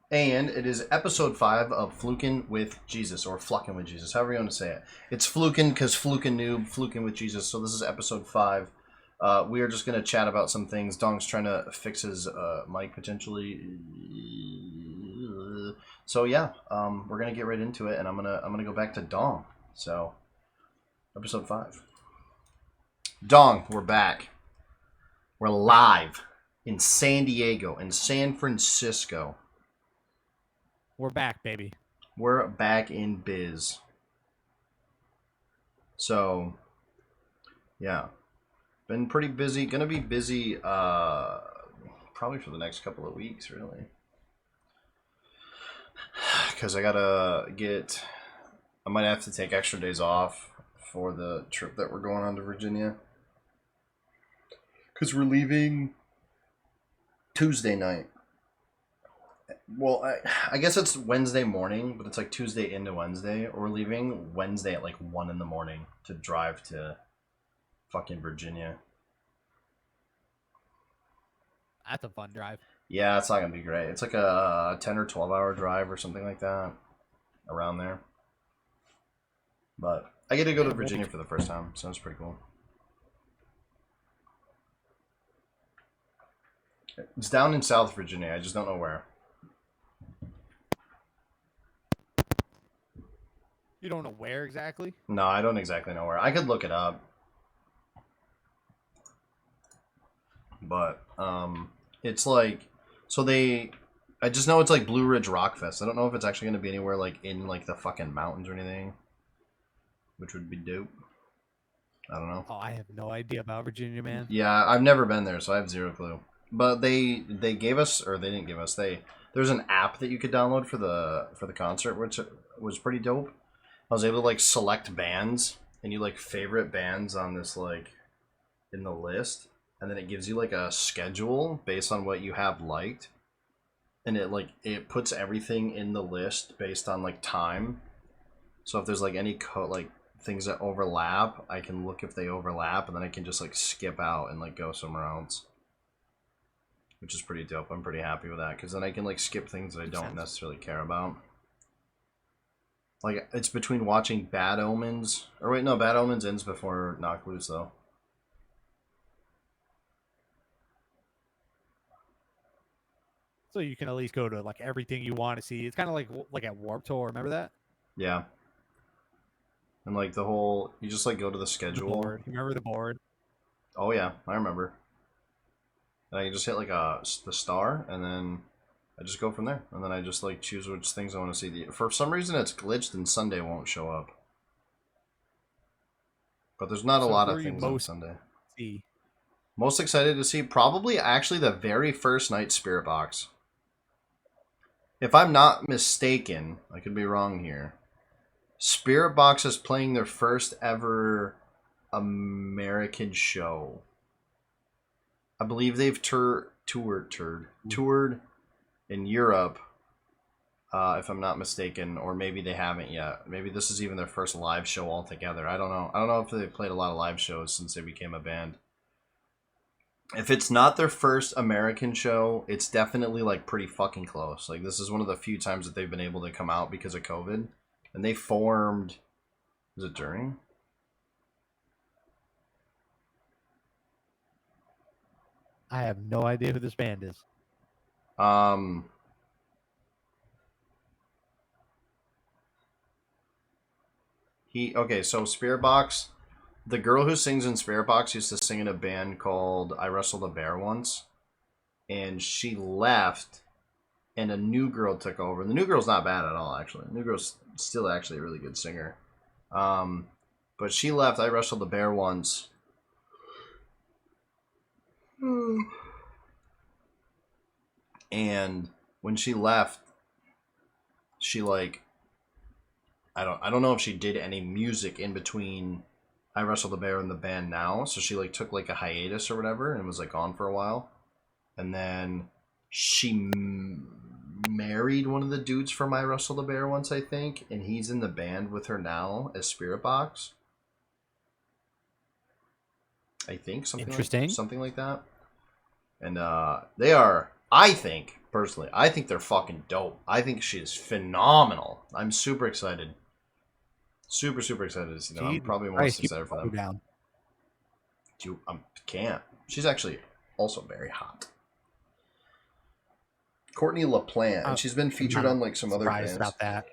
And it is episode 5 of FLuckin with Jesus, or FLuckin with Jesus, however you want to say it. It's FLuckin because FLuckin noob, FLuckin with Jesus, so this is episode 5. We are just going to chat about some things. Dong's trying to fix his mic, potentially. So yeah, we're going to get right into it, and I'm gonna go back to Dong. So, episode 5. Dong, we're back. We're live in San Diego, in San Francisco. We're back, baby. We're back in biz. So, yeah. Been pretty busy. Gonna be busy probably for the next couple of weeks, really. Because I might have to take extra days off for the trip that we're going on to Virginia. Because we're leaving Tuesday night. Well, I guess it's Wednesday morning, but it's like Tuesday into Wednesday. We're leaving Wednesday at like 1 in the morning to drive to fucking Virginia. That's a fun drive. Yeah, it's not going to be great. It's like a 10 or 12 hour drive or something like that. Around there. But I get to go to Virginia for the first time, so it's pretty cool. It's down in South Virginia. I just don't know where. You don't know where exactly? No, I don't exactly know where. I could look it up. But, it's like, I just know it's like Blue Ridge Rock Fest. I don't know if it's actually going to be anywhere like in like the fucking mountains or anything. Which would be dope. I don't know. Oh, I have no idea about Virginia, man. Yeah, I've never been there, so I have zero clue. But they gave us, or they didn't give us, there's an app that you could download for the concert, which was pretty dope. I was able to like select bands, and you like favorite bands on this like in the list, and then it gives you like a schedule based on what you have liked, and it puts everything in the list based on like time. So if there's like any like things that overlap, I can look if they overlap, and then I can just like skip out and like go somewhere else, which is pretty dope. I'm pretty happy with that because then I can like skip things that I don't necessarily care about. Like, it's between watching Bad Omens... Or wait, no, Bad Omens ends before Knock Loose, though. So you can at least go to like everything you want to see. It's kind of like at Warped Tour. Remember that? Yeah. And like the whole... You just like go to the schedule. The board. You remember the board? Oh, yeah. I remember. And I can just hit like the star, and then I just go from there. And then I just like choose which things I want to see. For some reason it's glitched and Sunday won't show up. But there's not a lot of things on Sunday. See? Most excited to see probably actually the very first night Spirit Box. If I'm not mistaken, I could be wrong here. Spirit Box is playing their first ever American show. I believe they've toured in Europe, if I'm not mistaken, or maybe they haven't yet. Maybe this is even their first live show altogether. I don't know. I don't know if they've played a lot of live shows since they became a band. If it's not their first American show, it's definitely like pretty fucking close. Like, this is one of the few times that they've been able to come out because of COVID. And they formed... Was it during? I have no idea who this band is. Okay, so Spirit Box, the girl who sings in Spirit Box used to sing in a band called I Wrestled a Bear once, and she left, and a new girl took over. The new girl's not bad at all, actually. The new girl's still actually a really good singer. But she left I Wrestled a Bear once. And when she left, she like I don't know if she did any music in between I Wrestled the Bear and the band now, so she like took like a hiatus or whatever and was like gone for a while. And then she married one of the dudes from I Wrestled the Bear once, I think, and he's in the band with her now as Spirit Box. I think something like that. And they are, I think personally. I think they're fucking dope. I think she is phenomenal. I'm super excited. Super, super excited to see them. I'm probably most excited for them. Down. Can't. She's actually also very hot. Courtney LaPlante, and she's been featured on like some other bands. About that.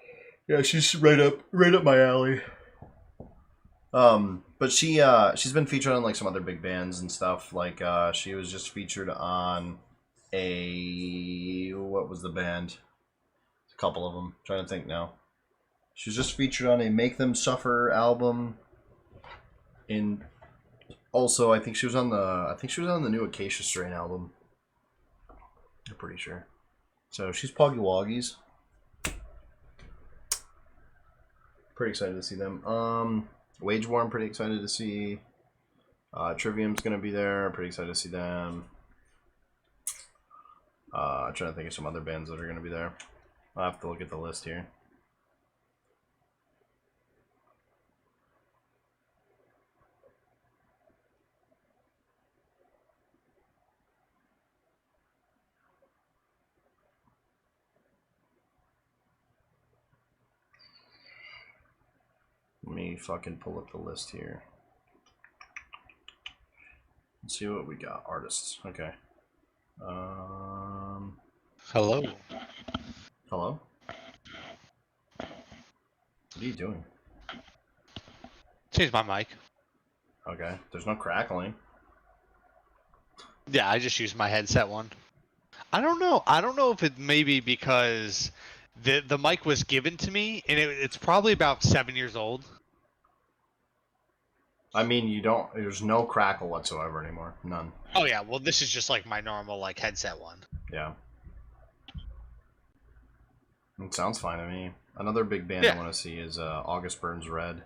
Yeah, she's right up my alley. But she's been featured on like some other big bands and stuff. Like she was just featured on what was the band? A couple of them. I'm trying to think now. She was just featured on a Make Them Suffer album. Also, I think she was on the new Acacia Strain album. I'm pretty sure. So she's Poggy Woggies. Pretty excited to see them. Wage War, I'm pretty excited to see. Trivium's gonna be there. I'm pretty excited to see them. I'm trying to think of some other bands that are gonna be there. I'll have to look at the list here. Let me fucking pull up the list here. Let's see what we got. Artists. Okay. Hello. Hello? What are you doing? Change my mic. Okay. There's no crackling. Yeah, I just used my headset one. I don't know. I don't know if it may be because the mic was given to me and it's probably about 7 years old. I mean, there's no crackle whatsoever anymore. None. Oh yeah, well this is just like my normal like headset one. Yeah. It sounds fine to me. Another big band I want to see is August Burns Red.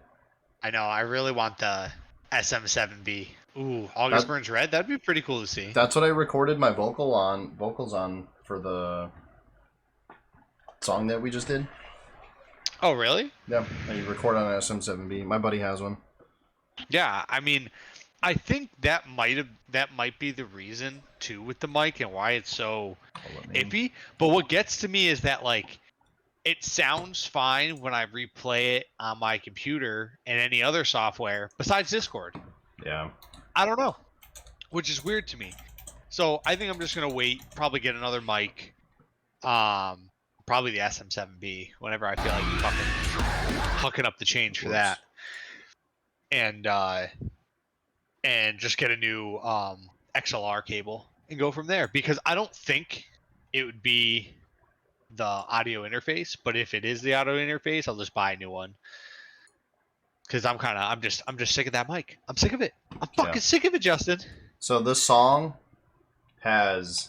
I know. I really want the SM7B. Ooh, August Burns Red. That'd be pretty cool to see. That's what I recorded my vocals on for the song that we just did. Oh really? Yeah, I recorded on an SM7B. My buddy has one. Yeah, I mean, I think that might be the reason too with the mic and why it's so iffy. But what gets to me is that like it sounds fine when I replay it on my computer and any other software besides Discord. Yeah. I don't know, which is weird to me. So I think I'm just gonna wait, probably get another mic, probably the SM7B whenever I feel like fucking hucking up the change for that. And just get a new XLR cable and go from there, because I don't think it would be the audio interface, but if it is the audio interface, I'll just buy a new one, because I'm just sick of that mic. I'm sick of it. I'm fucking sick of it, Justin. So this song has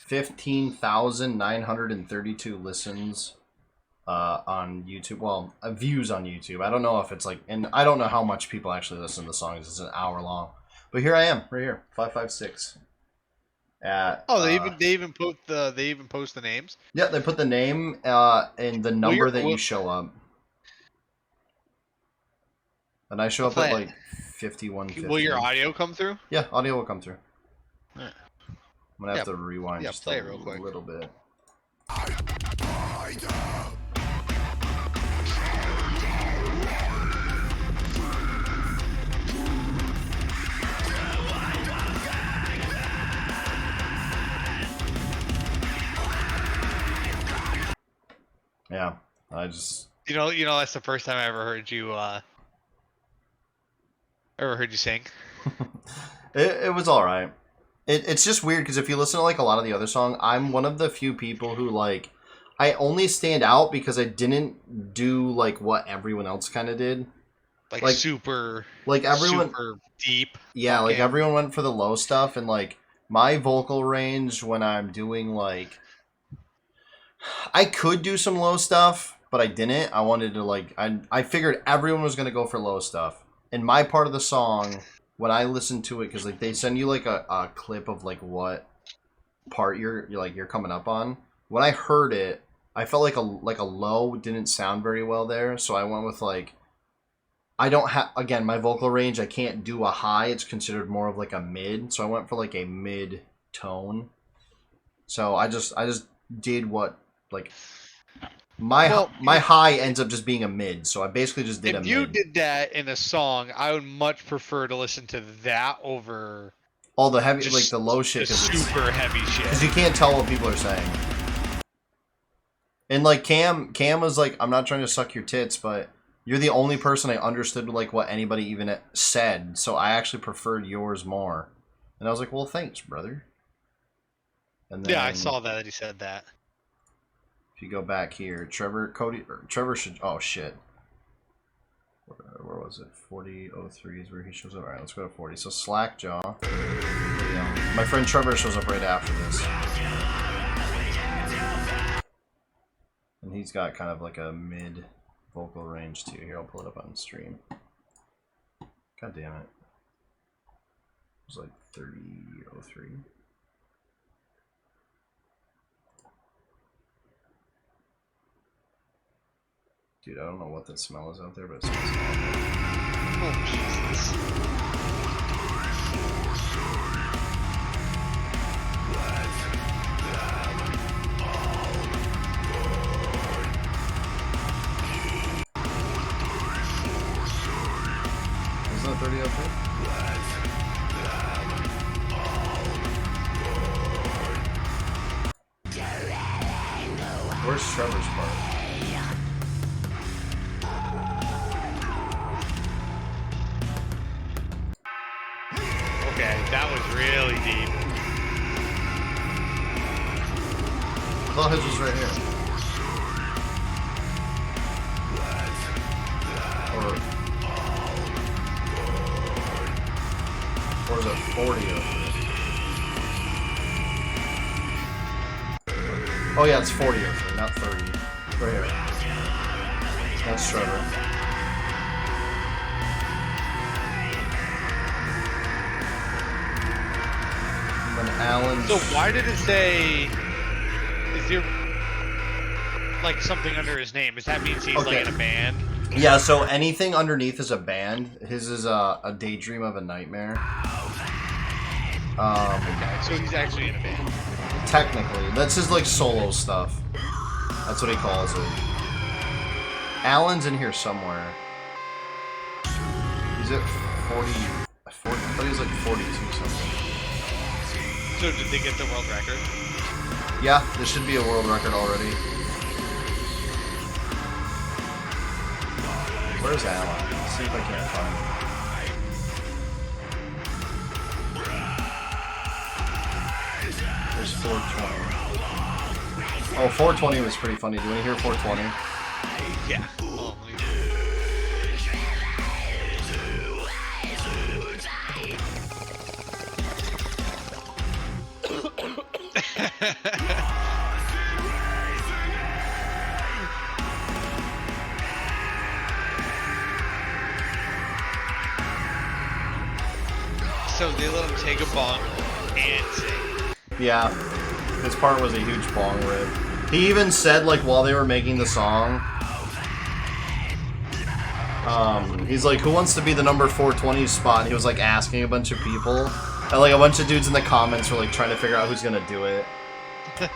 15,932 listens on YouTube. Well, views on YouTube. I don't know if it's like, and I don't know how much people actually listen to the songs. It's an hour long, but here I am, right here, 556. At they even post the names. Yeah, they put the name and the number that you show up, and I show up at like 5150. Will your audio come through? Yeah, audio will come through. Yeah. I'm gonna have to rewind just a little bit. Yeah, I just you know that's the first time I ever heard you sing. it was all right. It's just weird because if you listen to like a lot of the other songs, I'm one of the few people who like I only stand out because I didn't do like what everyone else kind of did. Like super, like everyone super deep. Yeah, like everyone went for the low stuff, and like my vocal range when I'm doing like. I could do some low stuff, but I didn't. I wanted to like I figured everyone was gonna go for low stuff. And my part of the song, when I listened to it, because like they send you like a clip of like what part you're coming up on. When I heard it, I felt like a low didn't sound very well there, so I went with like I don't have again my vocal range. I can't do a high. It's considered more of like a mid, so I went for like a mid tone. So I just did what like my Well, my high ends up just being a mid. So I basically just did a if mid. you did that in a song, I would much prefer to listen to that over All the heavy, just like the low shit, the super heavy shit. because you can't tell what people are saying. And like Cam was like, I'm not trying to suck your tits, but you're the only person I understood like what anybody even said, so I actually preferred yours more. And I was like, well, thanks, brother. And then, Yeah, I saw that he said that. if you go back here, Trevor should. Oh shit. Where was it? 40:03 is where he shows up. All right, let's go to 40. So Slackjaw. Yeah. My friend Trevor shows up right after this. And he's got kind of like a mid vocal range too. Here, I'll pull it up on stream. God damn it. It was like 30:03. Dude, I don't know what that smell is out there, but it smells awful. Oh, Jesus. Isn't that 30:03? Where's Trevor's part? Okay, that was really deep. I thought his was right here. Or is it 40:03? Oh yeah, it's 40:03, not 30. Right here. That's Trevor. And then Alan. So why did it say? Is there like something under his name? Does that mean he's like in a band? Yeah. So anything underneath is a band. His is a daydream of a nightmare. Okay, so he's actually in a band. Technically, that's his like solo stuff. That's what he calls it. Alan's in here somewhere. He's at 40. I thought he was like 42 something. So did they get the world record? Yeah, this should be a world record already. Where's Alan? Let's see if I can't find him. There's 420. Oh, 420 was pretty funny. Do you want to hear 420? Yeah. So they let him take a bong and sing. Yeah. This part was a huge bong rip. He even said, like, while they were making the song, he's like, who wants to be the number 420 spot? And he was, like, asking a bunch of people. And, like, a bunch of dudes in the comments were, like, trying to figure out who's gonna do it. It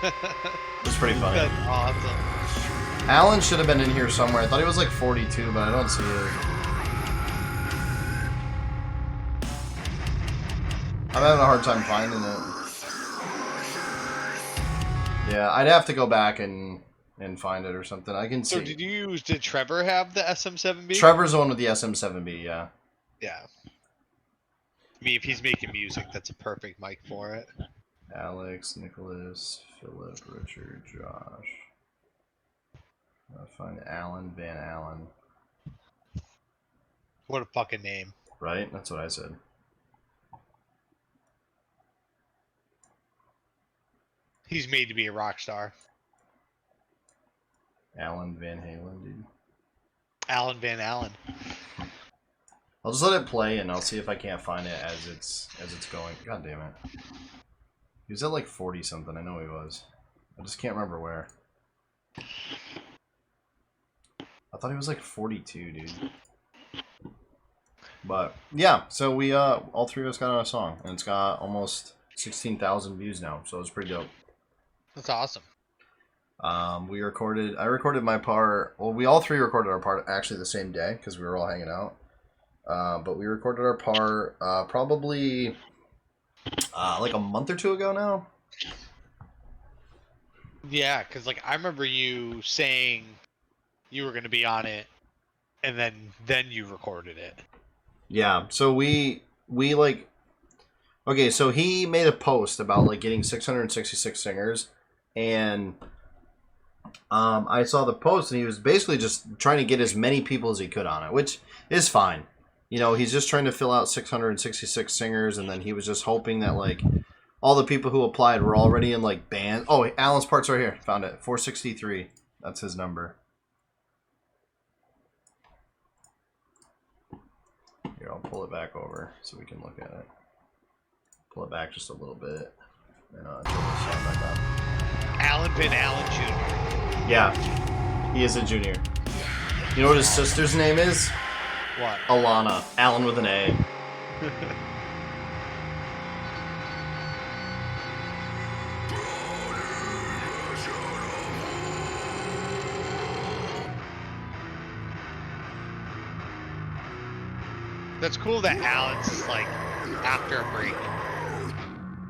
was pretty funny. That's awesome. Alan should have been in here somewhere. I thought he was, like, 42, but I don't see it. I'm having a hard time finding it. Yeah, I'd have to go back and find it or something. I can see. So did Trevor have the SM7B? Trevor's the one with the SM7B, yeah. Yeah. I mean, if he's making music, that's a perfect mic for it. Alex, Nicholas, Philip, Richard, Josh. I'll find Alan Van Allen. What a fucking name. Right? That's what I said. He's made to be a rock star. Alan Van Halen, dude. Alan Van Allen. I'll just let it play and I'll see if I can't find it as it's going. God damn it. He was at like 40 something, I know he was. I just can't remember where. I thought he was like 42, dude. But yeah, so we all three of us got on a song and it's got almost 16,000 views now, so it's pretty dope. That's awesome. I recorded my part. Well, we all three recorded our part actually the same day because we were all hanging out. But we recorded our part probably like a month or two ago now. Yeah, because like I remember you saying you were going to be on it, and then you recorded it. Yeah. So we like. Okay, so he made a post about like getting 666 singers, and I saw the post, and he was basically just trying to get as many people as he could on it, which is fine. You know, he's just trying to fill out 666 singers, and then he was just hoping that like all the people who applied were already in like bands. Oh, Alan's part's right here. Found it. 463. That's his number. Here, I'll pull it back over so we can look at it. Pull it back just a little bit. And turn the sound back up. Alan Van Allen Jr. Yeah, he is a junior. You know what his sister's name is? What? Alana. Alan with an A. That's cool that Alan's is like after a break.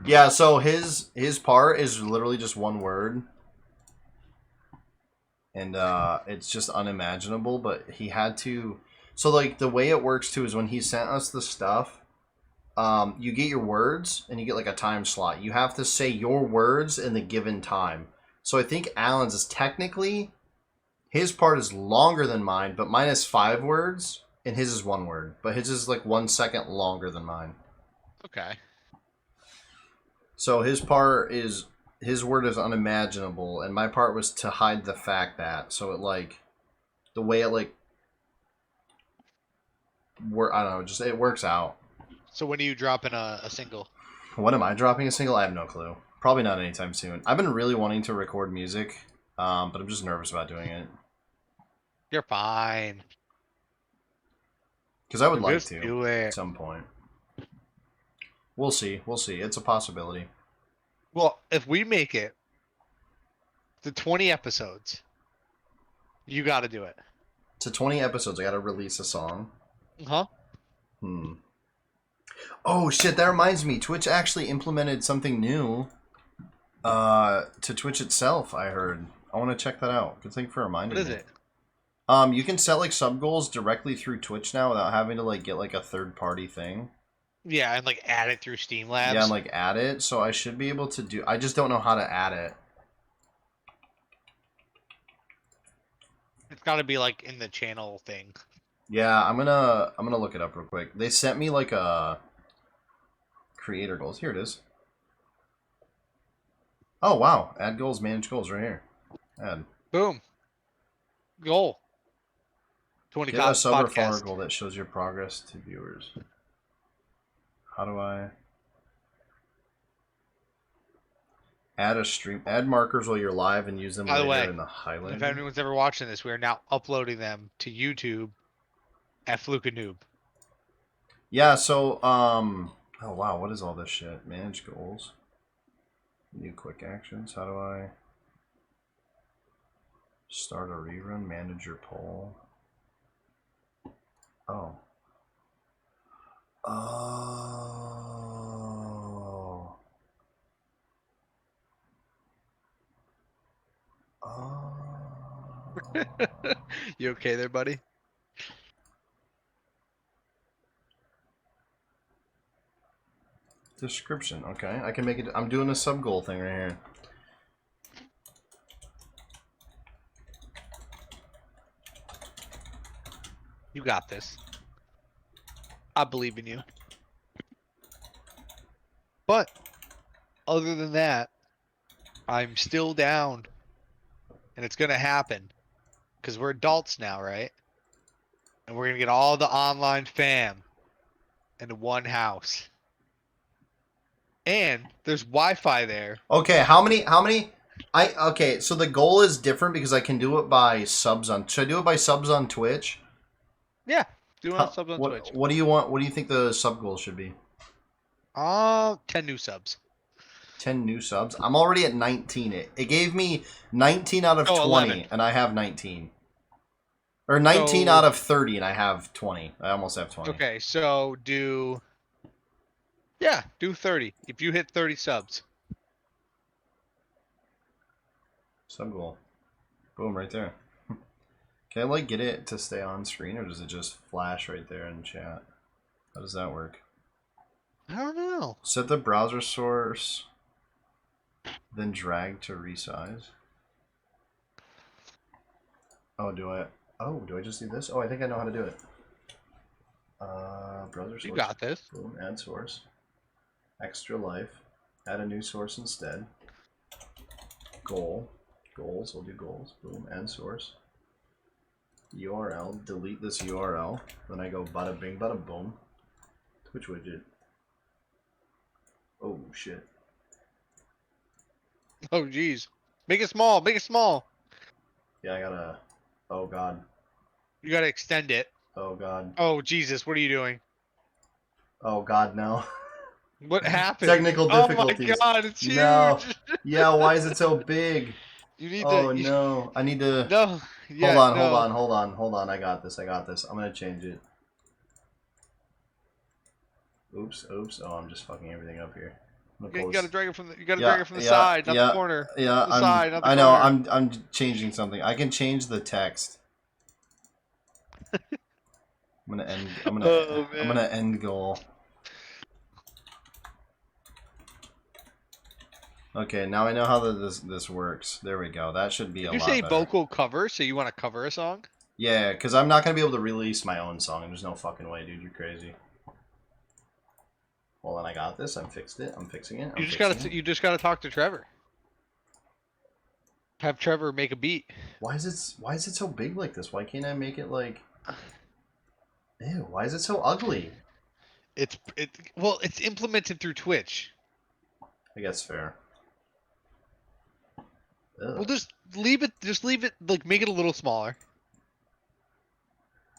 Yeah, so his part is literally just one word. And it's just unimaginable, but he had to... So, like, the way it works, too, is when he sent us the stuff, you get your words, and you get, like, a time slot. You have to say your words in the given time. So I think Alan's is technically... His part is longer than mine, but mine is 5 words, and his is 1 word. But his is, like, 1 second longer than mine. Okay. So his part is... His word is unimaginable, and my part was to hide the fact that. So it, like... The way it, like... I don't know, just it works out. So when are you dropping a single? When am I dropping a single? I have no clue. Probably not anytime soon. I've been really wanting to record music, but I'm just nervous about doing it. You're fine. Because I would like Just to do it. at some point. We'll see. We'll see. It's a possibility. Well, if we make it to 20 episodes, you got to do it. To 20 episodes, I gotta release a song. Huh? Oh, shit, that reminds me. Twitch actually implemented something new to Twitch itself, I heard. I want to check that out. Good thing for reminding me. What is it? You can set, like, sub goals directly through Twitch now without having to, like, get, like, a third-party thing. Yeah, and like add it through Steam Labs. Yeah, and, like, add it. So I should be able to do... I just don't know how to add it. It's got to be like in the channel thing. Yeah, I'm gonna look it up real quick. They sent me like a creator goals. Here it is. Oh wow, add goals, manage goals right here. Add. Boom. Goal. 20 Get a sub or follower podcast. goal that shows your progress to viewers. How do I add a stream? Add markers while you're live and use them By the way, in the highlight. If anyone's ever watching this, we are now uploading them to YouTube at FLuckin. Yeah, so oh wow, what is all this shit? Manage goals. New quick actions. How do I start a rerun? Manage your poll. Oh. Oh. Oh. You okay there, buddy? Description. Okay, I can make it. I'm doing a sub goal thing right here. You got this. I believe in you. But other than that, I'm still down. And it's going to happen. Because we're adults now, right? And we're going to get all the online fam into one house. And there's Wi-Fi there. Okay, how many okay, so the goal is different because I can do it by subs on... Should I do it by subs on Twitch? Yeah, do it on subs on Twitch. What do you want? What do you think the sub goal should be? 10 new subs. 10 new subs. I'm already at 19. It gave me 19 out of 20, 11. and I have 19. Or 19 out of 30, and I have 20. I almost have 20. Okay, so do 30. If you hit 30 subs. Sub goal. Boom, right there. Can I, like, get it to stay on screen, or does it just flash right there in chat? How does that work? I don't know. Set the browser source, then drag to resize. Oh, do I just do this? Oh, I think I know how to do it. Browser source. You got this. Boom, add source. Extra life. Add a new source instead. Goal. Goals, we'll do goals. Boom, add source. URL, delete this URL. Then I go bada bing, bada boom. Twitch widget. Oh, shit. Oh, geez. Make it small. Make it small. Yeah, I gotta... Oh, God. You gotta extend it. Oh, God. Oh, Jesus. What are you doing? Oh, God, no. What happened? Technical difficulties. Oh, my God. It's huge. No. Yeah, why is it so big? You need Oh, to... no. I need to... No. Yeah, Hold on. I got this. I'm gonna change it. Oops. Oh, I'm just fucking everything up here. You gotta drag it from the, Yeah, side, not the corner. Yeah, The side, not the I know. corner. I'm changing something. I can change the text. I'm gonna end goal. Okay, now I know how this works. There we go. That should be a Did you lot say better. vocal cover? So you want to cover a song? Yeah, because I'm not gonna be able to release my own song. There's no fucking way, dude. You're crazy. Well, then I got this. I'm fixing it. You just gotta talk to Trevor. Have Trevor make a beat. Why is it so big like this? Why can't I make it like? Ew! Why is it so ugly? It's implemented through Twitch. I guess fair. Ugh. Well, just leave it. Like make it a little smaller.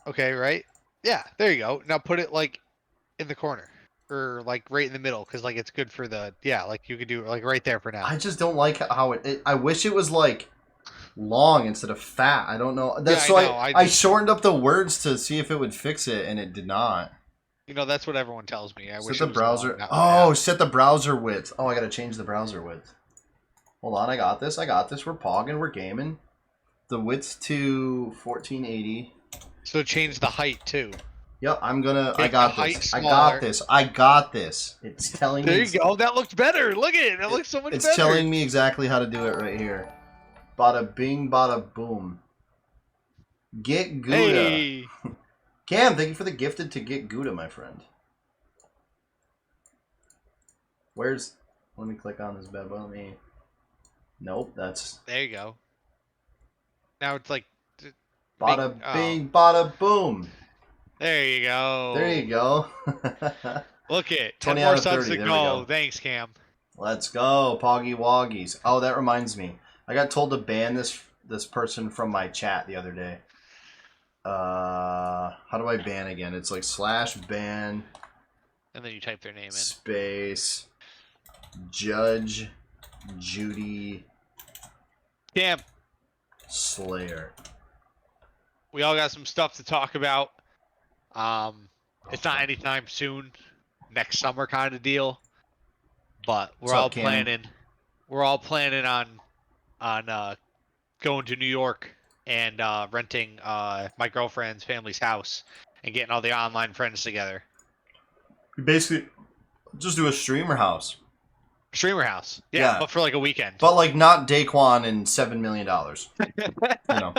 Okay, right? Yeah, there you go. Now put it like in the corner. Or like right in the middle, because like it's good for the like you could do it like right there for now. I just don't like how I wish it was like long instead of fat. I don't know. That's I shortened up the words to see if it would fix it, and it did not. You know, that's what everyone tells me. I wish set the browser. Set the browser width. Oh, I gotta change the browser width. Hold on, I got this. We're pogging. We're gaming. The width to 1480. So change the height too. Yep, I got this. It's telling me. There you go. That looks better. Look at it. That looks so much better. It's telling me exactly how to do it right here. Bada bing, bada boom. Get Gouda. Hey. Cam, thank you for the gifted to get Gouda, my friend. Let me click on this bad boy. Nope, that's... There you go. Now it's like... Bada bing, bada boom. There you go. Look it. 20 10 out more of subs 30. to There we go. go. Thanks, Cam. Let's go, Poggy Woggies. Oh, that reminds me. I got told to ban this person from my chat the other day. How do I ban again? It's like /ban. And then you type their name in. Space. Judge. Judy. Cam. Slayer. We all got some stuff to talk about. It's not anytime soon. Next summer kind of deal. But we're all planning on going to New York and renting my girlfriend's family's house and getting all the online friends together. You basically just do a streamer house. Streamer house. Yeah, but for like a weekend. But like not Daquan and $7 million. You know.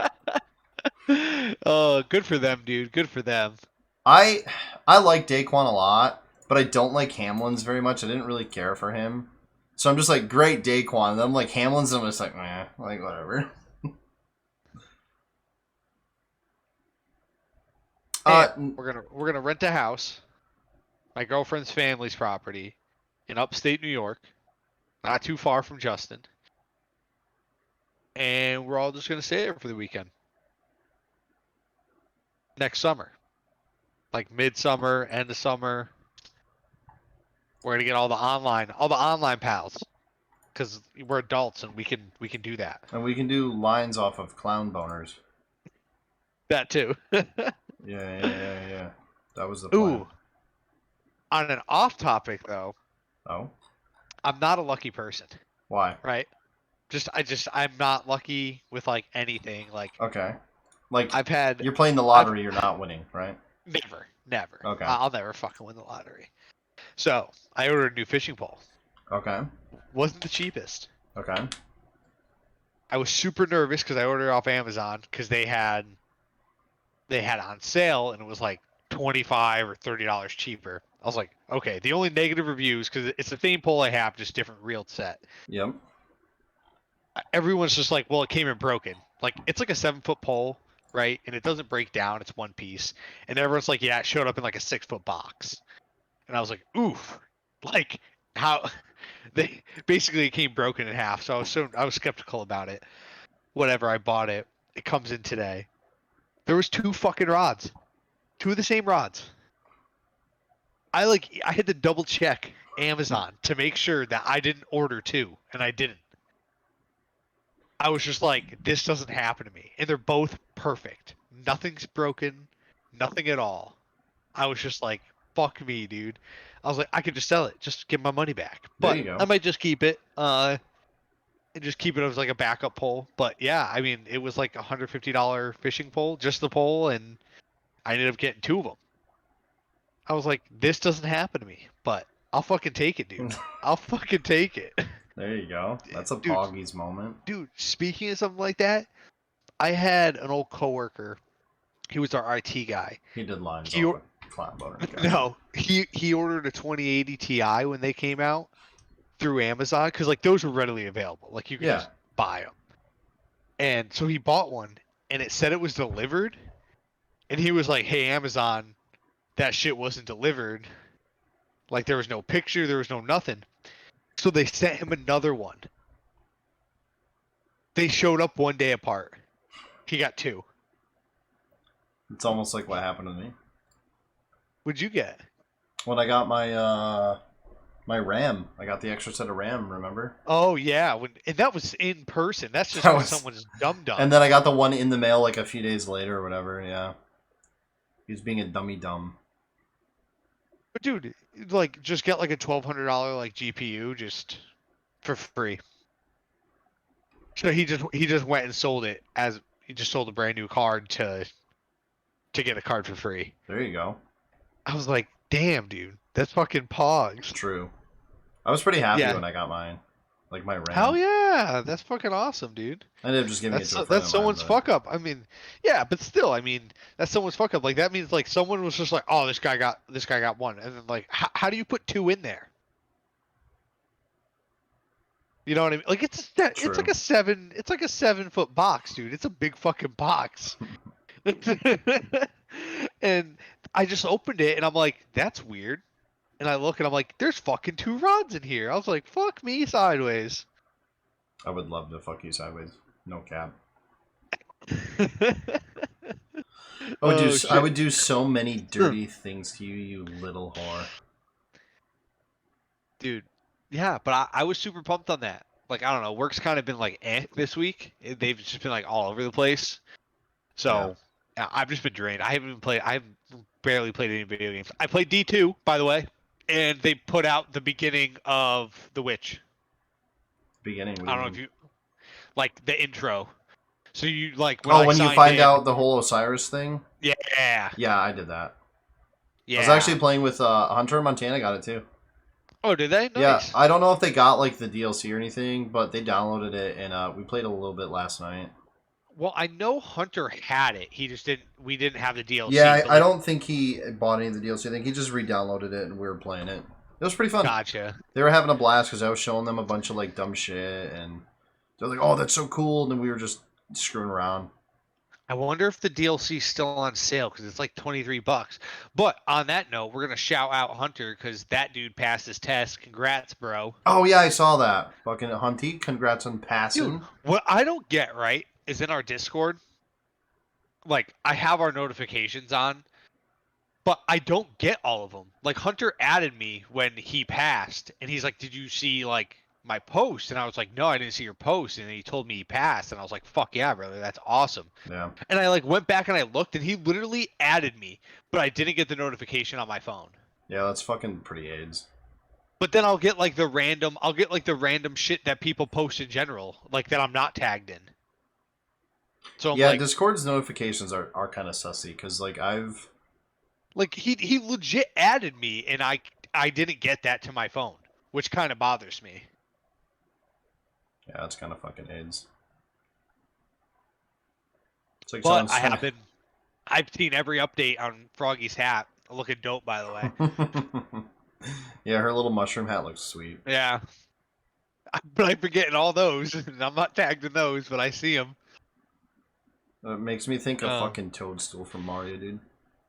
Oh, good for them, dude. Good for them. I like Daquan a lot, but I don't like Hamlin's very much. I didn't really care for him. So I'm just like, great Daquan. And then I'm like, Hamlin's, and I'm just like, meh, like, whatever. We're gonna rent a house, my girlfriend's family's property, in upstate New York, not too far from Justin, and we're all just gonna stay there for the weekend. Next summer, like midsummer, end of summer, we're gonna get all the online pals. because we're adults and we can do that. And we can do lines off of clown boners. That too. Yeah. That was the plan. Ooh. On an off topic though, Oh? I'm not a lucky person, Why? right? I'm not lucky with like anything. Like Okay. Like, you're playing the lottery, you're not winning, right? never. Okay. I'll never fucking win the lottery. So I ordered a new fishing pole. Okay. Wasn't the cheapest. Okay. I was super nervous because I ordered it off Amazon because they had on sale and it was like $25 or $30 cheaper. I was like, okay. The only negative reviews, because it's the same pole I have, just different reeled set. Yep. Everyone's just like, well, it came in broken. Like, it's like a 7-foot pole, right? And it doesn't break down. It's one piece. And everyone's like, yeah, it showed up in like a 6-foot box. And I was like, oof. Like, how? They basically it came broken in half. So I was skeptical about it. Whatever, I bought it. It comes in today. There was 2 fucking rods. 2 of the same rods. I had to double check Amazon to make sure that I didn't order 2, and I didn't. I was just like, this doesn't happen to me. And they're both perfect. Nothing's broken. Nothing at all. I was just like, fuck me, dude. I was like, I could just sell it. Just get my money back. There But you go. I might just keep it. And just keep it as like a backup pole. But yeah, I mean, it was like a $150 fishing pole, just the pole, and I ended up getting 2 of them. I was like, this doesn't happen to me, but I'll fucking take it, dude. I'll fucking take it. There you go. That's a Dude. Poggy's moment. Dude, speaking of something like that, I had an old coworker. He was our IT guy. He did lines He off a clown boner. No, he ordered a 2080 Ti when they came out through Amazon because like those were readily available. Like you could just buy them. And so he bought one, and it said it was delivered. And he was like, "Hey, Amazon, that shit wasn't delivered. Like there was no picture, there was no nothing." So they sent him another one. They showed up one day apart. He got 2. It's almost like what happened to me. What'd you get? When I got my my RAM, I got the extra set of RAM, remember? Oh yeah, and that was in person. That's just That when was- someone's dumb. And then I got the one in the mail like a few days later or whatever, yeah. He was being a dummy dumb. But dude, like just get like a $1,200 like GPU just for free. So he just went and sold it as he just sold a brand new card to get a card for free. There you go. I was like, damn, dude, that's fucking pogs. True. I was pretty happy Yeah. when I got mine. Like my RAM. Hell yeah, that's fucking awesome, dude. I ended up just giving it to a friend That's of someone's mine, but- fuck up. I mean, yeah, but still, I mean, that's someone's fuck up. Like that means like someone was just like, oh, this guy got one, and then like, how do you put 2 in there? You know what I mean? Like it's like True. a 7-foot box, dude. It's a big fucking box. And I just opened it and I'm like, that's weird. And I look and I'm like, there's fucking 2 rods in here. I was like, fuck me sideways. I would love to fuck you sideways. No cap. I would do so many dirty things to you, you little whore. Dude, yeah, but I was super pumped on that. Like, I don't know, work's kind of been like this week. They've just been like all over the place. So I've just been drained. I've barely played any video games. I played D2, by the way, and they put out the beginning of The Witch. Beginning. I don't know if you like the intro. So you like when you find out the whole Osiris thing? Yeah. Yeah, I did that. Yeah. I was actually playing with Hunter and Montana got it too. Oh, did they? Nice. Yeah, I don't know if they got like the DLC or anything, but they downloaded it and we played a little bit last night. Well, I know Hunter had it. He just didn't. We didn't have the DLC. Yeah, but, I don't think he bought any of the DLC. I think he just re-downloaded it and we were playing it. It was pretty fun. Gotcha. They were having a blast because I was showing them a bunch of like dumb shit and they're like, "Oh, that's so cool!" And then we were just screwing around. I wonder if the DLC is still on sale because it's like $23. But on that note, we're gonna shout out Hunter because that dude passed his test. Congrats, bro. Oh yeah, I saw that. Fucking Hunty, congrats on passing. Dude, what I don't get right is in our Discord, like I have our notifications on, but I don't get all of them. Like Hunter added me when he passed, and he's like, "Did you see like my post, and I was like, no, I didn't see your post, and then he told me he passed, and I was like, fuck yeah, brother, that's awesome. Yeah. And I like went back and I looked, and he literally added me, but I didn't get the notification on my phone. Yeah, that's fucking pretty AIDS. But then I'll get like the random shit that people post in general, like that I'm not tagged in. So I'm yeah, like, Discord's notifications are kind of sussy because like he legit added me, and I didn't get that to my phone, which kind of bothers me. Yeah, that's kind of fucking AIDS. It's like But I've seen every update on Froggy's hat. Looking dope, by the way. Yeah, her little mushroom hat looks sweet. Yeah. But I'm forgetting all those, and I'm not tagged in those, but I see them. It makes me think of fucking Toadstool from Mario, dude.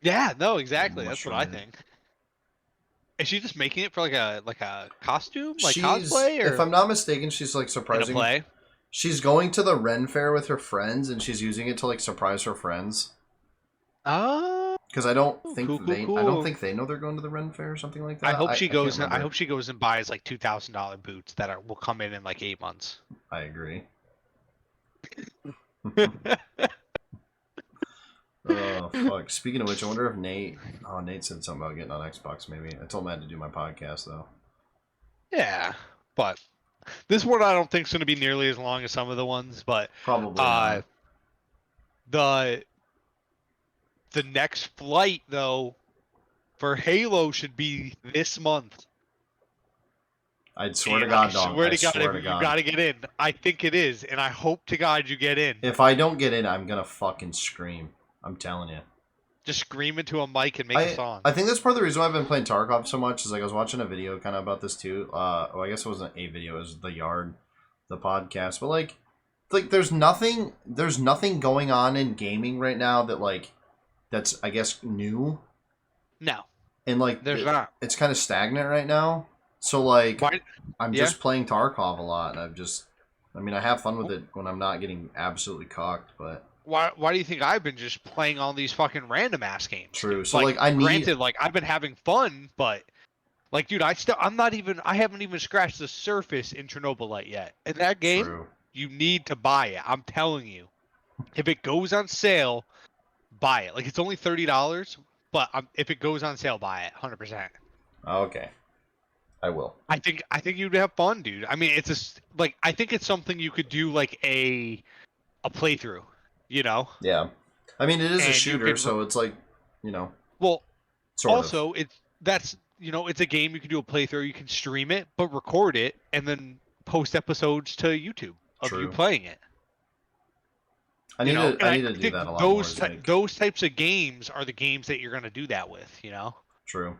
Yeah, no, exactly. That's what I Mushroom. think. Is she just making it for like a costume, like She's, cosplay, or if I'm not mistaken, she's like in a surprising. play? She's going to the Ren Fair with her friends, and she's using it to like surprise her friends. Oh, Because I don't think cool. I don't think they know they're going to the Ren Fair or something like that. I hope she goes. can't I hope she goes and buys like $2,000 boots that will come in like 8 months. I agree. Oh fuck! Speaking of which, I wonder if Nate. Oh, Nate said something about getting on Xbox. Maybe I told him I had to do my podcast though. Yeah, but this one I don't think is going to be nearly as long as some of the ones. But Probably. Not. the next flight though for Halo should be this month. I'd swear to God, dog. I swear to God, you gotta get in. I think it is, and I hope to God you get in. If I don't get in, I'm gonna fucking scream. I'm telling you. Just scream into a mic and make a song. I think that's part of the reason why I've been playing Tarkov so much. Is like I was watching a video kind of about this too. Well, I guess it wasn't a video. It was the Yard, the podcast. But like there's nothing going on in gaming right now that's I guess new. No. And like there's not. It's kind of stagnant right now. So like I'm Yeah. just playing Tarkov a lot, and I have fun with it when I'm not getting absolutely cocked, but. Why do you think I've been just playing all these fucking random ass games? True. So granted, I've been having fun, but like, dude, I haven't even scratched the surface in Chernobylite yet. In that game, True. You need to buy it. I'm telling you. If it goes on sale, buy it. Like, it's only $30, but if it goes on sale, buy it 100%. Okay. I will. I think you'd have fun, dude. I mean, I think it's something you could do like a playthrough. You know? Yeah. I mean, it is a shooter, so it's like, you know. Well, sort also, of. it's a game you can do a playthrough. You can stream it, but record it and then post episodes to YouTube of you playing it. I need to do that a lot more. Those types of games are the games that you're going to do that with, you know? True.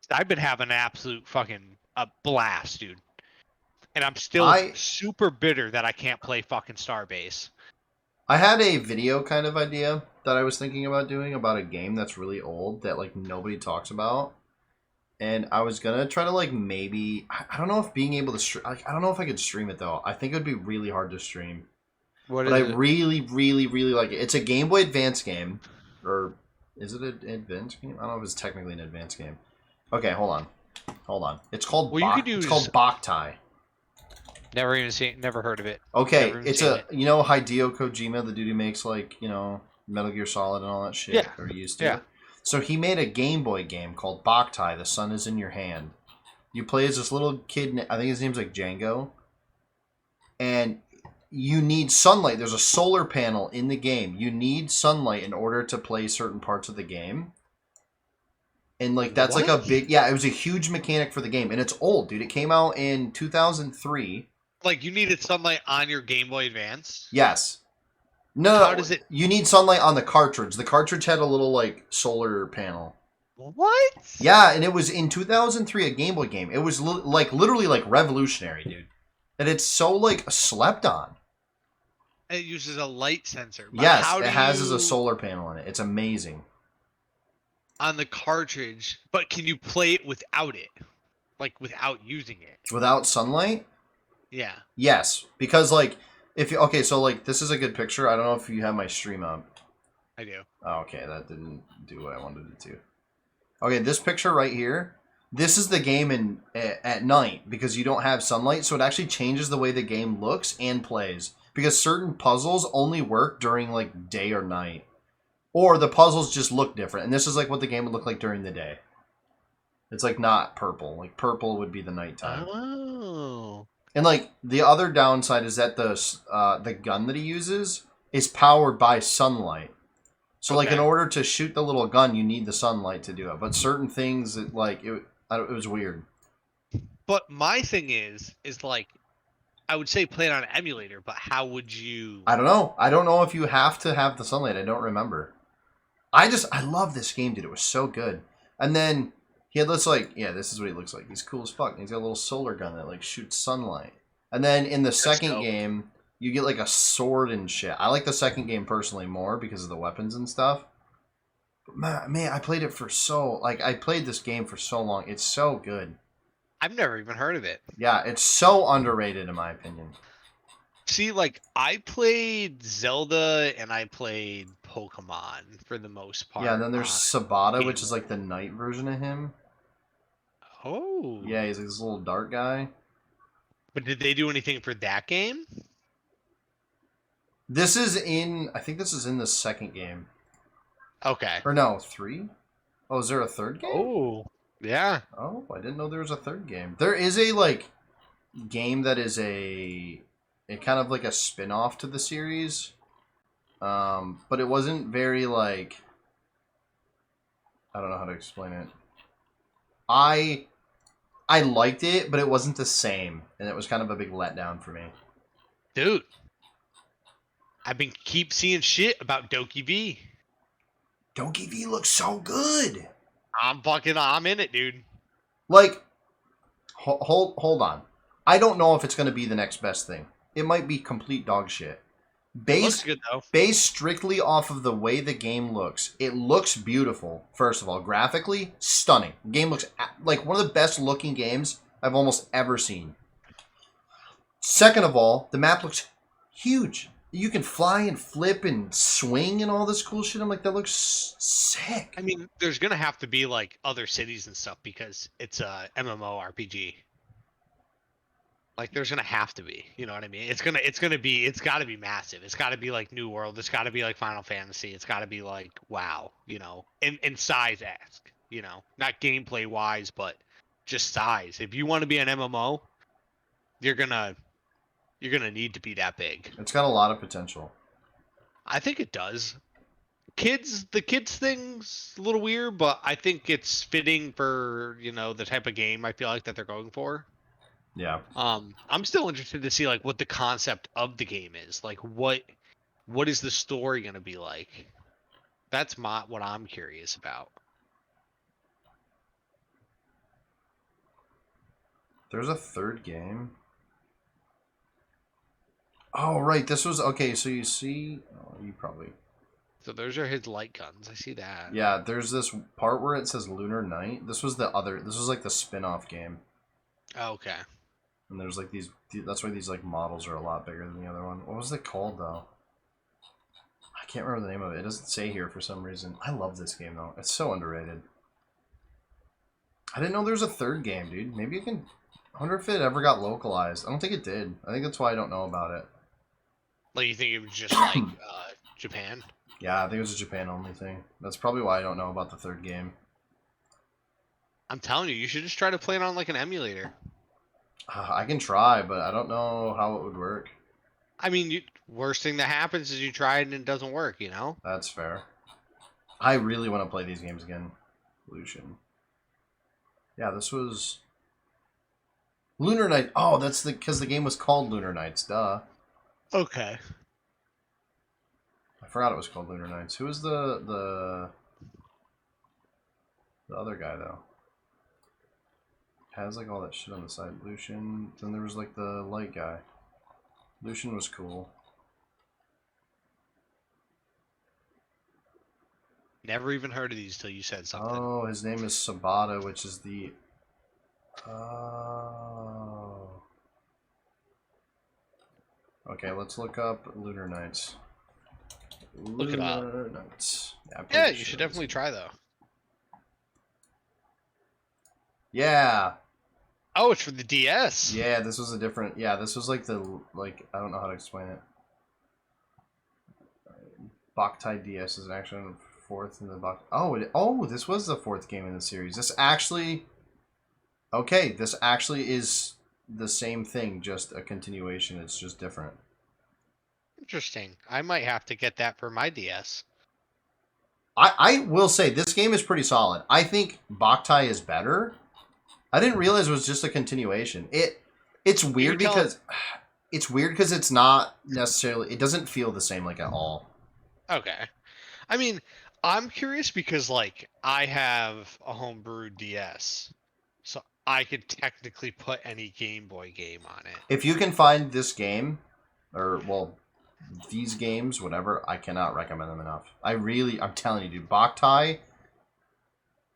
I've been having an absolute fucking blast, dude. And I'm still super bitter that I can't play fucking Starbase. I had a video kind of idea that I was thinking about doing about a game that's really old that like nobody talks about, and I was gonna try to like maybe I don't know if being able to stream. I don't know if I could stream it though. I think it would be really hard to stream. But I really, really, really like it. It's a Game Boy Advance game, or is it an advanced game? I don't know if it's technically an advanced game. Okay, hold on. It's called it's called Boktai. Never heard of it. Okay, you know Hideo Kojima, the dude who makes like, you know, Metal Gear Solid and all that shit, yeah. or used to. Yeah. So he made a Game Boy game called Boktai, The Sun Is in Your Hand. You play as this little kid, I think his name's like Django, and you need sunlight. There's a solar panel in the game. You need sunlight in order to play certain parts of the game. And like that's like a big, it was a huge mechanic for the game, and it's old, dude. It came out in 2003. Like, you needed sunlight on your Game Boy Advance? Yes. No, How does it... You need sunlight on the cartridge. The cartridge had a little, like, solar panel. What? Yeah, and it was in 2003 a Game Boy game. It was, literally, like, revolutionary, dude. And it's so, like, slept on. It uses a light sensor. Yes, it has a solar panel in it. It's amazing. On the cartridge, but can you play it without it? Like, without using it? Without sunlight? Yeah. Yes, because like okay, so like this is a good picture. I don't know if you have my stream up. I do. Oh, okay, that didn't do what I wanted it to. Okay, this picture right here. this is the game at night because you don't have sunlight, so it actually changes the way the game looks and plays. Because certain puzzles only work during like day or night. Or the puzzles just look different. And this is like what the game would look like during the day. It's like not purple. Like purple would be the nighttime. Oh. And like the other downside is that the gun that he uses is powered by sunlight. So like in order to shoot the little gun, you need the sunlight to do it. But certain things, it was weird. But my thing is like, I would say play it on an emulator, but how would you? I don't know. I don't know if you have to have the sunlight. I don't remember. I love this game, dude. It was so good. And then he had this like, yeah, this is what he looks like. He's cool as fuck. And he's got a little solar gun that like shoots sunlight. And then in the second game, you get like a sword and shit. I like the second game personally more because of the weapons and stuff. But man, I played this game for so long. It's so good. I've never even heard of it. Yeah, it's so underrated in my opinion. See, like, I played Zelda and I played Pokemon for the most part. Yeah, and then there's Sabata, which is like the night version of him. Oh. Yeah, he's like this little dark guy. But did they do anything for that game? I think this is in the second game. Okay. Or no, 3? Oh, is there a third game? Oh. Yeah. Oh, I didn't know there was a third game. There is a, like, game that is a kind of like a spin-off to the series. But it wasn't very, like... I don't know how to explain it. I liked it, but it wasn't the same. And it was kind of a big letdown for me. Dude. I've been keep seeing shit about Doki V. Doki V looks so good! I'm in it, dude. Like, hold on. I don't know if it's going to be the next best thing. It might be complete dog shit. Looks good though. Based strictly off of the way the game looks, it looks beautiful. First of all, graphically, stunning. The game looks like one of the best looking games I've almost ever seen. Second of all, the map looks huge. You can fly and flip and swing and all this cool shit. I'm like, that looks sick. I mean, there's gonna have to be like other cities and stuff because it's a MMORPG. Like, there's gonna have to be, you know what I mean? It's gotta be massive. It's gotta be like New World. It's gotta be like Final Fantasy. It's gotta be like WoW, you know, in size ask, you know, not gameplay wise, but just size. If you want to be an MMO, you're gonna need to be that big. It's got a lot of potential. I think it does. The kids thing's a little weird, but I think it's fitting for, you know, the type of game I feel like that they're going for. Yeah. I'm still interested to see like what the concept of the game is. Like what is the story gonna be like? That's what I'm curious about. There's a third game. Oh, right. This was... Okay, so you see... Oh, you probably... So those are his light guns. I see that. Yeah, there's this part where it says Lunar Knight. This was like the spin-off game. Oh, okay. And there's like these... That's why these like models are a lot bigger than the other one. What was it called, though? I can't remember the name of it. It doesn't say here for some reason. I love this game, though. It's so underrated. I didn't know there was a third game, dude. Maybe I can... I wonder if it ever got localized. I don't think it did. I think that's why I don't know about it. Like, you think it was just like Japan? Yeah, I think it was a Japan-only thing. That's probably why I don't know about the third game. I'm telling you, you should just try to play it on like an emulator. I can try, but I don't know how it would work. I mean, worst thing that happens is you try it and it doesn't work, you know? That's fair. I really want to play these games again. Lucian. Yeah, this was... Lunar Knight. Oh, that's because the game was called Lunar Knights. Duh. Okay. I forgot it was called Lunar Knights. Who was the other guy, though? Has like all that shit on the side. Lucian. Then there was like the light guy. Lucian was cool. Never even heard of these till you said something. Oh, his name is Sabata, which is the... Oh. Okay, let's look up Lunar Knights. Look it up. Lunar Knights. Yeah, you should definitely try though. Yeah. Oh, it's for the DS. Yeah, this was a different. Yeah, this was like I don't know how to explain it. Boktai DS is actually fourth in the Bok. Oh, this was the fourth game in the series. This actually. Okay, this actually is the same thing, just a continuation. It's just different. Interesting. I might have to get that for my DS. I will say this game is pretty solid. I think Boktai is better. I didn't realize it was just a continuation. It's weird because it's not necessarily. It doesn't feel the same like at all. Okay. I mean, I'm curious because like I have a homebrew DS, so I could technically put any Game Boy game on it. If you can find this game, or well, these games, whatever, I cannot recommend them enough. I'm telling you, dude, Boktai,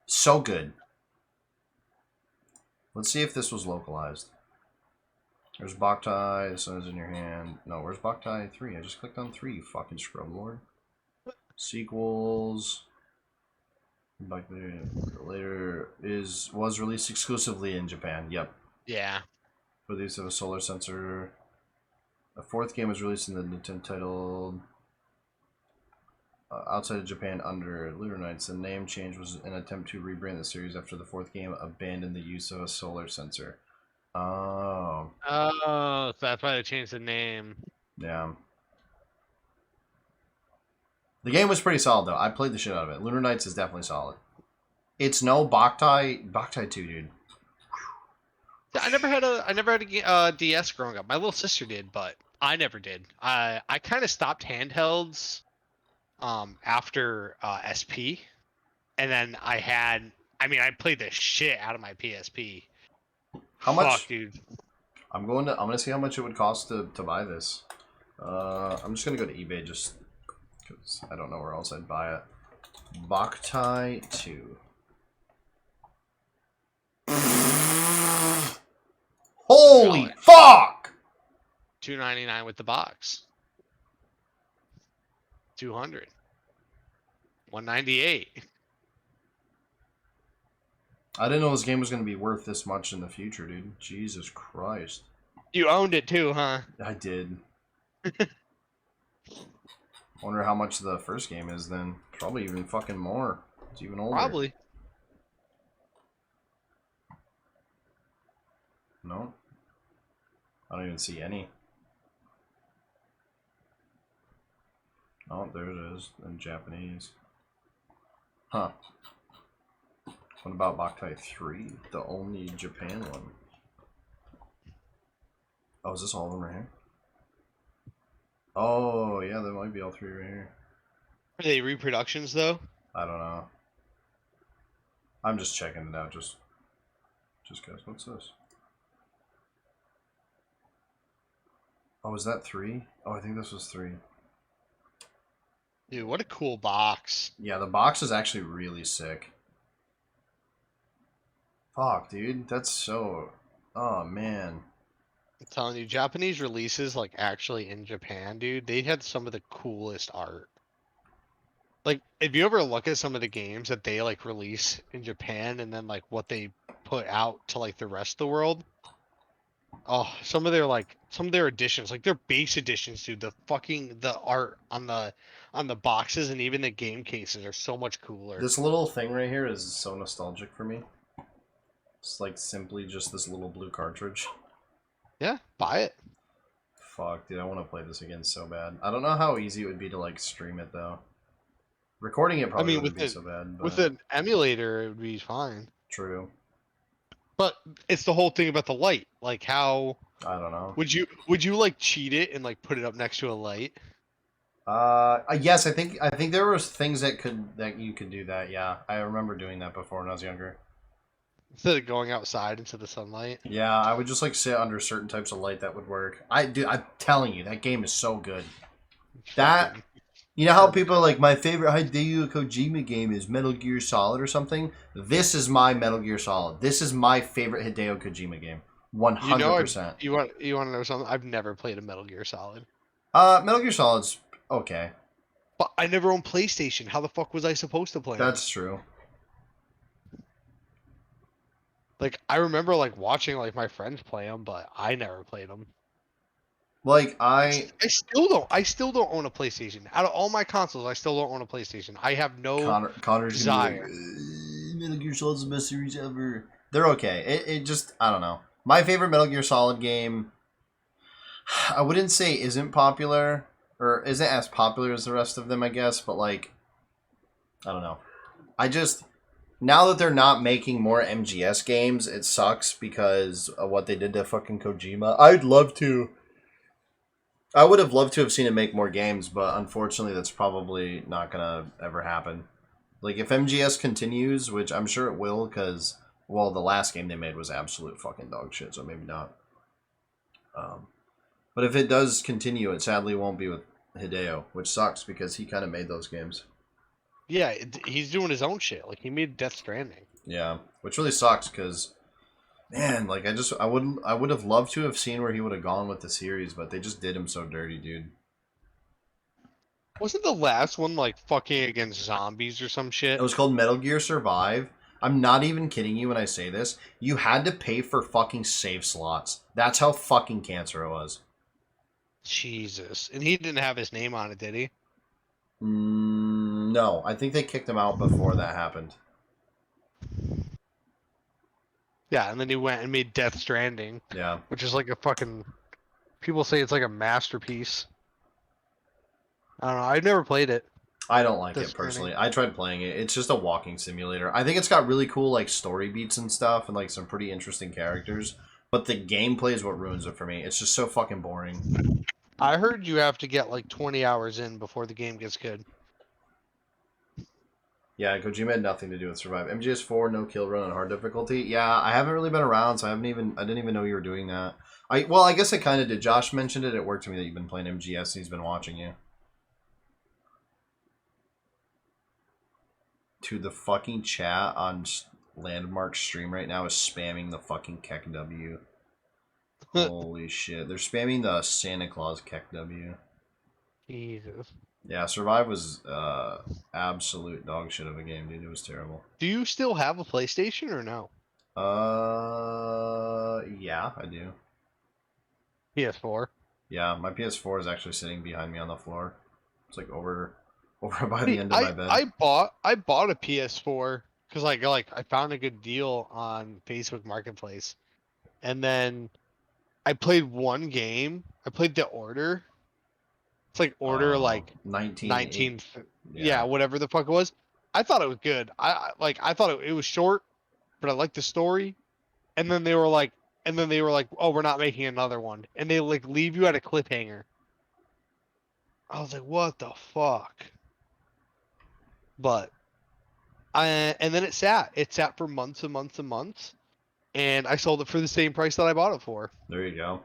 so good. Let's see if this was localized. There's Boktai, the sun is in your hand. No, where's Boktai 3? I just clicked on 3, you fucking scrub lord. Sequels. Later was released exclusively in Japan. Yep. Yeah. For the use of a solar sensor. A fourth game was released in the Nintendo titled outside of Japan under Lunar Knights. The name change was an attempt to rebrand the series after the fourth game abandoned the use of a solar sensor. Oh. Oh, so that's why they changed the name. Yeah. The game was pretty solid though. I played the shit out of it. Lunar Knights is definitely solid. It's no Boktai 2, dude. I never had a DS growing up. My little sister did, but I never did. I kind of stopped handhelds after SP, and then I played the shit out of my PSP. How much? Fuck, dude. I'm gonna see how much it would cost to buy this. I'm just gonna go to eBay just because I don't know where else I'd buy it. Boktai 2. Holy fuck! $299 with the box. 200. 198. I didn't know this game was gonna be worth this much in the future, dude. Jesus Christ. You owned it too, huh? I did. Wonder how much the first game is then. Probably even fucking more. It's even older. Probably. No. I don't even see any. Oh, there it is in Japanese. Huh. What about Boktai 3? The only Japan one. Oh, is this all of them right here? Oh, yeah, there might be all three right here. Are they reproductions though? I don't know. I'm just checking it out, just guys. What's this? Oh, is that 3? Oh, I think this was 3. Dude, what a cool box. Yeah, the box is actually really sick. Fuck, dude. That's so... Oh, man. I'm telling you, Japanese releases, like, actually in Japan, dude, they had some of the coolest art. Like, if you ever look at some of the games that they, like, release in Japan and then, like, what they put out to, like, the rest of the world, oh, some of their editions, like, their base editions, dude, the art on the boxes and even the game cases are so much cooler. This little thing right here is so nostalgic for me. It's like simply just this little blue cartridge. Yeah, buy it. Fuck, dude, I want to play this again so bad. I don't know how easy it would be to like stream it though. Recording it probably wouldn't be so bad. But... with an emulator, it would be fine. True. But it's the whole thing about the light. Like how I don't know. would you like cheat it and like put it up next to a light? Yes, I think there was things that you could do that. Yeah, I remember doing that before when I was younger. Instead of going outside into the sunlight. Yeah, I would just like sit under certain types of light that would work. I'm telling you, that game is so good. That, you know how people are like, my favorite Hideo Kojima game is Metal Gear Solid or something? This is my Metal Gear Solid. This is my favorite Hideo Kojima game. 100%. You want to know something? I've never played a Metal Gear Solid. Metal Gear Solid's okay. But I never owned PlayStation. How the fuck was I supposed to play That's true. Like I remember like watching like my friends play them, but I never played them. Like I still don't. I still don't own a PlayStation. Out of all my consoles, I still don't own a PlayStation. I have no Connor's gonna be desire. like, Metal Gear Solid's the best series ever. They're okay. It just, I don't know. My favorite Metal Gear Solid game, I wouldn't say isn't popular, or isn't as popular as the rest of them, I guess, but like, I don't know. I just, now that they're not making more MGS games, it sucks because of what they did to fucking Kojima. I would have loved to have seen it make more games, but unfortunately that's probably not gonna ever happen. Like, if MGS continues, which I'm sure it will, because, well, the last game they made was absolute fucking dog shit, so maybe not. But if it does continue, it sadly won't be with Hideo, which sucks because he kind of made those games. Yeah, he's doing his own shit. Like he made Death Stranding. Yeah, which really sucks because, man, like I would have loved to have seen where he would have gone with the series, but they just did him so dirty, dude. Wasn't the last one like fucking against zombies or some shit? It was called Metal Gear Survive. I'm not even kidding you when I say this. You had to pay for fucking save slots. That's how fucking cancer it was. Jesus. And he didn't have his name on it, did he? No, I think they kicked him out before that happened. Yeah, and then he went and made Death Stranding. Yeah. Which is like a fucking... People say it's like a masterpiece. I don't know. I've never played it. I don't like Death it personally. Stranding. I tried playing it. It's just a walking simulator. I think it's got really cool like story beats and stuff and like some pretty interesting characters. But the gameplay is what ruins it for me. It's just so fucking boring. I heard you have to get like 20 hours in before the game gets good. Yeah, Kojima had nothing to do with Survive. MGS4, no kill run on hard difficulty. Yeah, I haven't really been around, so I didn't even know you were doing that. I guess I kind of did. Josh mentioned it at work to me that you've been playing MGS and he's been watching you. Dude, the fucking chat on Landmark stream right now is spamming the fucking KEKW. Holy shit. They're spamming the Santa Claus KEKW. Jesus. Yeah, Survive was absolute dog shit of a game, dude. It was terrible. Do you still have a PlayStation or no? Yeah, I do. PS4. Yeah, my PS4 is actually sitting behind me on the floor. It's like over by the end of my bed. I bought a PS4 because I found a good deal on Facebook Marketplace, and then I played one game. I played The Order. It's like Order 19, yeah, whatever the fuck it was. I thought it was good. I thought it was short, but I liked the story. And then they were like, oh, we're not making another one, and they like leave you at a cliffhanger. I was like, what the fuck? But and then it sat for months and months and months, and I sold it for the same price that I bought it for. There you go.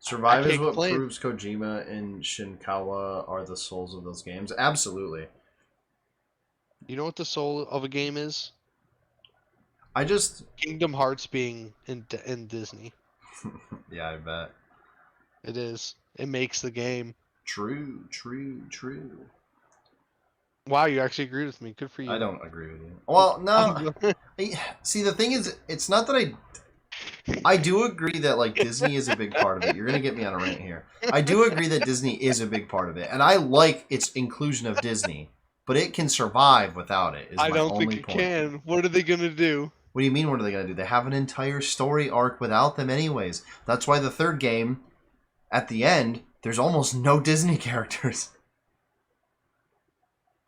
Survive is can't what complain. proves Kojima and Shinkawa are the souls of those games. Absolutely. You know what the soul of a game is? I just Kingdom Hearts being in Disney. yeah, I bet. It is. It makes the game. True. Wow, you actually agreed with me. Good for you. I don't agree with you. Well, no. See, the thing is, it's not that I do agree that like Disney is a big part of it. You're gonna get me on a rant here. I do agree that Disney is a big part of it, and I like its inclusion of Disney, but it can survive without it. I don't think it can. What are they gonna do? What do you mean? What are they gonna do? They have an entire story arc without them, anyways. That's why the third game, at the end, there's almost no Disney characters.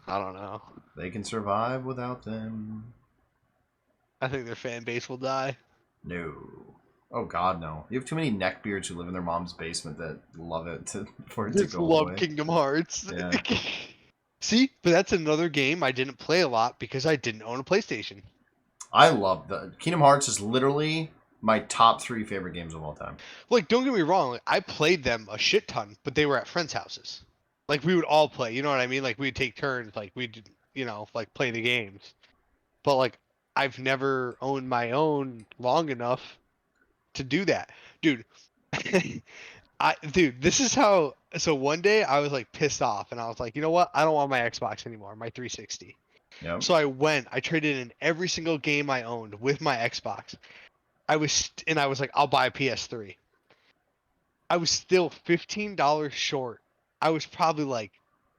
I don't know. They can survive without them. I think their fan base will die. No. Oh God, no! You have too many neckbeards who live in their mom's basement that love it for it to Just go love away. Kingdom Hearts. Yeah. See, but that's another game I didn't play a lot because I didn't own a PlayStation. I love the Kingdom Hearts is literally my top 3 favorite games of all time. Like, don't get me wrong, I played them a shit ton, but they were at friends' houses. Like, we would all play, you know what I mean? Like, we'd take turns, like, we'd, like, play the games. But, like, I've never owned my own long enough to do that. Dude, this is how, so one day I was, like, pissed off, and I was like, you know what? I don't want my Xbox anymore, my 360. Yep. So I traded in every single game I owned with my Xbox. I was like, I'll buy a PS3. I was still $15 short. I was probably like,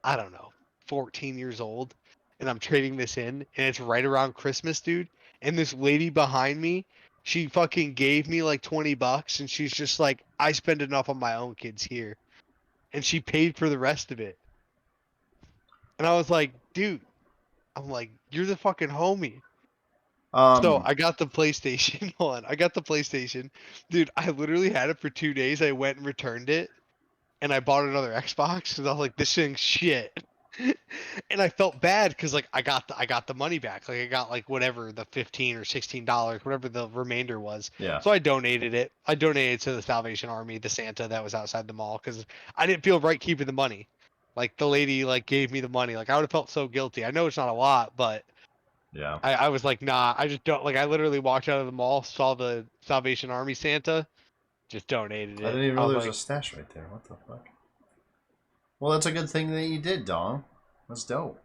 I don't know, 14 years old, and I'm trading this in, and it's right around Christmas, dude. And this lady behind me, she fucking gave me like $20, and she's just like, I spend enough on my own kids here, and she paid for the rest of it. And I was like, dude, I'm like, you're the fucking homie. So I got the PlayStation. Hold on, I got the PlayStation, dude. I literally had it for 2 days. I went and returned it, and I bought another Xbox because I was like, this thing's shit. And I felt bad because like I got the money back. Like I got like whatever the $15 or $16, whatever the remainder was. Yeah. So I donated it. I donated to the Salvation Army, the Santa that was outside the mall, because I didn't feel right keeping the money. Like the lady like gave me the money. Like I would have felt so guilty. I know it's not a lot, but Yeah. I was like, nah, I just don't like. I literally walked out of the mall, saw the Salvation Army Santa, just donated it. I didn't even know was there was like, a stash right there. What the fuck? Well, that's a good thing that you did, Dom. That's dope.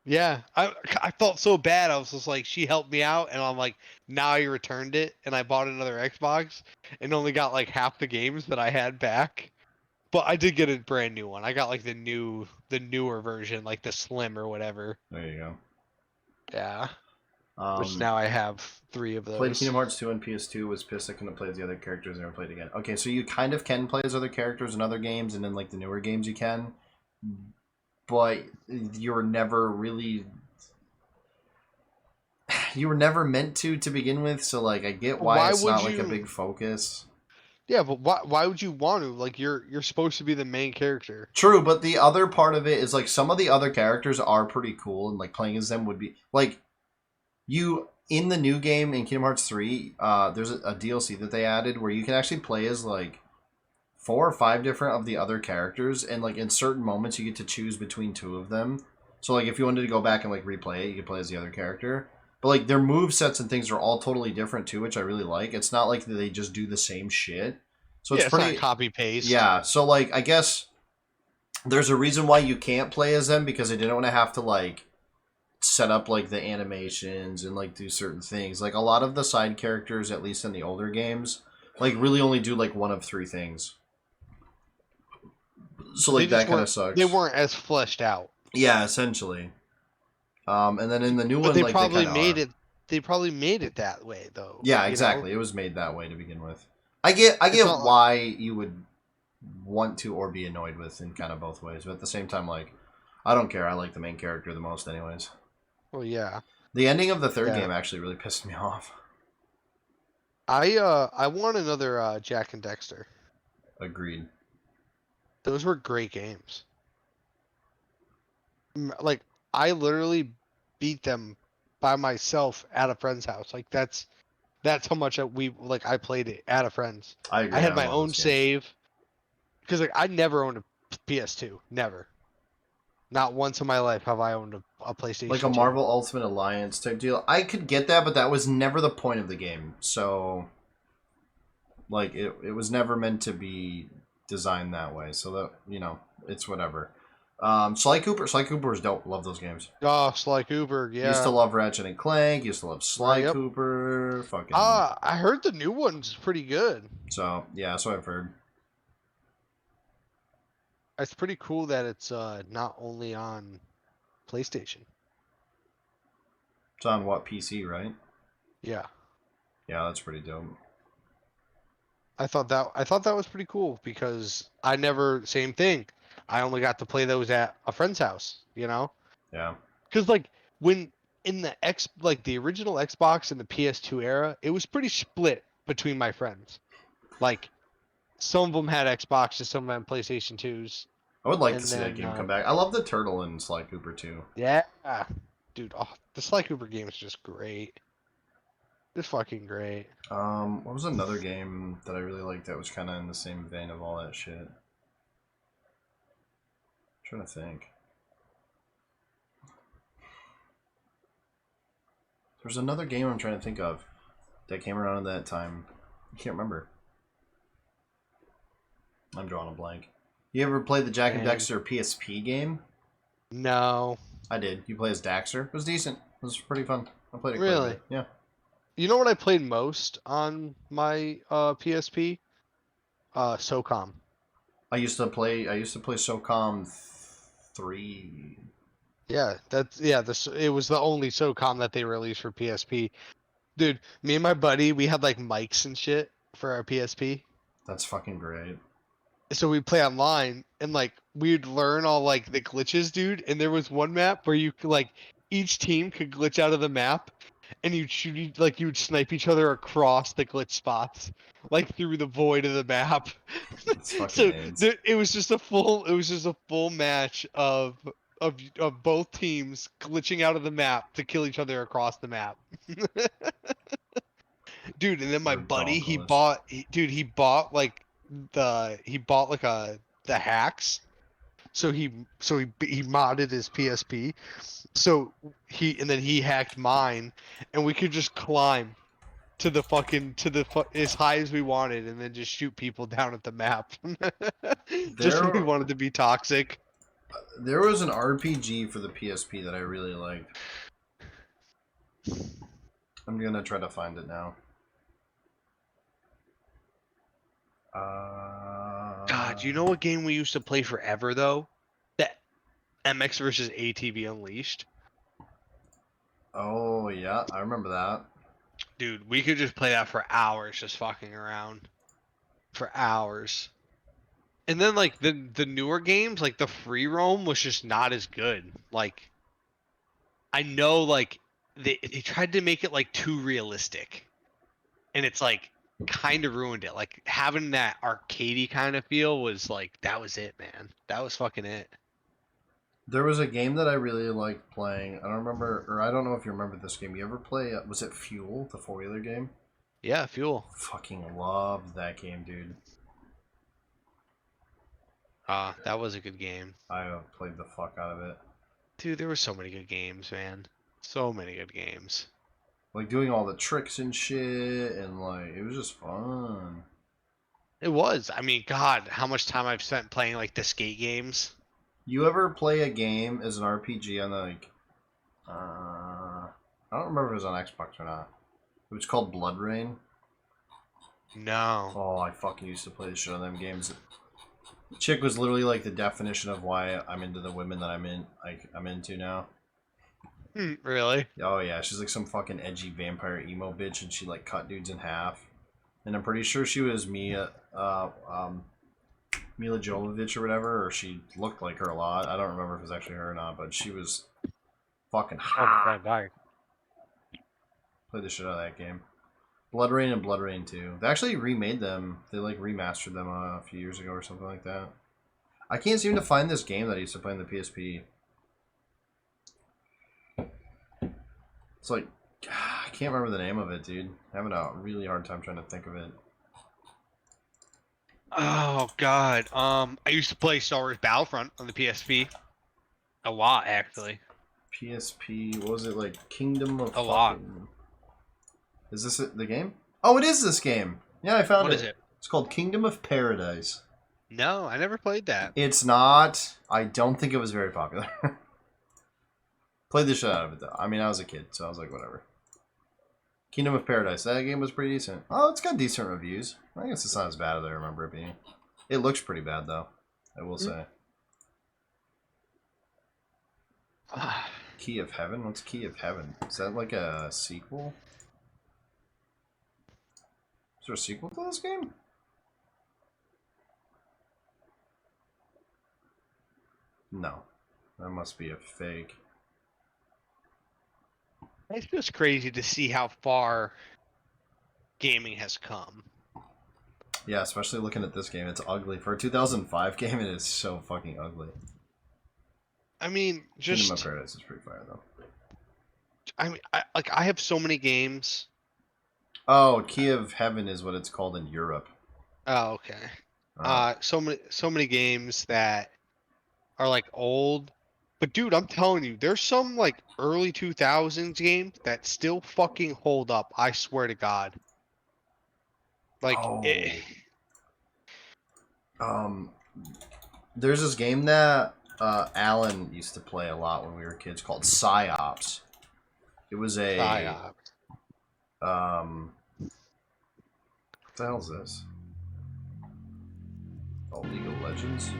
yeah, I felt so bad. I was just like, she helped me out, and I'm like, now I returned it, and I bought another Xbox, and only got like half the games that I had back. But I did get a brand new one. I got like the newer version, like the Slim or whatever. There you go. Yeah, which now I have 3 of Played those. Kingdom Hearts 2 on PS2, was pissed I couldn't play as the other characters, never played again. Okay, so you kind of can play as other characters in other games, and then like the newer games you can, but you're never really... You were never meant to begin with, so like I get why it's not like a big focus. Yeah, but why would you want to? Like you're supposed to be the main character. True, but the other part of it is like some of the other characters are pretty cool, and like playing as them would be like you in the new game in Kingdom Hearts 3. There's a DLC that they added where you can actually play as like 4 or 5 different of the other characters, and like in certain moments you get to choose between 2 of them. So like if you wanted to go back and like replay it, you could play as the other character. But like their move sets and things are all totally different too, which I really like. It's not like they just do the same shit. So it's pretty not copy paste. Yeah, so like I guess there's a reason why you can't play as them, because they didn't want to have to like set up like the animations and like do certain things. Like a lot of the side characters, at least in the older games, like really only do like one of 3 things. So like that kind of sucks. They weren't as fleshed out. Yeah, essentially. And then in the new one, they like probably they made it. They probably made it that way though. Yeah, exactly. It was made that way to begin with. I get why you would want to or be annoyed with in kind of both ways, but at the same time, like I don't care. I like the main character the most, anyways. Well, yeah. The ending of the third game actually really pissed me off. I want another Jack and Dexter. Agreed. Those were great games. Like I literally beat them by myself at a friend's house. Like that's how much I played it at a friend's. I agree. I had my own save because like I never owned a PS2. Never. Not once in my life have I owned a PlayStation. Like a 2. Marvel Ultimate Alliance type deal. I could get that, but that was never the point of the game. So, like, it was never meant to be designed that way. So that, you know, it's whatever. Sly Cooper is dope. Love those games. Oh, Sly Cooper, yeah. Used to love Ratchet and Clank. Used to love Sly Cooper. Fucking. I heard the new one's pretty good. So yeah, so I've heard. It's pretty cool that it's not only on PlayStation. It's on what, PC, right? Yeah. Yeah, that's pretty dope. I thought that was pretty cool because same thing. I only got to play those at a friend's house, you know? Yeah. Because like when in the the original Xbox and the PS2 era, it was pretty split between my friends. Like some of them had Xboxes, some of them had PlayStation 2s. I would like to see that game come back. I love the turtle in Sly Cooper too. Yeah. Dude, the Sly Cooper game is just great. It's fucking great. What was another game that I really liked that was kind of in the same vein of all that shit? I'm trying to think. There's another game I'm trying to think of that came around at that time. I can't remember. I'm drawing a blank. You ever played the Jack and Dexter PSP game? No. I did. You play as Daxter. It was decent. It was pretty fun. I played it. Really? Yeah. You know what I played most on my PSP? SOCOM. I used to play SOCOM 3. Yeah, it was the only SOCOM that they released for PSP. Dude, me and my buddy, we had like mics and shit for our PSP. That's fucking great. So we'd play online and like we'd learn all like the glitches, dude. And there was one map where you could like each team could glitch out of the map and you'd shoot like you would snipe each other across the glitch spots, like through the void of the map. It's fucking So AIDS. it was just a full match of both teams glitching out of the map to kill each other across the map. Dude, and then my They're buddy, dauntless. he bought like the hacks. So he modded his PSP. So he hacked mine, and we could just climb to the as high as we wanted, and then just shoot people down at the map. Just when we There, wanted to be toxic. there was an RPG for the PSP that I really liked. I'm gonna try to find it now. God, you know what game we used to play forever though? That MX versus ATV Unleashed. Oh yeah, I remember that. Dude, we could just play that for hours, just fucking around. For hours. And then like the newer games, like the free roam was just not as good. Like I know like they tried to make it like too realistic. And it's like kind of ruined it. Like having that arcadey kind of feel was like that was it, man. That was fucking it. There was a game that I really liked playing. I don't remember, or I don't know if you remember this game. You ever play? Was it Fuel, the 4-wheeler game? Yeah, Fuel. Fucking loved that game, dude. That was a good game. I played the fuck out of it. Dude, there were so many good games, man. So many good games. Like doing all the tricks and shit, and like it was just fun. It was. I mean, God, how much time I've spent playing like the skate games. You ever play a game as an RPG on like, I don't remember if it was on Xbox or not. It was called Blood Rain. No. Oh, I fucking used to play the shit on them games. The chick was literally like the definition of why I'm into the women that I'm into now. Really? Oh yeah, she's like some fucking edgy vampire emo bitch, and she like cut dudes in half. And I'm pretty sure she was Mila Jovovich or whatever, or she looked like her a lot. I don't remember if it was actually her or not, but she was fucking hot. Played the shit out of that game. Blood Rain and Blood Rain 2. They actually remade them. They like remastered them a few years ago or something like that. I can't seem to find this game that I used to play on the PSP. It's like, I can't remember the name of it, dude. I'm having a really hard time trying to think of it. Oh God. I used to play Star Wars Battlefront on the PSP. A lot, actually. PSP, what was it, like Kingdom of A lot. Is this the game? Oh, it is this game. Yeah, I found it. What is it? It's called Kingdom of Paradise. No, I never played that. It's not. I don't think it was very popular. Played the shit out of it though. I mean, I was a kid, so I was like, whatever. Kingdom of Paradise. That game was pretty decent. Oh, it's got decent reviews. I guess it's not as bad as I remember it being. It looks pretty bad though, I will say. Key of Heaven? What's Key of Heaven? Is that like a sequel? Is there a sequel to this game? No. That must be a fake. It's just crazy to see how far gaming has come. Yeah, especially looking at this game. It's ugly. For a 2005 game, it is so fucking ugly. I mean, just... Kingdom of Paradise is pretty fire, though. I mean, I have so many games. Oh, Key of Heaven is what it's called in Europe. Oh, okay. So many games that are like old. But dude, I'm telling you, there's some like early 2000s games that still fucking hold up. I swear to God. Like, there's this game that Alan used to play a lot when we were kids called Psyops. It was a... Psyops. What the hell is this? Oh, League of Legends?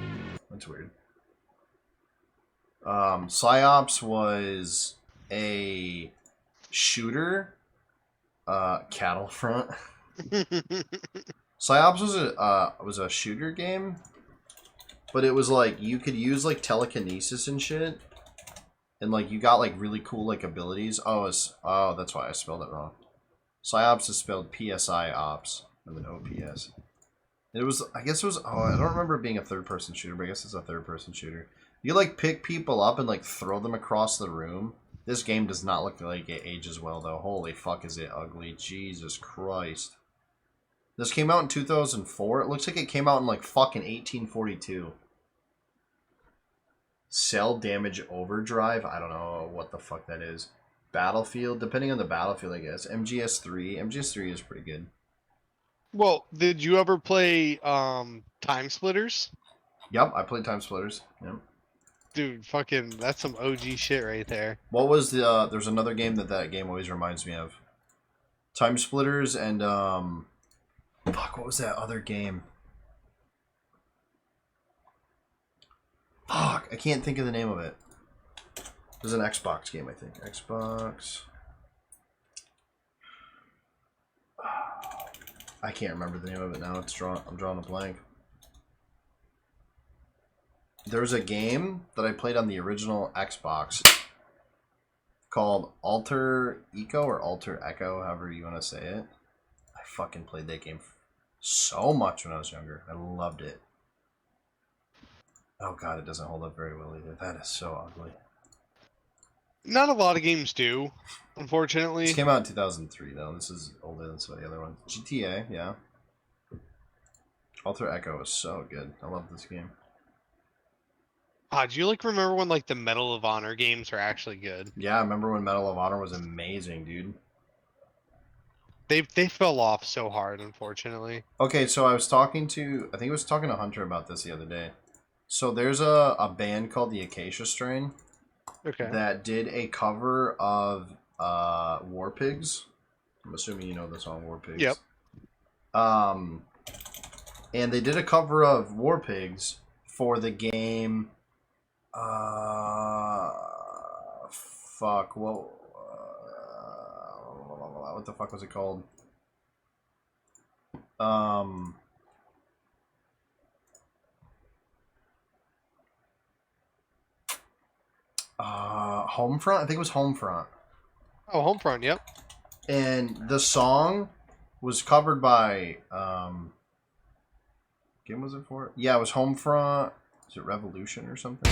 That's weird. Psyops was a shooter. Cattle Front. Psyops was a shooter game, but it was like you could use like telekinesis and shit, and like you got like really cool like abilities. Oh, that's why I spelled it wrong. Psyops is spelled PSI ops and then OPS. It was, I guess it was. Oh, I don't remember it being a third-person shooter, but I guess it's a third-person shooter. You like pick people up and like throw them across the room. This game does not look like it ages well though. Holy fuck, is it ugly? Jesus Christ. This came out in 2004. It looks like it came out in like fucking 1842. Cell Damage Overdrive? I don't know what the fuck that is. Battlefield? Depending on the battlefield, I guess. MGS3. MGS3 is pretty good. Well, did you ever play Time Splitters? Yep, I played Time Splitters. Yep. Dude, fucking, that's some OG shit right there. What was the, there's another game that game always reminds me of. Time Splitters and, fuck, what was that other game? Fuck, I can't think of the name of it. It was an Xbox game, I think. Xbox. I can't remember the name of it now. I'm drawing a blank. There was a game that I played on the original Xbox called Alter Eco or Alter Echo, however you want to say it. I fucking played that game so much when I was younger. I loved it. Oh god, it doesn't hold up very well either. That is so ugly. Not a lot of games do, unfortunately. This came out in 2003 though. This is older than some of the other ones. GTA, yeah. Alter Echo is so good. I love this game. Do you like remember when like the Medal of Honor games are actually good? Yeah, I remember when Medal of Honor was amazing, dude. They fell off so hard, unfortunately. Okay, so I think I was talking to Hunter about this the other day. So there's a band called the Acacia Strain Okay. that did a cover of War Pigs. I'm assuming you know the song War Pigs. Yep. And they did a cover of War Pigs for the game. Fuck. Well, what the fuck was it called? Homefront. I think it was Homefront. Oh, Homefront. Yep. And the song was covered by game was it for? Yeah, it was Homefront. Is it Revolution or something?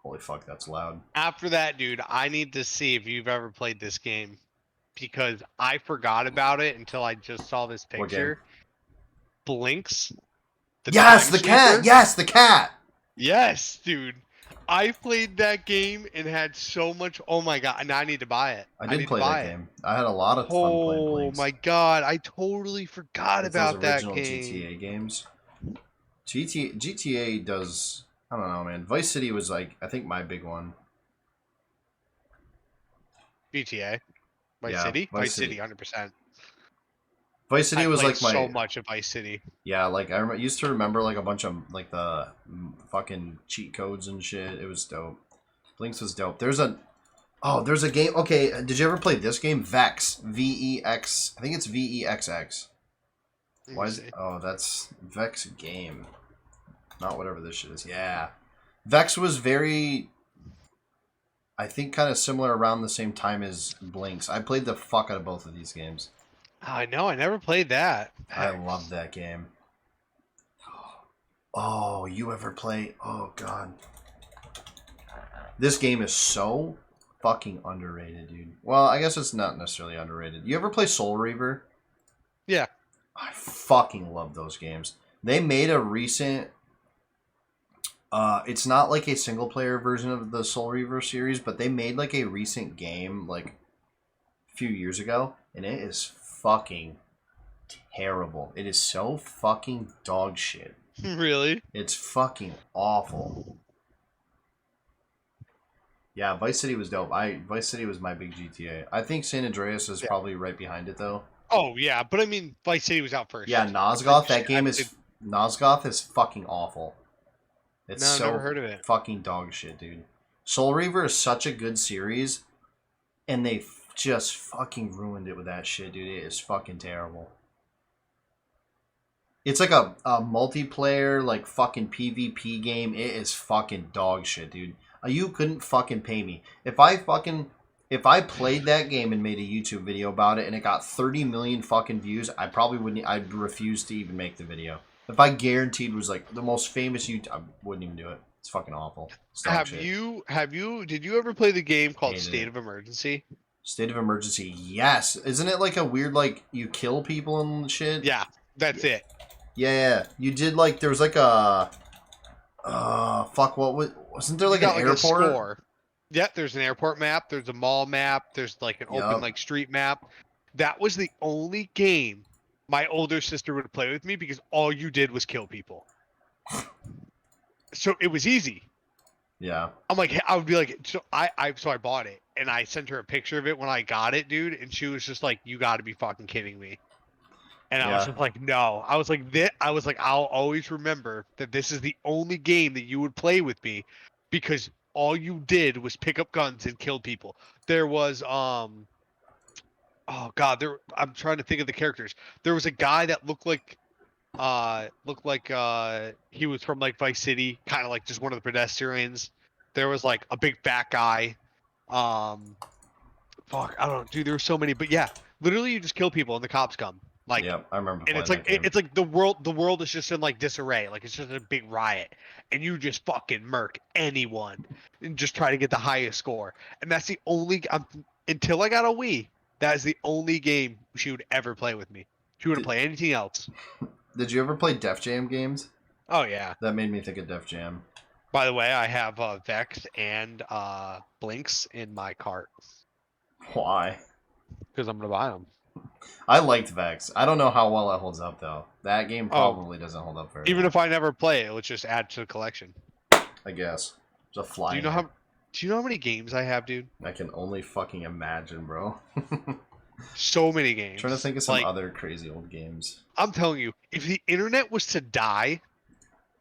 Holy fuck, that's loud. After that, dude, I need to see if you've ever played this game because I forgot about it until I just saw this What game? picture. Blinks. Yes, Time the cat. Sweeper. Yes, the cat. Yes, dude. I played that game and had so much. Oh my god! Now I need to buy it. I did need play to buy that it. game. I had a lot of fun playing Oh Blinks. my god! I totally forgot It's about those that original game. GTA games. GTA does. I don't know, man. Vice City was like I think my big one. GTA. Vice Yeah, City. Vice Vice City. City. 100%. Vice City I was played like my so much of Vice City. yeah. Like I used to remember like a bunch of like the fucking cheat codes and shit. It was dope. Blinks was dope. There's a game. Okay, did you ever play this game? Vex. VEX. I think it's VEXX. Let me Why is see. oh that's Vex game. Not whatever this shit is. Yeah. Vex was very I think kind of similar around the same time as Blinks. I played the fuck out of both of these games. I know. I never played that. I love that game. Oh, you ever play? Oh god. This game is so fucking underrated, dude. Well, I guess it's not necessarily underrated. You ever play Soul Reaver? Yeah. I fucking love those games. They made a recent it's not like a single player version of the Soul Reaver series, but they made like a recent game like a few years ago, and it is fucking terrible. It is so fucking dog shit. Really? It's fucking awful. Yeah, Vice City was dope. Vice City was my big GTA. I think San Andreas is probably right behind it though. Oh yeah, but I mean, Vice City was out first. Yeah, Nosgoth. That game is Nosgoth is fucking awful. It's No, I've so never heard of it. fucking dog shit, dude. Soul Reaver is such a good series, and they just fucking ruined it with that shit, dude. It is fucking terrible. It's like a multiplayer, like fucking PvP game. It is fucking dog shit, dude. You couldn't fucking pay me. If I played that game and made a YouTube video about it and it got 30 million fucking views, I probably wouldn't. I'd refuse to even make the video. If I guaranteed was like the most famous YouTube, I wouldn't even do it. It's fucking awful. It's dog shit. Did you ever play the game called Hated State it. of Emergency? State of Emergency, yes. Isn't it like a weird, like, you kill people and shit? Yeah, that's it. Yeah. You did, like, there was like a... fuck, wasn't there like an airport? A score. Yeah, there's an airport map, there's a mall map, there's like an open like street map. That was the only game my older sister would play with me because all you did was kill people. So it was easy. Yeah. I would be like, so I bought it and I sent her a picture of it when I got it, dude, and she was just like, "You got to be fucking kidding me." And I was just like, "No." I was like, I'll always remember that this is the only game that you would play with me because all you did was pick up guns and kill people. There was oh god, I'm trying to think of the characters. There was a guy that looked like he was from like Vice City, kind of like just one of the pedestrians. There was like a big fat guy. Fuck, I don't know, dude. There were so many, but yeah, literally you just kill people and the cops come. Like, yeah, I remember. And it's like it's like the world is just in like disarray. Like it's just a big riot, and you just fucking murk anyone and just try to get the highest score. And that's the only until I got a Wii. That is the only game she would ever play with me. She wouldn't play anything else. Did you ever play Def Jam games? Oh yeah. That made me think of Def Jam. By the way, I have Vex and Blinks in my cart. Why? Because I'm gonna buy them. I liked Vex. I don't know how well it holds up though. That game probably doesn't hold up very Even well. if I never play it, let's just add to the collection. I guess. There's a fly. Do you know how many games I have, dude? I can only fucking imagine, bro. So many games. Trying to think of some other crazy old games. I'm telling you, if the internet was to die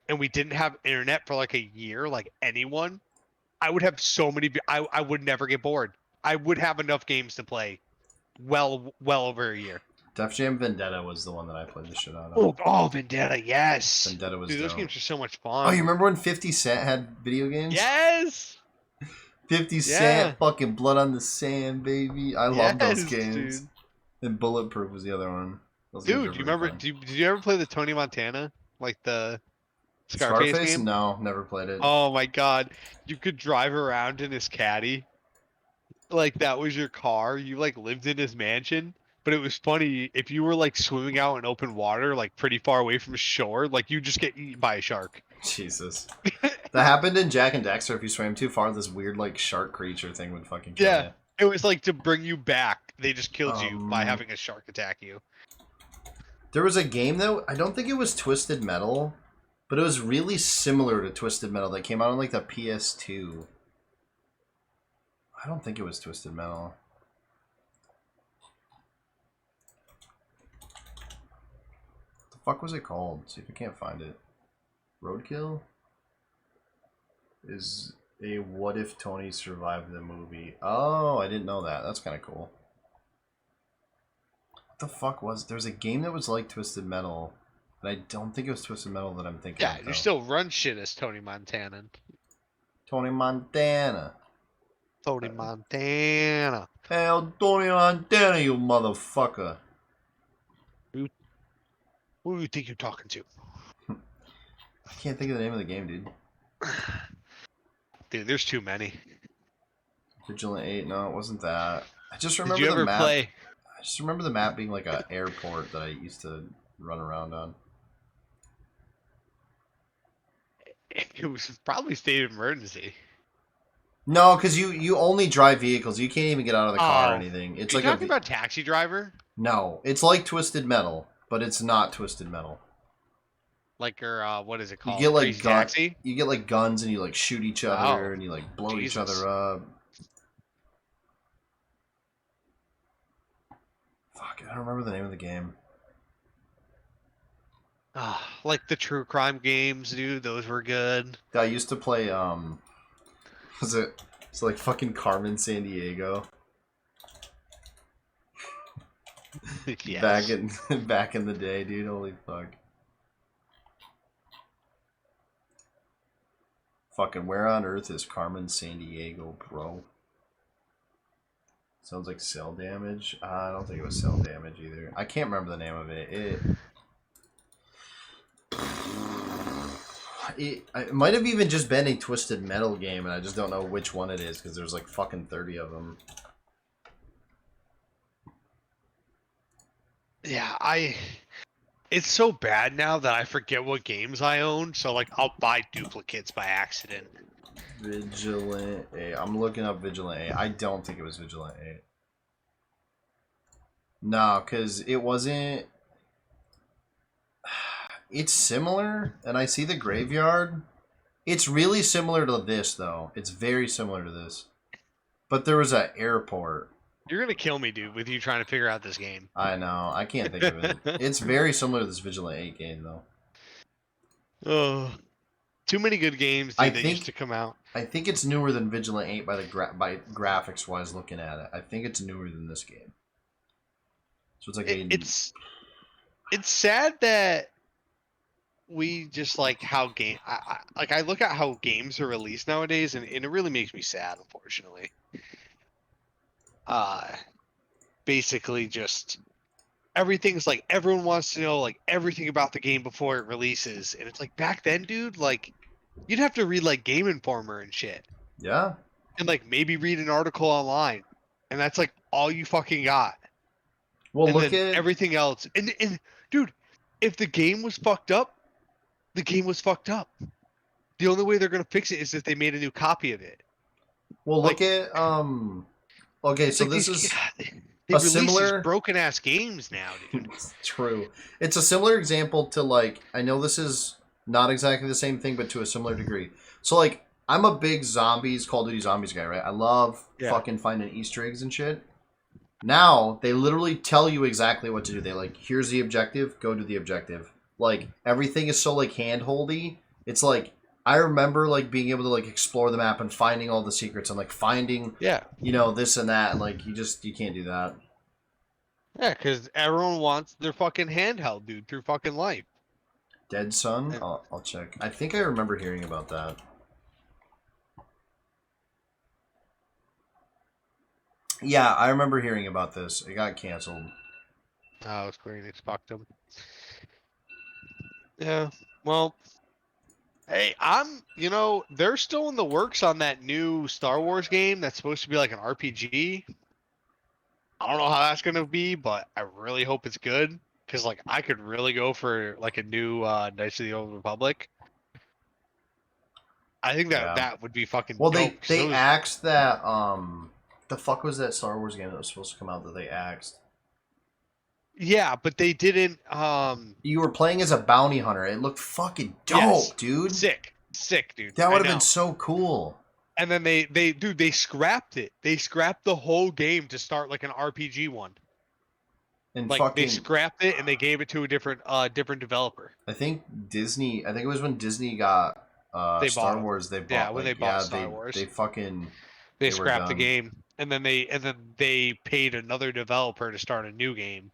and we didn't have internet for like a year, like anyone, I would have so many. I would never get bored. I would have enough games to play well over a year. Def Jam Vendetta was the one that I played the shit out of. Oh, Vendetta, yes. Vendetta was Dude, those dope. games are so much fun. Oh, you remember when 50 Cent had video games? Yes. 50 Cent, fucking Blood on the Sand, baby. I love those games. Dude. And Bulletproof was the other one. Dude, do you remember? Did you ever play the Tony Montana, like the Scarface game? No, never played it. Oh my god, you could drive around in his caddy, like that was your car. You like lived in his mansion, but it was funny if you were like swimming out in open water, like pretty far away from shore, like you just get eaten by a shark. Jesus, that happened in Jack and Dexter. If you swam too far, this weird like shark creature thing would fucking kill you. It was like to bring you back. They just killed you by having a shark attack you. There was a game though. I don't think it was Twisted Metal, but it was really similar to Twisted Metal that came out on like the PS2. I don't think it was Twisted Metal. What the fuck was it called? See if I can't find it. Roadkill? Is a What If Tony Survived the Movie. Oh, I didn't know that. That's kind of cool. What the fuck was... There's a game that was like Twisted Metal, but I don't think it was Twisted Metal that I'm thinking of. Yeah, you still run shit as Tony Montana. Tony Montana. Tony Montana. Hell, Tony Montana, you motherfucker. Who do you think you're talking to? I can't think of the name of the game, dude. Dude, there's too many. Vigilant 8, no, it wasn't that. I just remember Did you ever the map. play? I just remember the map being like an airport that I used to run around on. It was probably State of Emergency. No, because you only drive vehicles. You can't even get out of the car or anything. It's Are you like talking about Taxi Driver? No, it's like Twisted Metal, but it's not Twisted Metal. Like, or what is it called? You get like Crazy Taxi? you get like guns and you like shoot each other and you like blow each other up. Fuck, I don't remember the name of the game. Like the true crime games, dude. Those were good. I used to play, was it, it's like fucking Carmen San Diego. Yes. Back in the day, dude. Holy fuck. Fucking where on earth is Carmen San Diego, bro? Sounds like Cell Damage. I don't think it was Cell Damage either. I can't remember the name of it. It might have even just been a Twisted Metal game, and I just don't know which one it is because there's like fucking 30 of them. Yeah, it's so bad now that I forget what games I own, so like I'll buy duplicates by accident. Vigilant 8. I'm looking up Vigilant 8. I don't think it was Vigilant 8. No, because it wasn't... It's similar, and I see the graveyard. It's really similar to this, though. It's very similar to this. But there was an airport. You're gonna kill me, dude, with you trying to figure out this game. I know. I can't think of it. It's very similar to this Vigilant 8 game, though. Oh, too many good games that used to come out. I think it's newer than Vigilant 8 by graphics-wise looking at it. I think it's newer than this game. So it's like it's sad that we just like how I look at how games are released nowadays, and it really makes me sad, unfortunately. Basically just everything's like everyone wants to know like everything about the game before it releases, and it's like back then, dude, like you'd have to read like Game Informer and shit. Yeah. And like maybe read an article online, and that's like all you fucking got. Well, and look then at everything else. And dude, if the game was fucked up, the game was fucked up. The only way they're gonna fix it is if they made a new copy of it. Well, like, look at Okay, so like this is they a release similar these broken ass games now, dude. True. It's a similar example to like I know this is not exactly the same thing, but to a similar degree. So like I'm a big Call of Duty Zombies guy, right? I love fucking finding Easter eggs and shit. Now they literally tell you exactly what to do. They like, here's the objective, go to the objective. Like everything is so like handholdy. It's like I remember like being able to like explore the map and finding all the secrets and like finding you know this and that. And, like you can't do that. Yeah, because everyone wants their fucking handheld, dude, through fucking life. Dead Sun? I'll check. I think I remember hearing about that. Yeah, I remember hearing about this. It got canceled. Oh, Square Enix fucked them. Yeah, well, hey, they're still in the works on that new Star Wars game that's supposed to be like an RPG. I don't know how that's gonna be, but I really hope it's good. Because like I could really go for like a new Knights of the Old Republic. I think that would be fucking well, dope. They axed that the fuck was that Star Wars game that was supposed to come out that they axed? Yeah, but they didn't You were playing as a bounty hunter. It looked fucking dope, dude. Sick, dude. That would have been so cool. And then they scrapped it. They scrapped the whole game to start like an RPG one. And like they scrapped it and they gave it to a different developer. I think it was when Disney got Star Wars. They bought when they bought Star Wars. They scrapped the game and then they paid another developer to start a new game.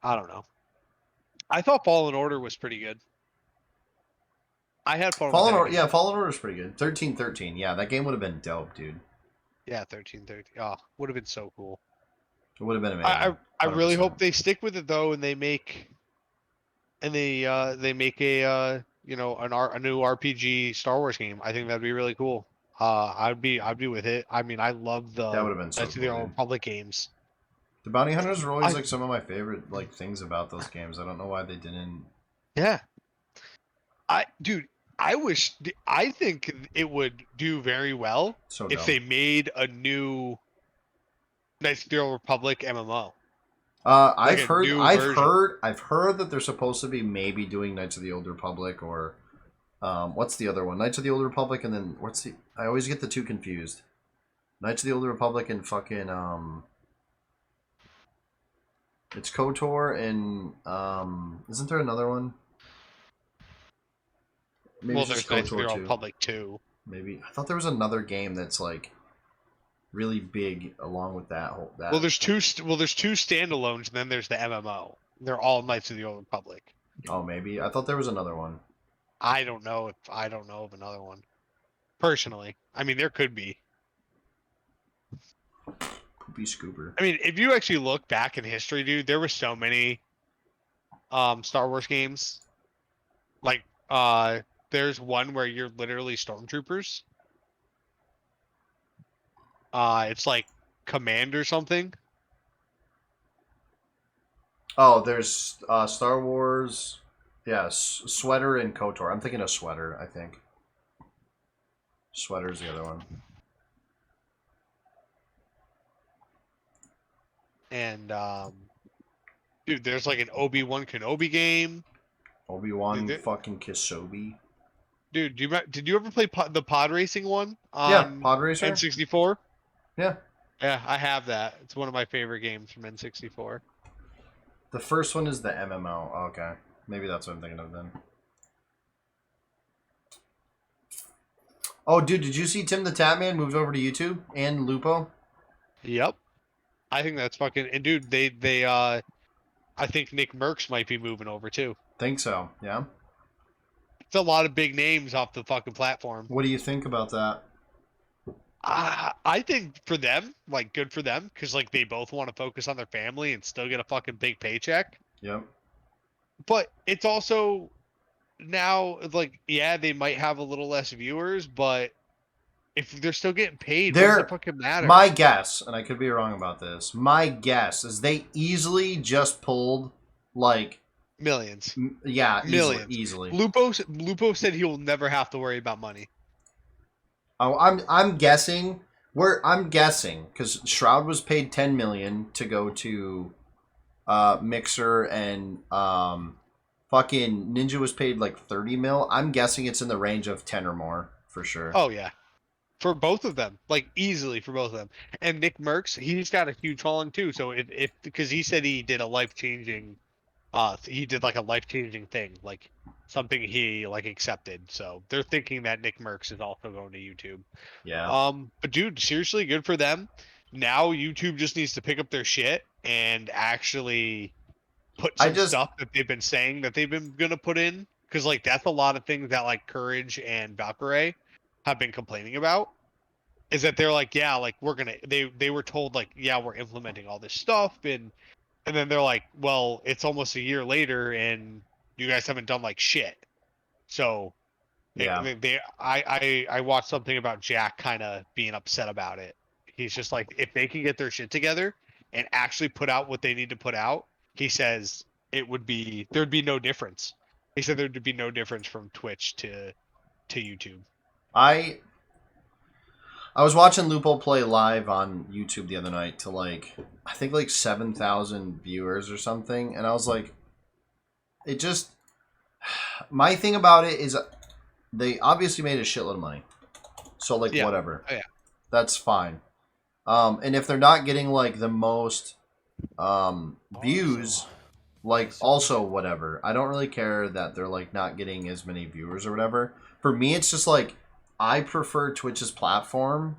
I don't know. I thought Fallen Order was pretty good. I had Fallen Order. Yeah, Fallen Order was pretty good. 1313. Yeah, that game would have been dope, dude. Yeah, 1313. Oh, would have been so cool. It would have been amazing. I really hope they stick with it though, and they make a a new RPG Star Wars game. I think that'd be really cool. I'd be with it. I mean, I love the that would have been so Knights of the Old Republic games. The bounty hunters were always like some of my favorite like things about those games. I don't know why they didn't. Yeah, I think it would do very well if they made a new Knights of the Old Republic MMO. I've heard that they're supposed to be maybe doing Knights of the Old Republic or what's the other one? Knights of the Old Republic and then I always get the two confused. Knights of the Old Republic and fucking It's KOTOR and isn't there another one? Maybe Well, it's just there's Knights of the KOTOR Old 2. Republic 2. Maybe I thought there was another game that's like really big along with that whole that. Well, there's two. There's two standalones, and then there's the MMO. They're all Knights of the Old Republic. Oh, maybe I thought there was another one. I don't know of another one. Personally, I mean, there could be. Poopy Scooper. I mean, if you actually look back in history, dude, there were so many Star Wars games. Like, there's one where you're literally stormtroopers. It's like Command or something. Oh, there's Star Wars. Yeah, Sweater and KOTOR. I'm thinking of Sweater. I think Sweater's the other one. And dude, there's like an Obi-Wan Kenobi game. Obi-Wan Dude, fucking Kenobi. Dude, did you ever play the pod racing one on Yeah, Pod Racer. N64? Yeah. Yeah, I have that. It's one of my favorite games from N64. The first one is the MMO. Oh, okay. Maybe that's what I'm thinking of then. Oh, dude, did you see Tim the Tatman moved over to YouTube and Lupo? Yep. I think that's fucking. And dude, they I think Nick Merckx might be moving over too. Think so, yeah. It's a lot of big names off the fucking platform. What do you think about that? I think for them, like, good for them, because like they both want to focus on their family and still get a fucking big paycheck. Yep. But it's also now like, yeah, they might have a little less viewers, but if they're still getting paid, what does it fucking matter? My guess, and I could be wrong about this, my guess is they easily just pulled like millions. Yeah, Millions. Easily. Lupo said he will never have to worry about money. Oh, I'm guessing. I'm guessing because Shroud was paid 10 million to go to Mixer, and fucking Ninja was paid like 30 mil. I'm guessing it's in the range of 10 or more for sure. Oh yeah, for both of them, like easily for both of them. And Nick Merckx, he's got a huge following too. So if because he said he did a life-changing, he did like a life-changing thing, like something he like accepted. So they're thinking that Nick Merckx is also going to YouTube. Yeah. But dude, seriously, good for them. Now YouTube just needs to pick up their shit and actually put some stuff that they've been saying that they've been gonna put in, because like that's a lot of things that like Courage and Valkyrie have been complaining about, is that they're like, yeah, like we're gonna, they were told like, yeah, we're implementing all this stuff, and then they're like, well, it's almost a year later and you guys haven't done like shit. So yeah, I watched something about Jack kind of being upset about it. He's just like, if they can get their shit together and actually put out what they need to put out, he says there'd be no difference. He said there'd be no difference from Twitch to YouTube. I was watching Lupo play live on YouTube the other night to like, I think like 7,000 viewers or something, and I was like, it just, my thing about it is they obviously made a shitload of money, so like whatever, oh, yeah, that's fine. And if they're not getting like the most views, like also whatever, I don't really care that they're like not getting as many viewers or whatever. For me, it's just like, I prefer Twitch's platform,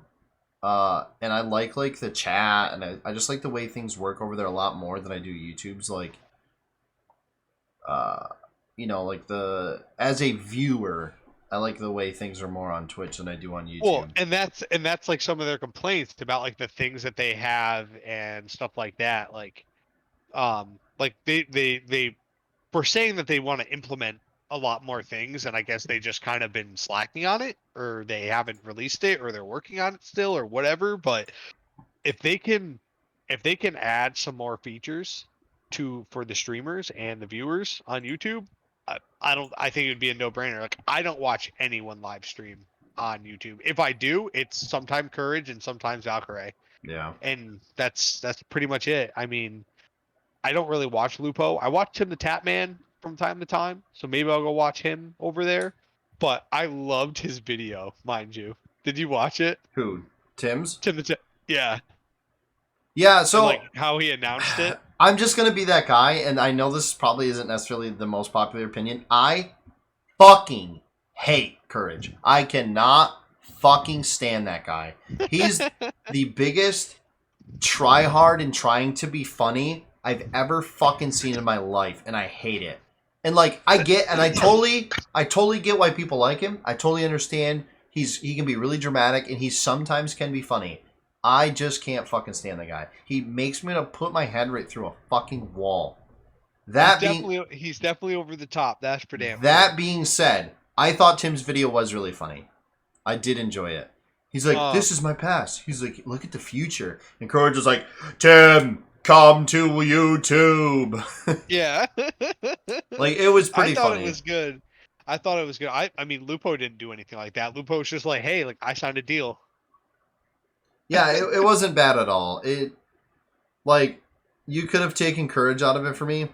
and I like the chat, and I just like the way things work over there a lot more than I do YouTube's. Like, you know, like as a viewer, I like the way things are more on Twitch than I do on YouTube. Well, and that's like some of their complaints about like the things that they have and stuff like that. Like they were saying that they want to implement a lot more things, and I guess they just kind of been slacking on it, or they haven't released it, or they're working on it still, or whatever. But if they can add some more features for the streamers and the viewers on YouTube, I think it would be a no-brainer. Like, I don't watch anyone live stream on YouTube. If I do, it's sometimes Courage and sometimes Valkyrie. Yeah. And that's pretty much it. I mean, I don't really watch Lupo. I watch Tim the Tatman from time to time, so maybe I'll go watch him over there. But I loved his video, mind you. Did you watch it? Who? Tim's? Yeah. Yeah, so and like how he announced it. I'm just gonna be that guy, and I know this probably isn't necessarily the most popular opinion. I fucking hate Courage. I cannot fucking stand that guy. He's the biggest tryhard in trying to be funny I've ever fucking seen in my life, and I hate it. And like I totally get why people like him. I totally understand he can be really dramatic and he sometimes can be funny. I just can't fucking stand the guy. He makes me want to put my head right through a fucking wall. He's definitely over the top. That's for damn. That being said, I thought Tim's video was really funny. I did enjoy it. He's like, this is my past. He's like, look at the future. And Courage was like, Tim, come to YouTube. Yeah. Like, it was pretty funny. I thought it was good. I mean, Lupo didn't do anything like that. Lupo was just like, hey, like, I signed a deal. Yeah, it wasn't bad at all. It, like, you could have taken Courage out of it for me.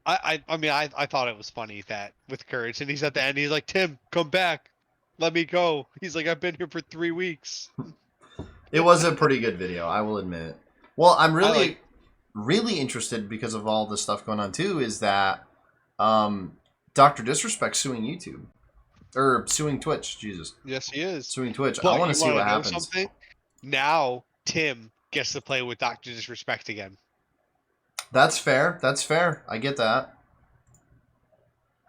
I mean, I thought it was funny that with Courage, and he's at the end, he's like, Tim, come back. Let me go. He's like, I've been here for 3 weeks. It was a pretty good video, I will admit. Well, I'm really interested because of all the stuff going on too, is that Dr. Disrespect suing YouTube. Or suing Twitch, Jesus. Yes, he is. Suing Twitch. But I want to see what happens. Something? Now, Tim gets to play with Dr. Disrespect again. That's fair. That's fair. I get that.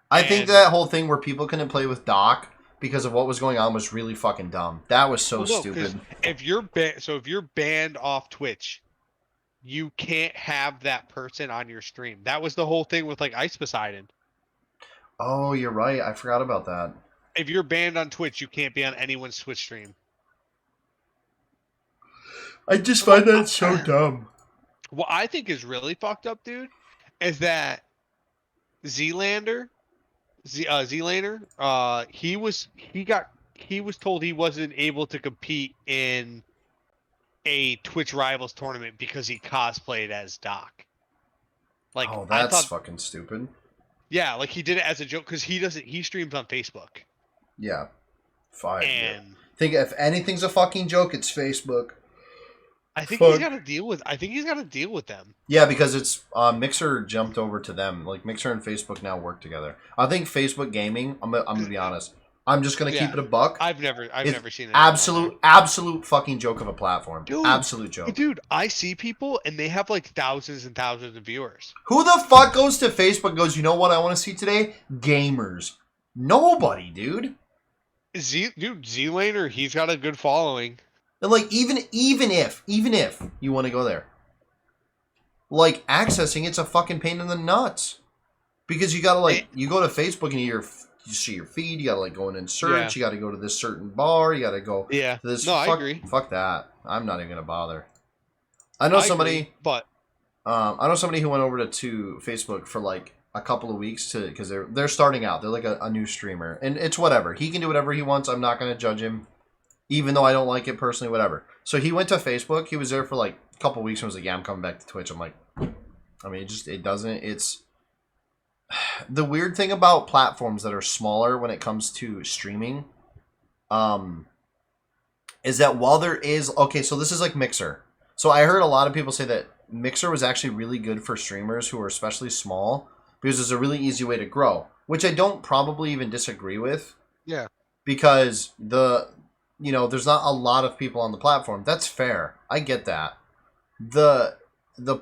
I think that whole thing where people couldn't play with Doc because of what was going on was really fucking dumb. That was so stupid. If you're banned off Twitch, you can't have that person on your stream. That was the whole thing with like Ice Poseidon. Oh, you're right. I forgot about that. If you're banned on Twitch, you can't be on anyone's Twitch stream. I just find that so dumb. What I think is really fucked up, dude, is that Zlander, he was told he wasn't able to compete in a Twitch Rivals tournament because he cosplayed as Doc. Like, oh, that's fucking stupid. Yeah, like he did it as a joke because he streams on Facebook. Yeah, fine. And yeah. Think if anything's a fucking joke, it's Facebook. I think he's got to deal with them. Yeah, because it's Mixer jumped over to them. Like Mixer and Facebook now work together. I think Facebook gaming. I'm gonna be honest. I'm just gonna keep it a buck. I've never seen it. Absolute fucking joke of a platform. Dude, absolute joke. Dude, I see people and they have like thousands and thousands of viewers. Who the fuck goes to Facebook and goes, you know what I want to see today? Gamers. Nobody, dude. Zlaner, he's got a good following. And like even if you want to go there, like accessing it's a fucking pain in the nuts. Because you gotta you go to Facebook and you see your feed, you gotta like go in and search, you gotta go to this certain bar, you gotta go to this. No, I agree. Fuck that. I'm not even gonna bother. I know somebody who went over to Facebook for like a couple of weeks because they're starting out. They're like a new streamer. And it's whatever. He can do whatever he wants. I'm not gonna judge him. Even though I don't like it personally, whatever. So he went to Facebook. He was there for like a couple of weeks and was like, yeah, I'm coming back to Twitch. I'm like, I mean, it's the weird thing about platforms that are smaller when it comes to streaming, is that while there is, okay, so this is like Mixer. So I heard a lot of people say that Mixer was actually really good for streamers who are especially small because it's a really easy way to grow, which I don't probably even disagree with. Yeah. Because there's not a lot of people on the platform. That's fair. I get that. The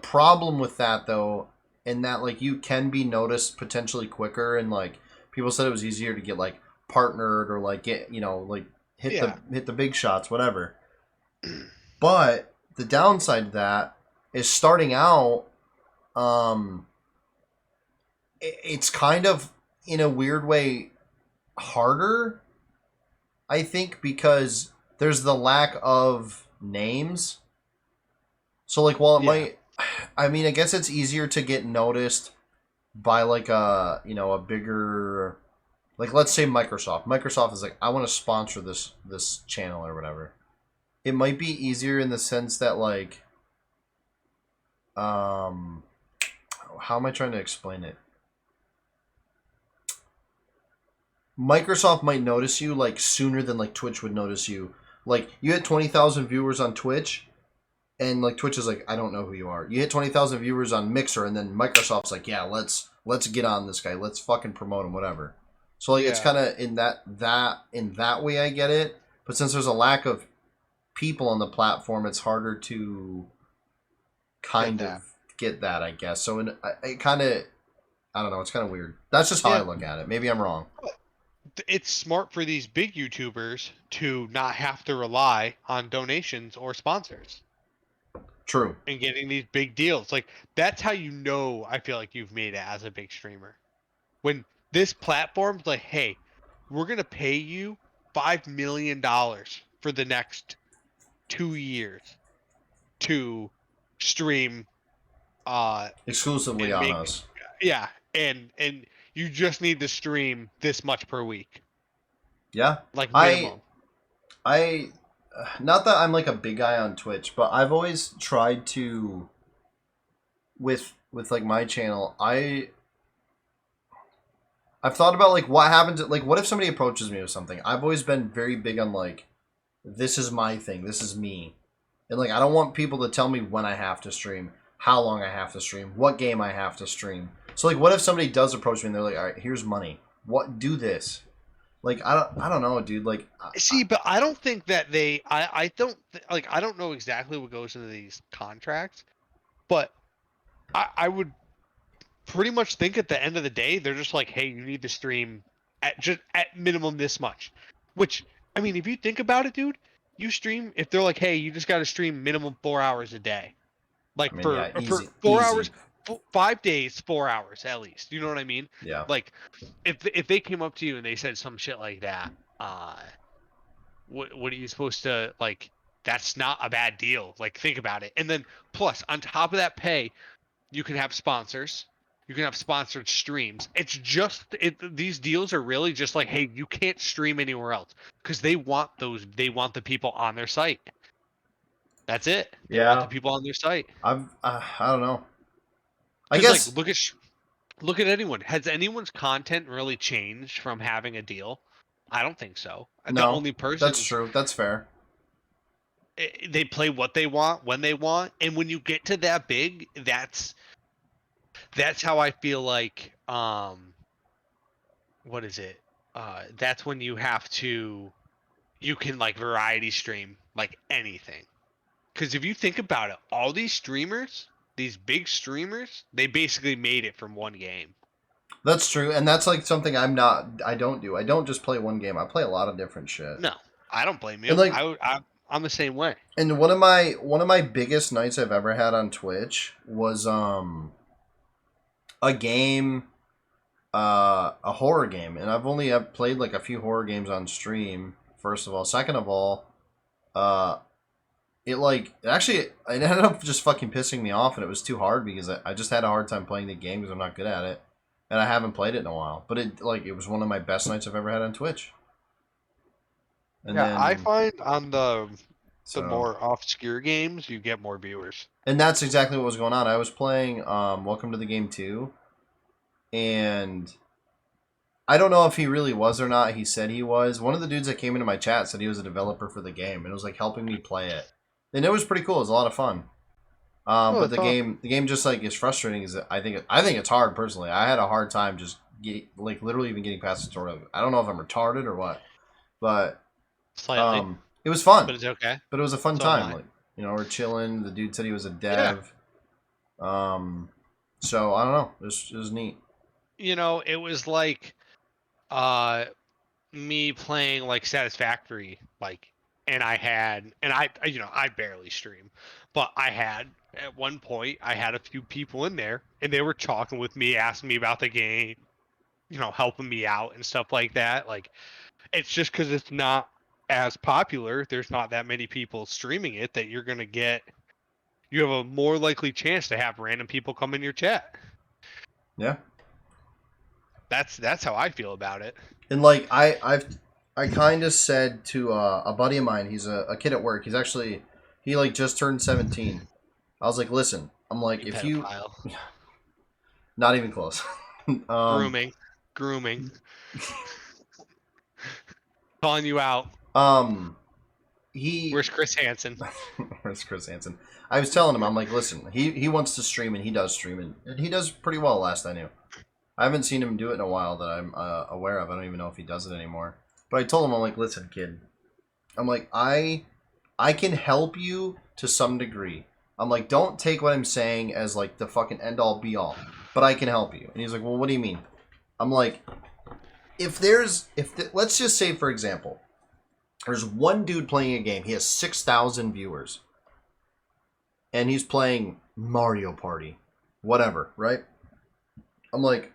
problem with that though, in that like you can be noticed potentially quicker, and like people said it was easier to get like partnered or like get hit the big shots, whatever. But the downside to that is starting out, it's kind of in a weird way harder. I think because there's the lack of names. So like while it might, I mean, I guess it's easier to get noticed by like a bigger, like let's say Microsoft. Microsoft is like, I want to sponsor this channel or whatever. It might be easier in the sense that like, how am I trying to explain it? Microsoft might notice you like sooner than like Twitch would notice you. Like you had 20,000 viewers on Twitch, and like Twitch is like, I don't know who you are. You hit 20,000 viewers on Mixer, and then Microsoft's like, yeah, let's get on this guy. Let's fucking promote him, whatever. So like it's Yeah. kind of in that way I get it. But since there's a lack of people on the platform, it's harder to kind Get of get that, I guess. So it kind of, I don't know. It's kind of weird. That's just how I Yeah. look at it. Maybe I'm wrong. It's smart for these big YouTubers to not have to rely on donations or sponsors True. and getting these big deals. Like that's how you know I feel like you've made it as a big streamer. When this platform's like, hey, we're gonna pay you $5 million for the next 2 years to stream Exclusively and on make us. yeah, and you just need to stream this much per week. Yeah. Like minimum. I not that I'm like a big guy on Twitch, but I've always tried to with like my channel, I've thought about like what happens like what if somebody approaches me with something. I've always been very big on like this is my thing, this is me. And like I don't want people to tell me when I have to stream, how long I have to stream, what game I have to stream. So like what if somebody does approach me and they're like, "All right, here's money. What do this?" Like I don't know, dude. Like See, but I don't think that I don't like I don't know exactly what goes into these contracts, but I would pretty much think at the end of the day they're just like, hey, you need to stream at minimum this much. Which I mean, if you think about it, dude, you stream if they're like, hey, you just got to stream minimum 4 hours a day, like I mean, for yeah, for easy, 4 easy. hours, 5 days, 4 hours at least. You know what I mean? Yeah. Like if they came up to you and they said some shit like that, what are you supposed to like? That's not a bad deal. Like think about it. And then plus on top of that pay, you can have sponsors. You can have sponsored streams. It's just these deals are really just like, hey, you can't stream anywhere else because they want the people on their site. That's it. They want the people on their site. I don't know. I 'Cause, guess like look at anyone. Has anyone's content really changed from having a deal? I don't think so. The no. only person That's true. That's fair. they play what they want when they want, and when you get to that big, that's how I feel like what is it? That's when you can like variety stream like anything. Because if you think about it, all these streamers, these big streamers, they basically made it from one game. That's true, and that's like something I don't do. I don't just play one game. I play a lot of different shit. No, I don't blame you. And, like- I'm the same way. And one of my biggest nights I've ever had on Twitch was a game, a horror game, and I've played like a few horror games on stream. First of all, second of all, it ended up just fucking pissing me off, and it was too hard because I just had a hard time playing the game because I'm not good at it, and I haven't played it in a while. But it was one of my best nights I've ever had on Twitch. And Yeah, I then, find on the so- more obscure games you get more viewers. And that's exactly what was going on. I was playing Welcome to the Game 2, and I don't know if he really was or not. He said he was. One of the dudes that came into my chat said he was a developer for the game, and it was like helping me play it. And it was pretty cool. It was a lot of fun. But the game just like is frustrating. Is I think it's hard personally. I had a hard time just literally even getting past the tutorial. I don't know if I'm retarded or what, but Slightly, it was fun. but it's okay. But it was a fun So am time. I. Like, we're chilling. The dude said he was a dev. So I don't know. It was neat. It was like me playing like Satisfactory, like, and I barely stream, but at one point I had a few people in there and they were talking with me, asking me about the game, helping me out and stuff like that. Like, it's just because it's not as popular, there's not that many people streaming it, that you have a more likely chance to have random people come in your chat. Yeah. That's how I feel about it. And like I kind of said to a buddy of mine. He's a kid at work. He like just turned 17. I was like, listen. I'm like, if you Pedophile. not even close. Grooming. Calling you out. He Where's Chris Hansen? Where's Chris Hansen? I was telling him, I'm like, listen, he wants to stream, and he does stream, and he does pretty well last I knew. I haven't seen him do it in a while that I'm aware of. I don't even know if he does it anymore. But I told him, I'm like, listen, kid. I'm like, I can help you to some degree. I'm like, don't take what I'm saying as like the fucking end all be all. But I can help you. And he's like, well, what do you mean? I'm like, let's just say, for example, there's one dude playing a game. He has 6,000 viewers. And he's playing Mario Party. Whatever, right? I'm like,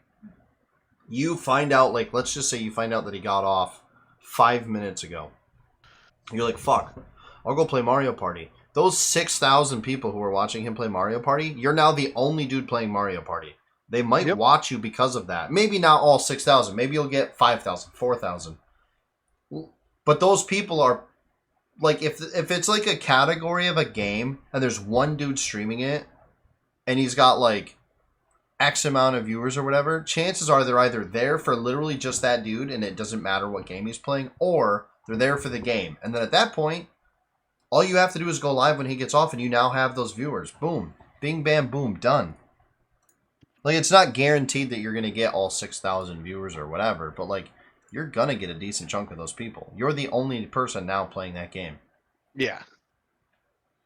you find out, like, let's just say you find out that he got off 5 minutes ago. You're like, fuck, I'll go play Mario Party. Those 6,000 people who are watching him play Mario Party, you're now the only dude playing Mario Party. They might watch you because of that. Maybe not all 6,000. Maybe you'll get 5,000, 4,000. But those people are, like, if it's like a category of a game and there's one dude streaming it and he's got like X amount of viewers or whatever, chances are they're either there for literally just that dude and it doesn't matter what game he's playing, or they're there for the game. And then at that point, all you have to do is go live when he gets off and you now have those viewers. Boom. Bing, bam, boom. Done. Like, it's not guaranteed that you're going to get all 6,000 viewers or whatever, but like, you're going to get a decent chunk of those people. You're the only person now playing that game. Yeah.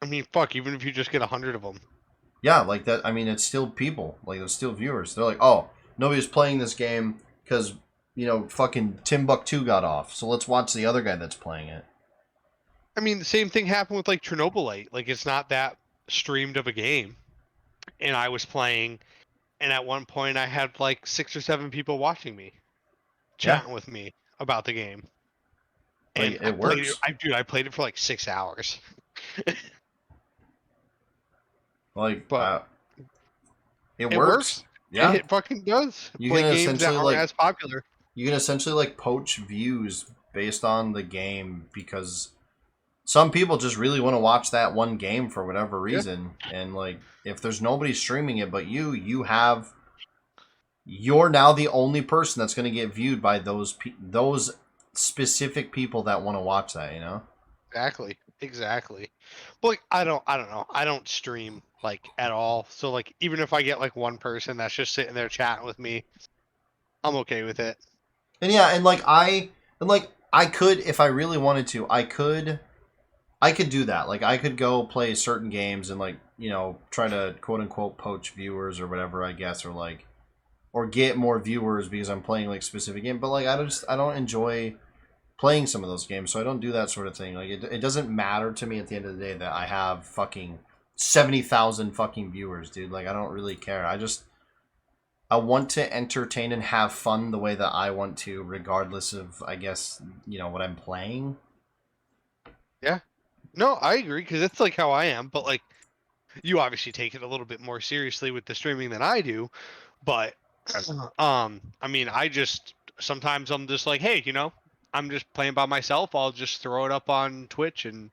I mean, fuck, even if you just get 100 of them. Yeah, like that. I mean, it's still people. Like, it's still viewers. They're like, oh, nobody's playing this game because, you know, fucking Timbuktu got off. So let's watch the other guy that's playing it. I mean, the same thing happened with, like, Chernobylite. Like, it's not that streamed of a game. And I was playing, and at one point I had, like, 6 or 7 people watching me, chatting with me about the game. And like, it works. I played it for, like, 6 hours. Like, But it works. Yeah, it fucking does. You Play can games that essentially, aren't like, as popular. you can essentially like poach views based on the game, because some people just really want to watch that one game for whatever reason. And like, if there's nobody streaming it but you're now the only person that's going to get viewed by those specific people that want to watch that, you know? Exactly. But like, I don't know. I don't stream like at all. So like, even if I get like one person that's just sitting there chatting with me, I'm okay with it. And yeah, and I could, if I really wanted to, I could do that. Like, I could go play certain games and, like, you know, try to quote unquote poach viewers or whatever, I guess, or like, or get more viewers because I'm playing like specific game. But like, I don't enjoy playing some of those games, so I don't do that sort of thing. Like, it doesn't matter to me at the end of the day that I have fucking 70,000 fucking viewers, dude. Like, I don't really care. I want to entertain and have fun the way that I want to, regardless of, I guess, you know, what I'm playing. Yeah. No, I agree, because it's like how I am, but like, you obviously take it a little bit more seriously with the streaming than I do. But I mean, sometimes I'm just like, hey, you know, I'm just playing by myself. I'll just throw it up on Twitch, and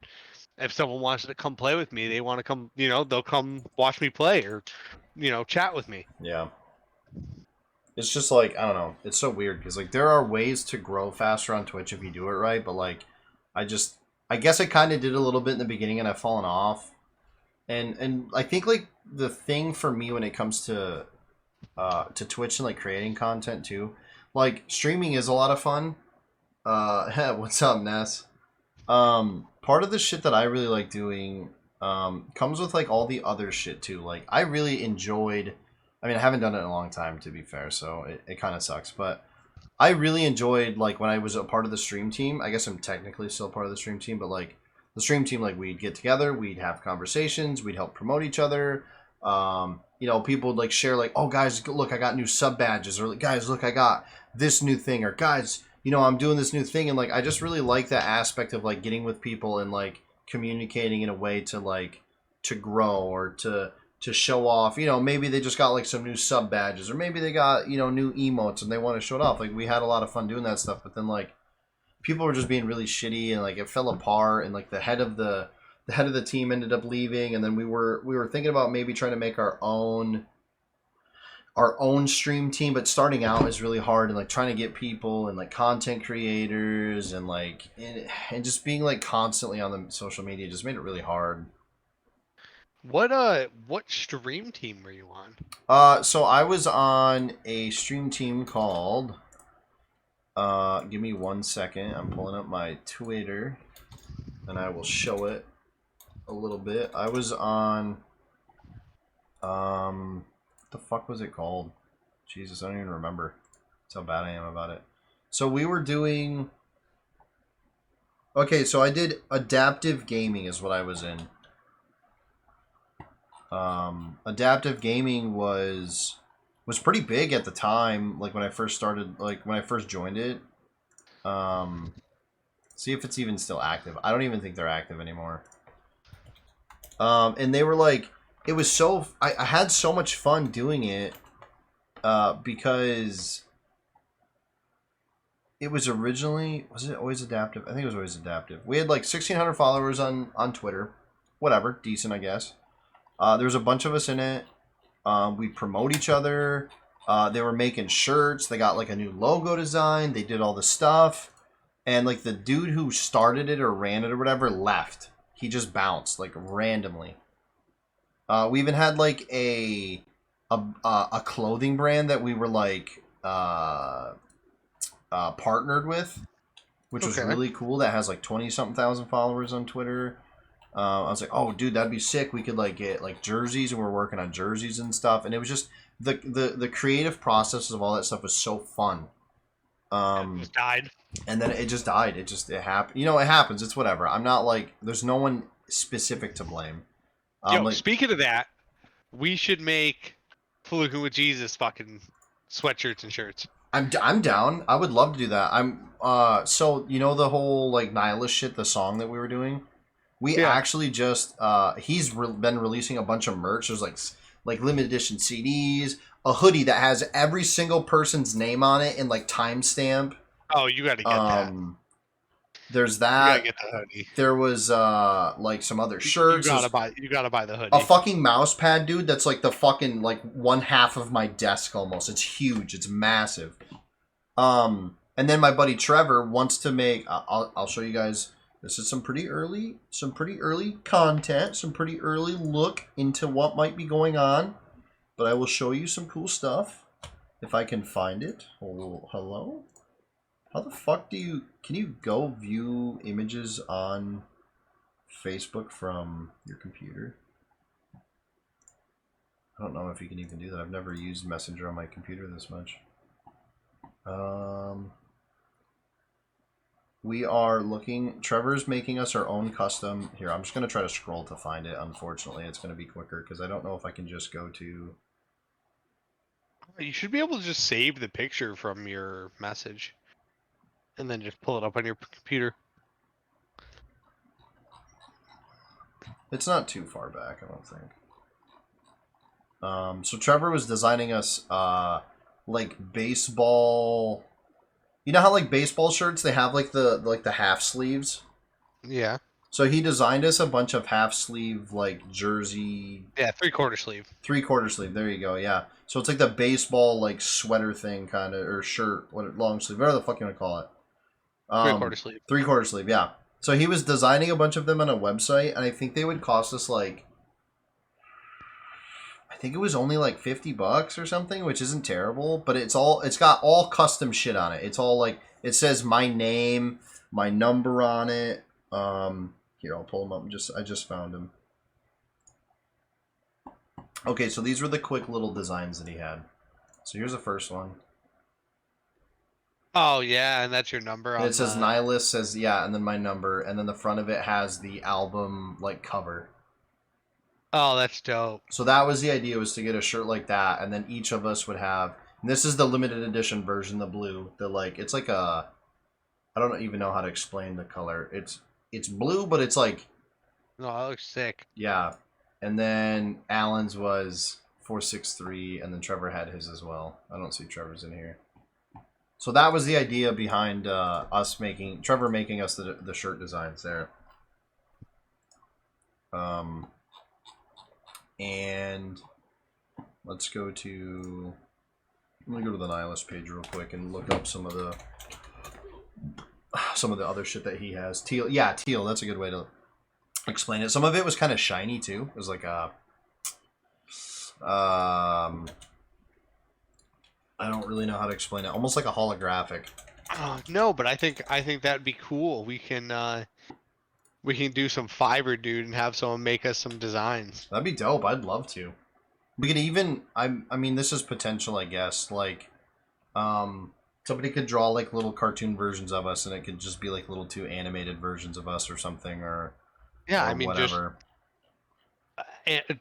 if someone wants to come play with me, they want to come, you know, they'll come watch me play or, you know, chat with me. Yeah. It's just like, I don't know. It's so weird because like there are ways to grow faster on Twitch if you do it right, but like I guess I kind of did a little bit in the beginning and I've fallen off. And I think like the thing for me when it comes to Twitch and like creating content too, like streaming is a lot of fun. What's up, Ness? Part of the shit that I really like doing comes with like all the other shit too. Like, I really enjoyed, I mean, I haven't done it in a long time, to be fair, so it kind of sucks, but I really enjoyed, like, when I was a part of the stream team. I guess I'm technically still part of the stream team, but like the stream team, like, we'd get together, we'd have conversations, we'd help promote each other. You know, people would like share like, oh guys, look, I got new sub badges, or like, guys, look, I got this new thing, or guys, you know, I'm doing this new thing. And like, I just really like that aspect of like getting with people and like communicating in a way to like to grow or to show off. You know, maybe they just got like some new sub badges, or maybe they got, you know, new emotes and they want to show it off. Like, we had a lot of fun doing that stuff, but then like people were just being really shitty and like it fell apart, and like the head of the team ended up leaving, and then we were thinking about maybe trying to make our own stream team, but starting out is really hard, and like trying to get people and like content creators and like and just being like constantly on the social media just made it really hard. What stream team were you on? So I was on a stream team called. Give me 1 second. I'm pulling up my Twitter, and I will show it a little bit. I was on. What the fuck was it called? Jesus, I don't even remember. That's how bad I am about it. So we were doing. Okay, so I did adaptive gaming is what I was in. Adaptive gaming was pretty big at the time, like when I first started, like when I first joined it. See if it's even still active. I don't even think they're active anymore. And they were like, it was so, I had so much fun doing it, because it was originally, was it always adaptive? I think it was always adaptive. We had like 1,600 followers on Twitter. Whatever, decent, I guess. There was a bunch of us in it. We promote each other. They were making shirts. They got like a new logo design. They did all the stuff. And like the dude who started it or ran it or whatever left. He just bounced like randomly. We even had like a clothing brand that we were like partnered with, which was really cool. That has like 20-something thousand followers on Twitter. I was like, oh, dude, that'd be sick. We could like get like jerseys, and we're working on jerseys and stuff. And it was just the creative process of all that stuff was so fun. It just died. And then it just died. It happened. You know, it happens. It's whatever. I'm not like, there's no one specific to blame. Speaking of that, we should make FLuckin with Jesus fucking sweatshirts and shirts. I'm down. I would love to do that. So you know the whole like Nihilist shit, the song that we were doing. We actually just he's been releasing a bunch of merch. There's like limited edition CDs, a hoodie that has every single person's name on it and like timestamp. Oh, you got to get that. There's that. You gotta get the hoodie. There was like some other shirts. You gotta buy the hoodie. A fucking mouse pad, dude. That's like the fucking like one half of my desk almost. It's huge. It's massive. And then my buddy Trevor wants to make. I'll show you guys. This is some pretty early content, some pretty early look into what might be going on. But I will show you some cool stuff if I can find it. Oh, hello? How the fuck can you go view images on Facebook from your computer? I don't know if you can even do that. I've never used Messenger on my computer this much. We are looking. Trevor's making us our own custom. Here, I'm just going to try to scroll to find it. Unfortunately, it's going to be quicker because I don't know if I can just go to... You should be able to just save the picture from your message and then just pull it up on your computer. It's not too far back, I don't think. So Trevor was designing us like baseball... You know how like baseball shirts, they have like the half sleeves? Yeah. So he designed us a bunch of half sleeve like jersey. Yeah, 3/4 sleeve. 3/4 sleeve. There you go. Yeah. So it's like the baseball like sweater thing kind of, or shirt, long sleeve, whatever the fuck you want to call it. 3/4 sleeve. 3/4 sleeve. Yeah. So he was designing a bunch of them on a website, and I think they would cost us like, I think it was only like $50 or something, which isn't terrible, but it's got all custom shit on it. It's all like, it says my name, my number on it. Here, I'll pull him up. I just found him. Okay, so these were the quick little designs that he had. So here's the first one. Oh yeah, and that's your number. And it says Nihilist, says yeah, and then my number, and then the front of it has the album like cover. Oh, that's dope. So that was the idea, was to get a shirt like that, and then each of us would have, and this is the limited edition version, the blue. It's like a, I don't even know how to explain the color. It's blue, but it's like, no, that looks sick. Yeah. And then Alan's was 463, and then Trevor had his as well. I don't see Trevor's in here. So that was the idea behind Trevor making us the shirt designs there. And let's go to... Let me go to the Nihilist page real quick and look up some of the other shit that he has. Teal, yeah, Teal. That's a good way to explain it. Some of it was kind of shiny too. It was like a I don't really know how to explain it. Almost like a holographic. No, but I think that'd be cool. We can do some Fiverr, dude, and have someone make us some designs. That'd be dope. I'd love to. We could even I mean this is potential, I guess. Like somebody could draw like little cartoon versions of us, and it could just be like little 2 animated versions of us or something, or Yeah, or I mean, whatever.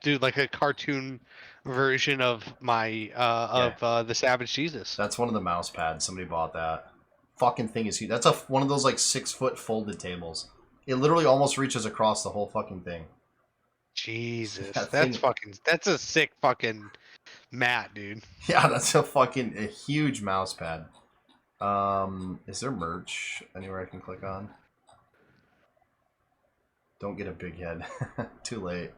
do like a cartoon version of my the Savage Jesus. That's one of the mouse pads. Somebody bought that. Fucking thing is huge. That's one of those like 6-foot folded tables. It literally almost reaches across the whole fucking thing. Jesus, That that's thing- that's a sick fucking mat, dude. Yeah, that's a huge mouse pad. Is there merch anywhere I can click on? Don't get a big head. Too late.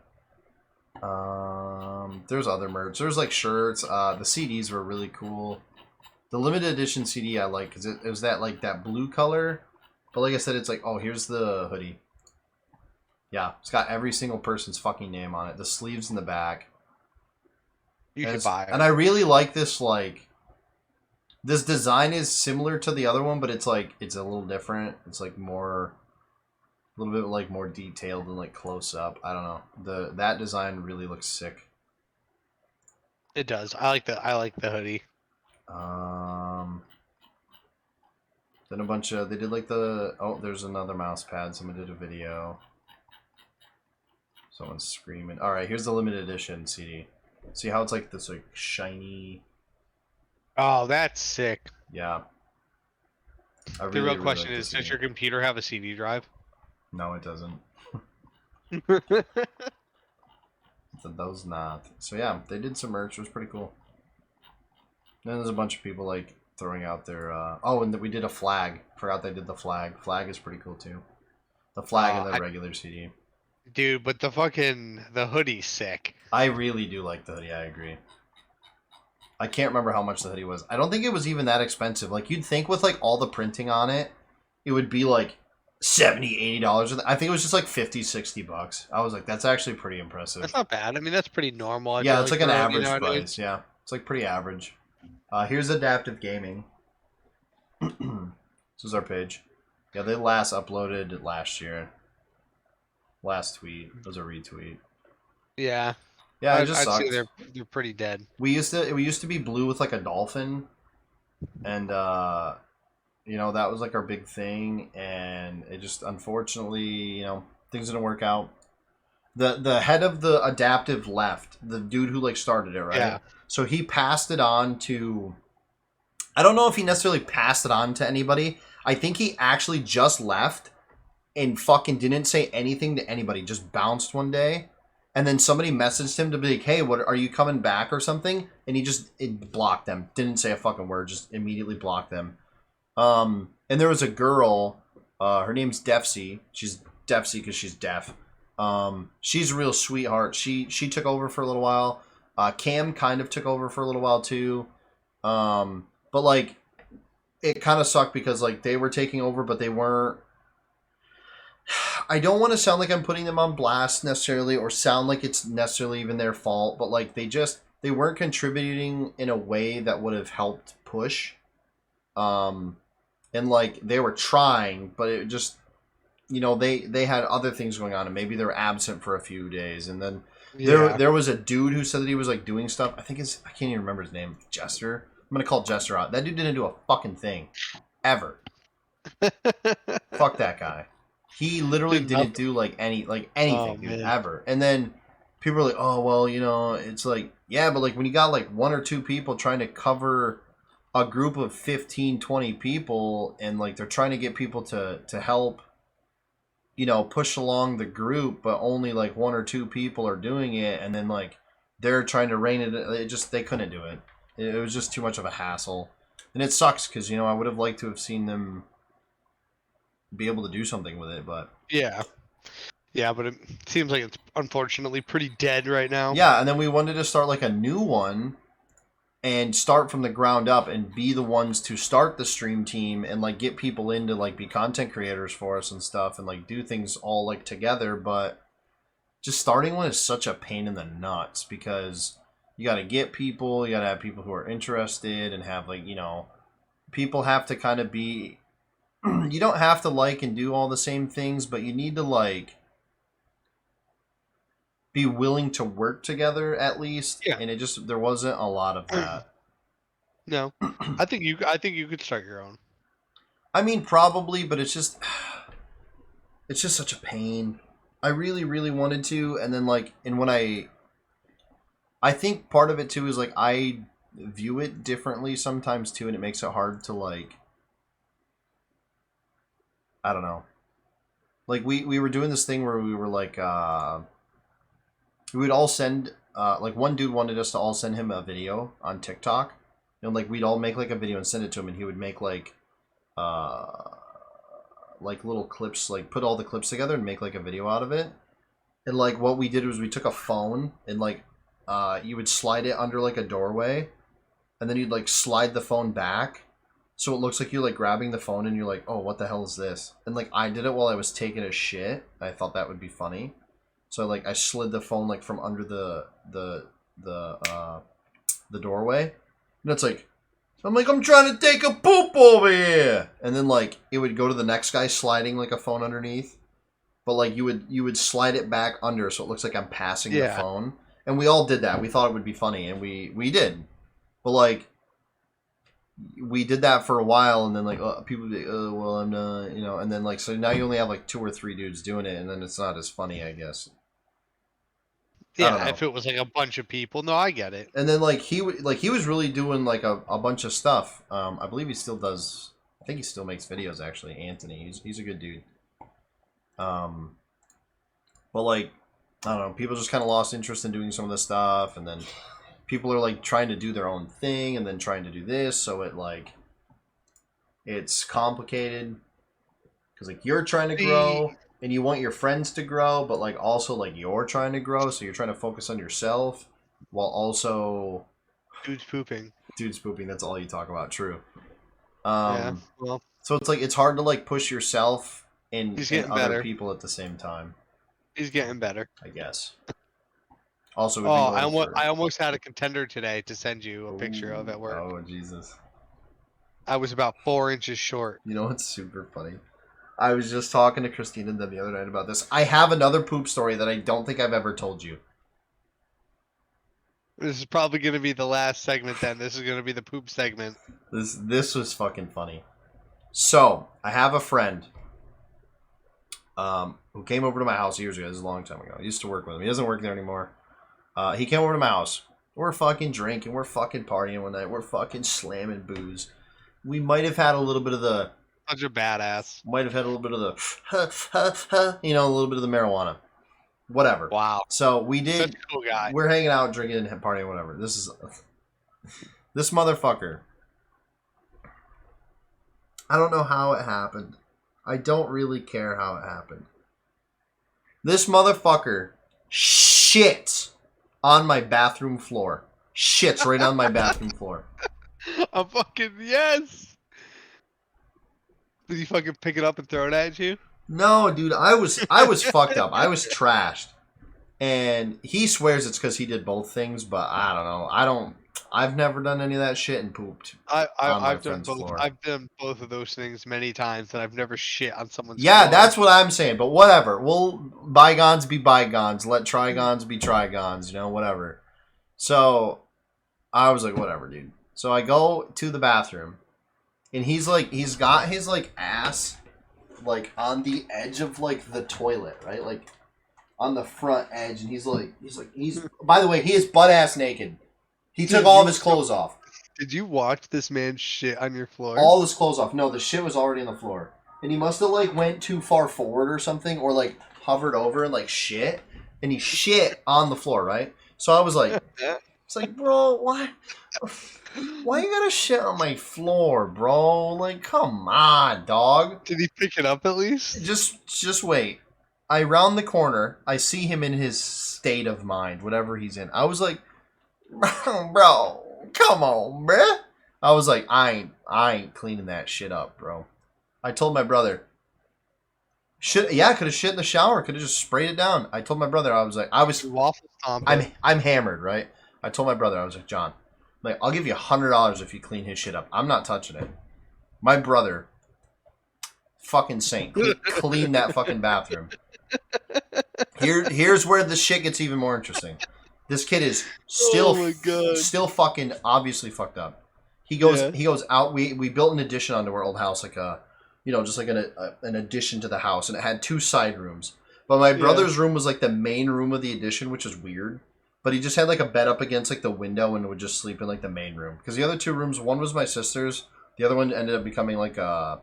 There's other merch. There's like shirts. The CDs were really cool. The limited edition CD I like because it was that blue color. But like I said, it's like, oh, here's the hoodie. Yeah, it's got every single person's fucking name on it. The sleeves in the back. You And should it's- buy it. And I really like this, like, this design is similar to the other one, but it's like, it's a little different. It's like more, a little bit like more detailed and like close up. I don't know. That design really looks sick. It does. I like the hoodie. Then a bunch of, they did like oh, there's another mouse pad. Someone did a video. Someone's screaming. All right, here's the limited edition CD. See how it's like this like shiny. Oh, that's sick. Yeah. I The real really question like is, the does CD. your computer have a CD drive? No, it doesn't. It does not. So yeah, they did some merch. It was pretty cool. Then there's a bunch of people like throwing out their. Oh, and we did a flag. Forgot they did the flag. Flag is pretty cool too. The flag and the regular CD. Dude, but the hoodie's sick. I really do like the hoodie. I agree. I can't remember how much the hoodie was. I don't think it was even that expensive. Like you'd think with like all the printing on it, it would be like $70, $80. I think it was just like $50, $60. I was like, that's actually pretty impressive. That's not bad. I mean, that's pretty normal. I Yeah, feel it's like an for, average you know what I mean? price. Yeah, it's like pretty average. Here's Adaptive Gaming. This is our page. Yeah, they last uploaded last year. Last tweet. It was a retweet. Yeah. Yeah, it I'd just say sucks. they're pretty dead. We used to be blue with like a dolphin, and you know, that was like our big thing, and it just unfortunately, you know, things didn't work out. The head of the Adaptive left, the dude who like started it, right? Yeah. So he passed it on to, I don't know if he necessarily passed it on to anybody. I think he actually just left and fucking didn't say anything to anybody, just bounced one day. And then somebody messaged him to be like, hey, what, are you coming back or something? And it blocked them. Didn't say a fucking word, just immediately blocked them. And there was a girl, her name's Defsy. She's Defsy because she's deaf. She's a real sweetheart. She took over for a little while. Cam kind of took over for a little while too. But like, it kind of sucked because like they were taking over, but they weren't. I don't want to sound like I'm putting them on blast necessarily, or sound like it's necessarily even their fault, but like they weren't contributing in a way that would have helped push. And like they were trying, but it just, you know, they had other things going on, and maybe they were absent for a few days, and then there was a dude who said that he was like doing stuff. I can't even remember his name. Jester. I'm gonna call Jester out. That dude didn't do a fucking thing, ever. Fuck that guy. He literally didn't do like anything, dude, ever. And then people are like, oh well, you know, it's like, yeah, but like when you got like 1 or 2 people trying to cover a group of 15, 20 people, and like they're trying to get people to help, you know, push along the group, but only like 1 or 2 people are doing it, and then like they're trying to rein they couldn't do it. It was just too much of a hassle. And it sucks because, you know, I would have liked to have seen them be able to do something with it, but yeah, but it seems like it's unfortunately pretty dead right now. yeah. And then we wanted to start like a new one, and start from the ground up and be the ones to start the stream team and like get people in to like be content creators for us and stuff and like do things all like together. But just starting one is such a pain in the nuts because you got to get people, you got to have people who are interested and have like, you know, people have to kind of be, you don't have to like and do all the same things, but you need to like be willing to work together at least. Yeah. And it just, there wasn't a lot of that. No, I think you could start your own. I mean, probably, but it's just such a pain. I really, really wanted to. And then like, and when I think part of it too is like, I view it differently sometimes too. And it makes it hard to like, I don't know. Like we were doing this thing where we were like, we would all send, like one dude wanted us to all send him a video on TikTok. And like we'd all make like a video and send it to him, and he would make like little clips, like put all the clips together and make like a video out of it. And like what we did was we took a phone and like you would slide it under like a doorway, and then you'd like slide the phone back. So it looks like you're like grabbing the phone and you're like, oh, what the hell is this? And like I did it while I was taking a shit. I thought that would be funny. So like I slid the phone like from under the doorway. And it's like, I'm trying to take a poop over here. And then like it would go to the next guy sliding like a phone underneath. But like you would slide it back under so it looks like I'm passing the phone. And we all did that. We thought it would be funny, and we did. But like we did that for a while, and then like people would be, oh well, I'm not, you know, and then like so now you only have like 2 or 3 dudes doing it, and then it's not as funny, I guess. Yeah, if it was like a bunch of people, no, I get it. And then like he was really doing like a bunch of stuff. I believe he still does. I think he still makes videos actually. Anthony, he's a good dude. But like I don't know, people just kind of lost interest in doing some of this stuff, and then people are like trying to do their own thing and then trying to do this, so it like it's complicated because like you're trying to grow and you want your friends to grow, but like also like you're trying to grow, so you're trying to focus on yourself while also dude's pooping. That's all you talk about. True. Yeah. Well, so it's like it's hard to like push yourself and other better. people at the same time. He's getting better, I guess. Also, I almost had a contender today to send you a picture of at work. Oh Jesus! I was about 4 inches short. You know what's super funny? I was just talking to Christina the other night about this. I have another poop story that I don't think I've ever told you. This is probably going to be the last segment then. This is going to be the poop segment. This was fucking funny. So, I have a friend who came over to my house years ago. This is a long time ago. I used to work with him. He doesn't work there anymore. He came over to my house. We're fucking drinking. We're fucking partying one night. We're fucking slamming booze. We might have had a little bit of the... Such a badass. Might have had a little bit of the... you know, a little bit of the marijuana. Whatever. Wow. So we did... Such a cool guy. We're hanging out, drinking, and partying, whatever. This is... This motherfucker. I don't know how it happened. I don't really care how it happened. This motherfucker shits on my bathroom floor. Shits right on my bathroom floor. I'm fucking yes. Did he fucking pick it up and throw it at you? No, dude, I was fucked up. I was trashed. And he swears it's because he did both things, but I don't know. I've never done any of that shit and pooped. I've done both. Floor. I've done both of those things many times, and I've never shit on someone's floor. floor. That's what I'm saying. But whatever. We'll bygones be bygones. Let trigons be trigons. You know, whatever. So I was like, whatever, dude. So I go to the bathroom, and he's got his like ass like on the edge of like the toilet, right? Like on the front edge, and he's by the way, he is butt ass naked. He took all of his clothes off. Did you watch this man shit on your floor? All his clothes off. No, the shit was already on the floor. And he must have like went too far forward or something, or like hovered over and like shit. And he shit on the floor, right? So I was like, it's like, bro, why you gotta shit on my floor, bro? Like, come on, dog. Did he pick it up at least? Just wait. I round the corner. I see him in his state of mind, whatever he's in. I was like, bro, come on, bruh. I was like, I ain't cleaning that shit up, bro. I told my brother, I could have shit in the shower, could have just sprayed it down. I told my brother, Waffle stomp it. I'm hammered, right? I told my brother, I was like, John, like, I'll give you $100 if you clean his shit up. I'm not touching it. My brother, fucking saint, clean that fucking bathroom. Here's where the shit gets even more interesting. This kid is still fucking obviously fucked up. He goes out. We built an addition onto our old house, like just like an addition to the house, and it had 2 side rooms. But my brother's room was like the main room of the addition, which is weird. But he just had like a bed up against like the window and would just sleep in like the main room. Because the other 2 rooms, one was my sister's, the other one ended up becoming like a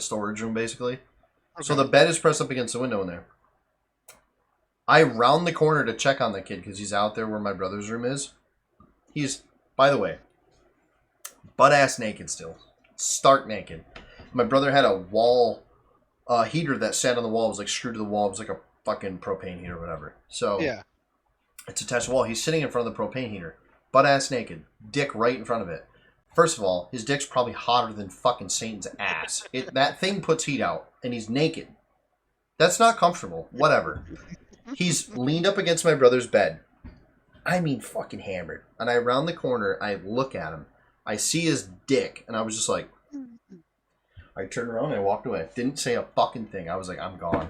storage room basically. Okay. So the bed is pressed up against the window in there. I round the corner to check on the kid because he's out there where my brother's room is. He's, by the way, butt ass naked still, stark naked. My brother had a wall heater that sat on the wall. It was like screwed to the wall. It was like a fucking propane heater or whatever. So yeah, it's attached to the wall. He's sitting in front of the propane heater, butt ass naked, dick right in front of it. First of all, his dick's probably hotter than fucking Satan's ass. That thing puts heat out, and he's naked. That's not comfortable. Whatever. He's leaned up against my brother's bed. I mean, fucking hammered. And I round the corner, I look at him. I see his dick, and I was just like, I turned around and I walked away. Didn't say a fucking thing. I was like, I'm gone.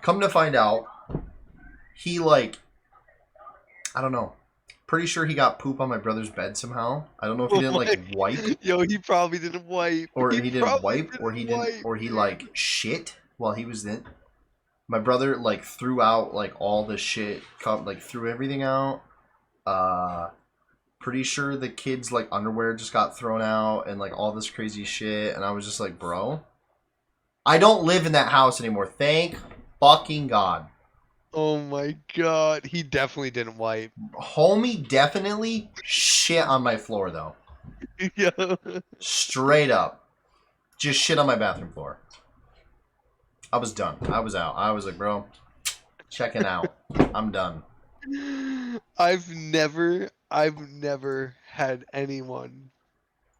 Come to find out, he I don't know. Pretty sure he got poop on my brother's bed somehow. I don't know if he didn't wipe. Yo, he probably didn't wipe. Or he didn't wipe, or he didn't, or he shit while he was in. My brother threw out all the shit, threw everything out. Pretty sure the kid's underwear just got thrown out and all this crazy shit. And I was just like, bro, I don't live in that house anymore. Thank fucking God. Oh my God. He definitely didn't wipe. Homie definitely shit on my floor though. Yeah. Straight up. Just shit on my bathroom floor. I was done. I was out. I was like, bro, checking out. I'm done. I've never had anyone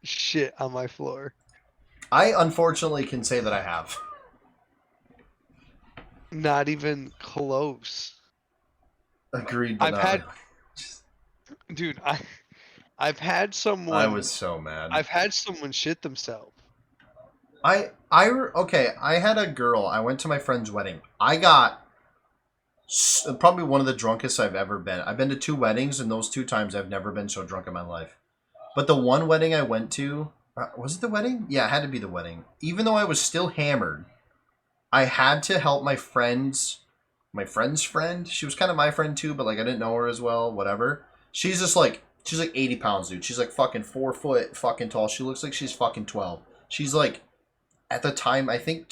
shit on my floor. I unfortunately can say that I have. Not even close. Agreed, but I've had someone. I was so mad. I've had someone shit themselves. I had a girl. I went to my friend's wedding. I got probably one of the drunkest I've ever been. I've been to 2 weddings, and those 2 times I've never been so drunk in my life. But the one wedding I went to, was it the wedding? Yeah, it had to be the wedding. Even though I was still hammered, I had to help my friend's friend. She was kind of my friend too, but I didn't know her as well. Whatever. She's just she's 80 pounds, dude. She's fucking 4 foot fucking tall. She looks like she's fucking 12. She's at the time, I think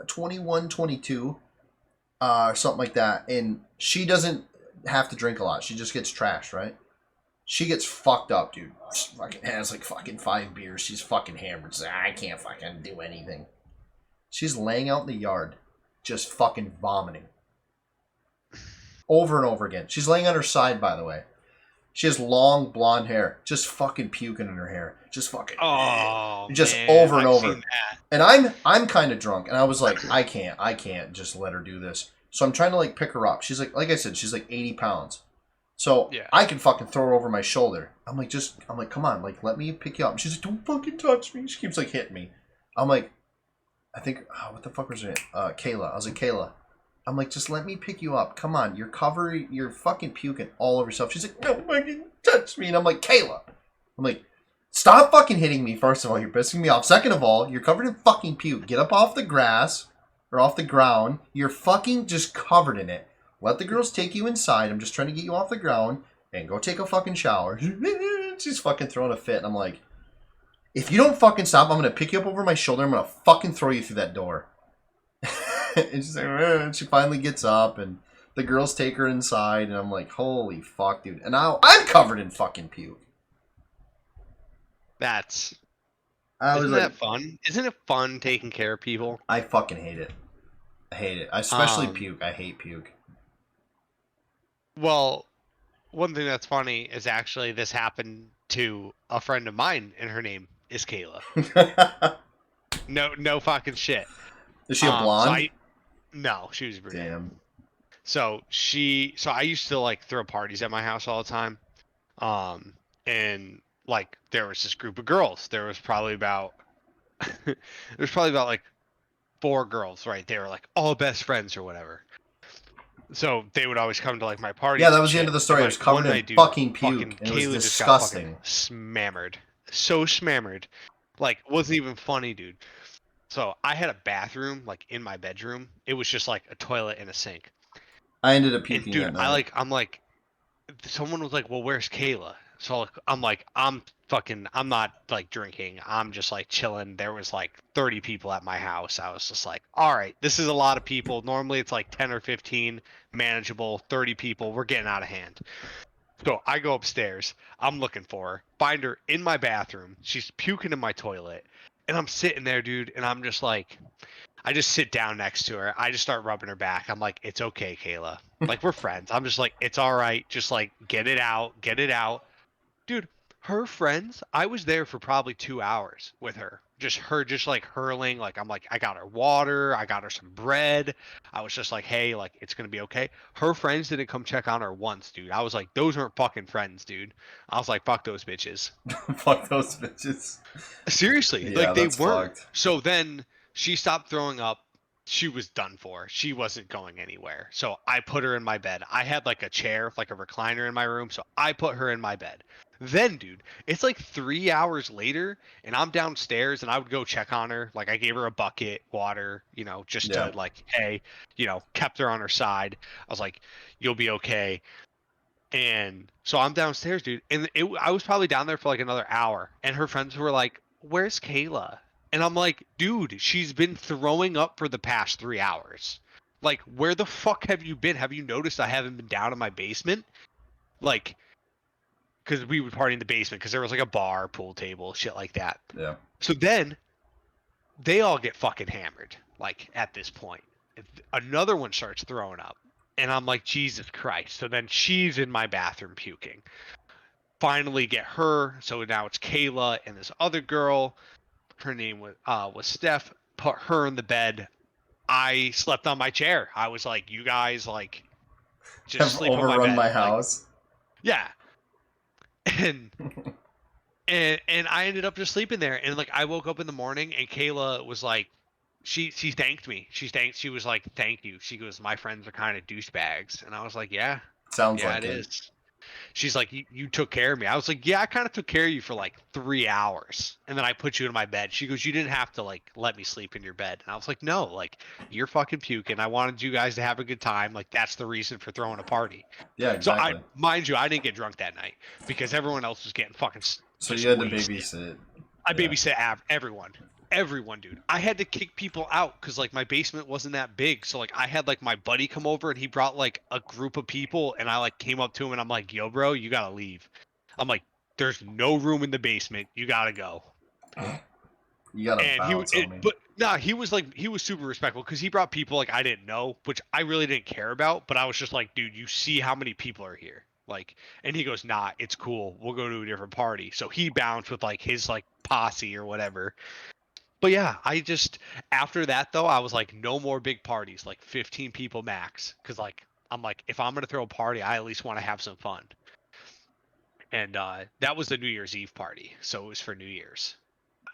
21, 22, something like that. And she doesn't have to drink a lot. She just gets trashed, right? She gets fucked up, dude. She fucking has fucking 5 beers. She's fucking hammered. She's I can't fucking do anything. She's laying out in the yard, just fucking vomiting. Over and over again. She's laying on her side, by the way. She has long blonde hair, just fucking puking in her hair, just fucking, just man, over and over. And I'm kind of drunk, and I was like, I can't just let her do this. So I'm trying to pick her up. She's like I said, she's 80 pounds. So yeah. I can fucking throw her over my shoulder. I'm like, come on, let me pick you up. And she's like, don't fucking touch me. She keeps hitting me. I'm like, I think, what the fuck was her name? Kayla. I was like, Kayla. I'm like, just let me pick you up. Come on, you're fucking puking all over yourself. She's like, no fucking touch me. And I'm like, Kayla. I'm like, stop fucking hitting me. First of all, you're pissing me off. Second of all, you're covered in fucking puke. Get up off the grass or off the ground. You're fucking just covered in it. Let the girls take you inside. I'm just trying to get you off the ground and go take a fucking shower. She's fucking throwing a fit. And I'm like, if you don't fucking stop, I'm going to pick you up over my shoulder. I'm going to fucking throw you through that door. And she's like, she finally gets up, and the girls take her inside, and I'm like, holy fuck, dude. And now I'm covered in fucking puke. Isn't that fun? Isn't it fun taking care of people? I fucking hate it. I hate it. Especially puke. I hate puke. Well, one thing that's funny is actually this happened to a friend of mine, and her name is Kayla. No fucking shit. Is she a blonde? No, she was brunette. Damn. So I used to like throw parties at my house all the time. And like there was this group of girls. There was probably about like 4 girls, right? They were like all best friends or whatever. So they would always come to like my parties. Yeah, that and was the shit. end of the story. And, It was like, covered one in night, dude, fucking puke, and it was Kayla disgusting. just got fucking smammered. So smammered. Like, wasn't even funny, dude. So I had a bathroom like in my bedroom. It was just like a toilet and a sink. I ended up And puking dude, that night. I'm like, someone was like, "Well, where's Kayla?" So I'm like, I'm not like drinking. I'm just like chilling. There was like 30 people at my house. I was just like, all right, this is a lot of people. Normally it's like 10 or 15, manageable. 30 people, we're getting out of hand. So I go upstairs. I'm looking for her. Find her in my bathroom. She's puking in my toilet. And I'm sitting there, dude, and I'm just like, I just sit down next to her. I just start rubbing her back. I'm like, it's okay, Kayla. Like, we're friends. I'm just like, it's all right. Just like, get it out. Get it out. Dude, her friends, I was there for probably 2 hours with her. Just like hurling. Like, I'm like, I got her water. I got her some bread. I was just like, hey, like, it's going to be okay. Her friends didn't come check on her once, dude. I was like, those aren't fucking friends, dude. I was like, fuck those bitches. Fuck those bitches. Seriously, Yeah, like they that's weren't. fucked. So then she stopped throwing up. She was done for. She wasn't going anywhere. So I put her in my bed. I had like a chair, like a recliner in my room. So I put her in my bed. Then, dude, it's like 3 hours later, and I'm downstairs, and I would go check on her. Like I gave her a bucket, water, just Yeah. to like, hey, kept her on her side. I was like, you'll be okay. And so I'm downstairs, dude, and I was probably down there for like another hour, and her friends were like, "Where's Kayla?" And I'm like, "Dude, she's been throwing up for the past 3 hours. Like, where the fuck have you been? Have you noticed I haven't been down in my basement? Like, because we would party in the basement because there was like a bar, pool table, shit like that. Yeah. So then they all get fucking hammered. Like at this point, another one starts throwing up. And I'm like, Jesus Christ. So then she's in my bathroom puking. Finally get her. So now it's Kayla and this other girl. Her name was Steph. Put her in the bed. I slept on my chair. I was like, you guys like just Have sleep on my overrun bed. my Like, house. yeah. And and I ended up just sleeping there. And like I woke up in the morning and Kayla was like, she thanked me. She was like, thank you. She goes, my friends are kind of douchebags. And I was like, yeah, Sounds yeah, like it it. is. She's like, you took care of me. I was like, yeah, I kind of took care of you for like 3 hours. And then I put you in my bed. She goes, you didn't have to like let me sleep in your bed. And I was like, no, like you're fucking puking. I wanted you guys to have a good time. Like that's the reason for throwing a party. Yeah, So exactly. mind you, I didn't get drunk that night because everyone else was getting fucking So just you had to wasted. babysit. I Yeah. babysit everyone, dude. I had to kick people out because like my basement wasn't that big. So like I had like my buddy come over and he brought like a group of people and I like came up to him and I'm like, yo, bro, you gotta leave. I'm like, there's no room in the basement. You gotta go. You gotta And bounce on me. but nah, he was super respectful because he brought people like I didn't know, which I really didn't care about. But I was just like, dude, you see how many people are here? Like, and he goes, nah, it's cool. We'll go to a different party. So he bounced with like his like posse or whatever. But yeah, I just after that though, I was like, no more big parties, like 15 people max. Cause like I'm like, if I'm gonna throw a party, I at least want to have some fun. And that was the New Year's Eve party, so it was for New Year's.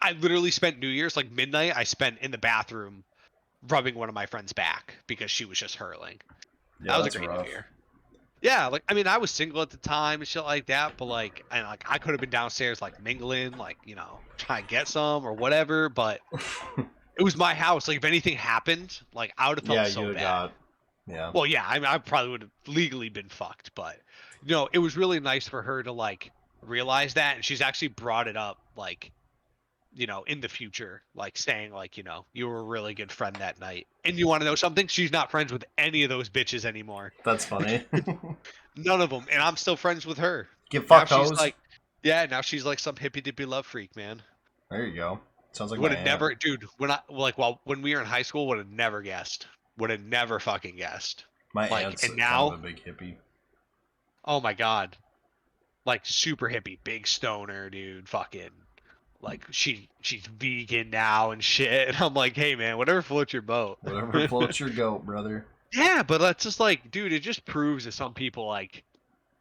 I literally spent New Year's like midnight. I spent in the bathroom rubbing one of my friends' back because she was just hurling. Yeah, That was a that's great rough. New Year. Yeah, like I mean, I was single at the time and shit like that, but like, and like I could have been downstairs like mingling, like trying to get some or whatever. But it was my house. Like if anything happened, like I would have felt Yeah, so you bad. got. Yeah. Well, yeah, I mean, I probably would have legally been fucked, but it was really nice for her to like realize that, and she's actually brought it up like in the future, like saying like you were a really good friend that night. And you want to know something? She's not friends with any of those bitches anymore. That's funny. None of them, and I'm still friends with her. Get Now fucked she's hoes. like, yeah, now she's like some hippy dippy love freak, man. There you go. Sounds like Would my have aunt. never, dude. When we were in high school, would have never guessed. Would have never fucking guessed. My Like, aunt's and kind of now, a big hippie. Oh my god. Like super hippie, big stoner, dude. Fucking like she's vegan now and shit. And I'm like, hey man, whatever floats your boat. Whatever floats your goat, brother. Yeah, but that's just like, dude, it just proves that some people like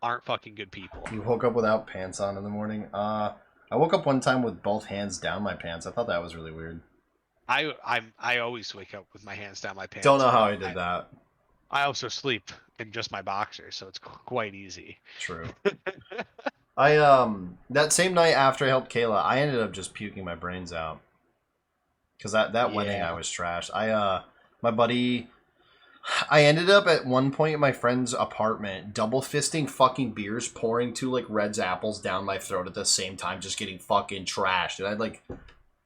aren't fucking good people. You woke up without pants on in the morning? I woke up one time with both hands down my pants. I thought that was really weird. I always wake up with my hands down my pants. Don't know how I did that. I also sleep in just my boxers, so it's quite easy. True. I that same night after I helped Kayla, I ended up just puking my brains out. Cause that wedding I was trashed. My buddy, I ended up at one point in my friend's apartment double fisting fucking beers, pouring 2 like Red's apples down my throat at the same time, just getting fucking trashed. And I had like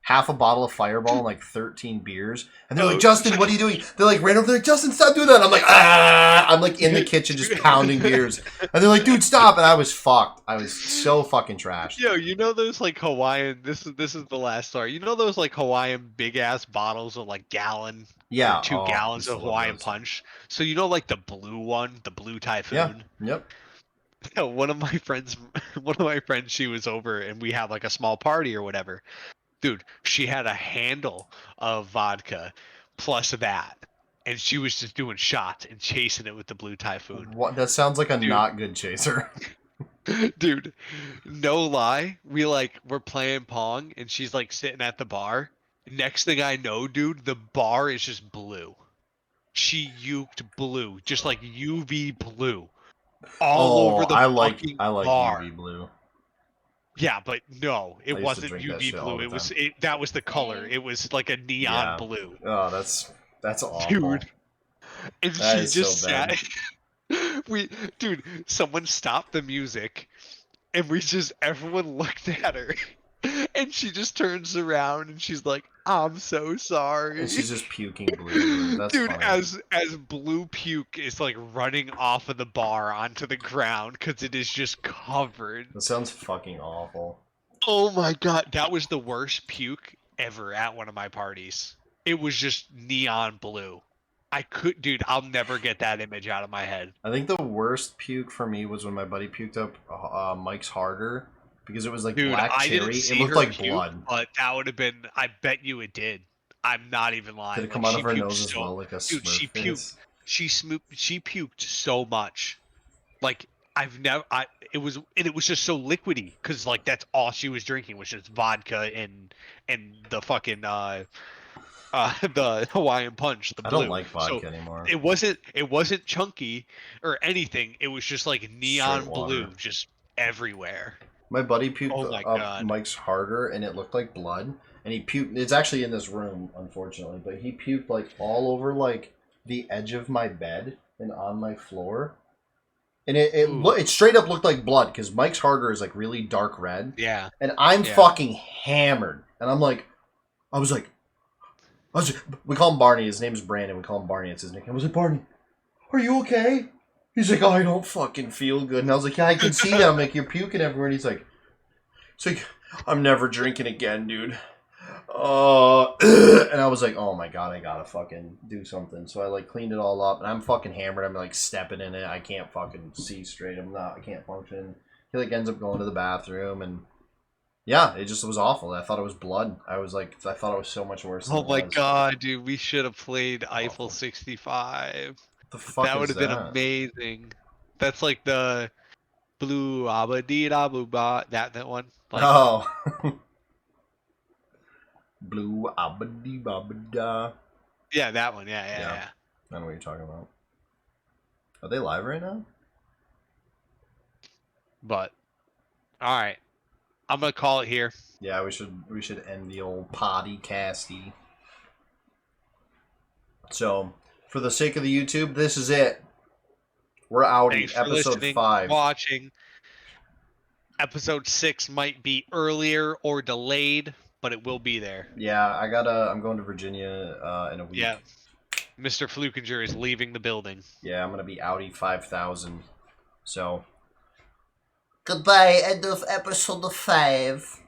half a bottle of Fireball and like 13 beers. And they're like, Justin, what are you doing? They're like, ran over, they're like, Justin, stop doing that. And I'm like, ah! I'm like in the kitchen just pounding beers. And they're like, dude, stop. And I was fucked. I was so fucking trashed. Yo, you know those like Hawaiian, this is the last story. You know those like Hawaiian big ass bottles of like gallon, Yeah. or 2 gallons of Hawaiian punch? So you know like the blue one, the blue typhoon? Yeah. Yep. One of my friends, she was over and we had like a small party or whatever. Dude, she had a handle of vodka plus that. And she was just doing shots and chasing it with the blue typhoon. What? That sounds like a not good chaser. Dude, no lie. We're playing Pong and she's like sitting at the bar. Next thing I know, dude, the bar is just blue. She uked blue, just like UV blue. All over the fucking bar. UV blue. Yeah, but no, it wasn't drink that UV shit all blue. the That was the color. It was like a neon blue. Oh, that's awful. Dude. And That she is just so bad. sat. Dude, someone stopped the music, and everyone looked at her, and she just turns around and she's like, "I'm so sorry." And she's just puking blue. That's dude, funny. as blue puke is like running off of the bar onto the ground because it is just covered. That sounds fucking awful. Oh my god, that was the worst puke ever at one of my parties. It was just neon blue. Dude, I'll never get that image out of my head. I think the worst puke for me was when my buddy puked up Mike's harder because it was like Dude, black I cherry. didn't see It looked her like puke, blood. but that would have been. I bet you it did. I'm not even lying. Did it come Like, out of her she nose puked as so- well, like a Dude, she Smurf puked. face? She puked so much. Like it was just so liquidy because like that's all she was drinking was just vodka and the fucking the Hawaiian punch. The I blue. don't like vodka So anymore. it wasn't chunky or anything. It was just like neon Straight water. blue, just everywhere. My buddy puked Oh my up God. Mike's harder, and it looked like blood. And he puked. It's actually in this room, unfortunately, but he puked like all over like the edge of my bed and on my floor. And it straight up looked like blood because Mike's harder is like really dark red. Yeah. And I'm fucking hammered, and I was like, we call him Barney. His name's Brandon. We call him Barney. It's his nickname. I was like, Barney, are you okay? He's like, oh, I don't fucking feel good. And I was like, yeah, I can see that. I'm like, you're puking everywhere. And he's like, I'm never drinking again, dude. And I was like, oh my god, I gotta fucking do something. So I like cleaned it all up, and I'm fucking hammered. I'm like stepping in it. I can't fucking see straight. I can't function. He like ends up going to the bathroom, and yeah, it just was awful. I thought it was blood. I thought it was so much worse. Than Oh it my was. god, dude, we should have played Eiffel Awful. 65. The fuck That is would have been that? amazing. That's like the blue abba boo ba that one. Like, Oh. Blue abadi babada. yeah, that one. Yeah. I don't know what you're talking about. Are they live right now? But all right, I'm gonna call it here. Yeah, we should end the old podcasty. So, for the sake of the YouTube, this is it. We're outie. Thanks for Episode listening, 5. watching. Episode 6 might be earlier or delayed, but it will be there. Yeah, I'm going to Virginia in a week. Yeah, Mr. Flukinger is leaving the building. Yeah, I'm gonna be outie 5,000. So, goodbye. End of episode 5.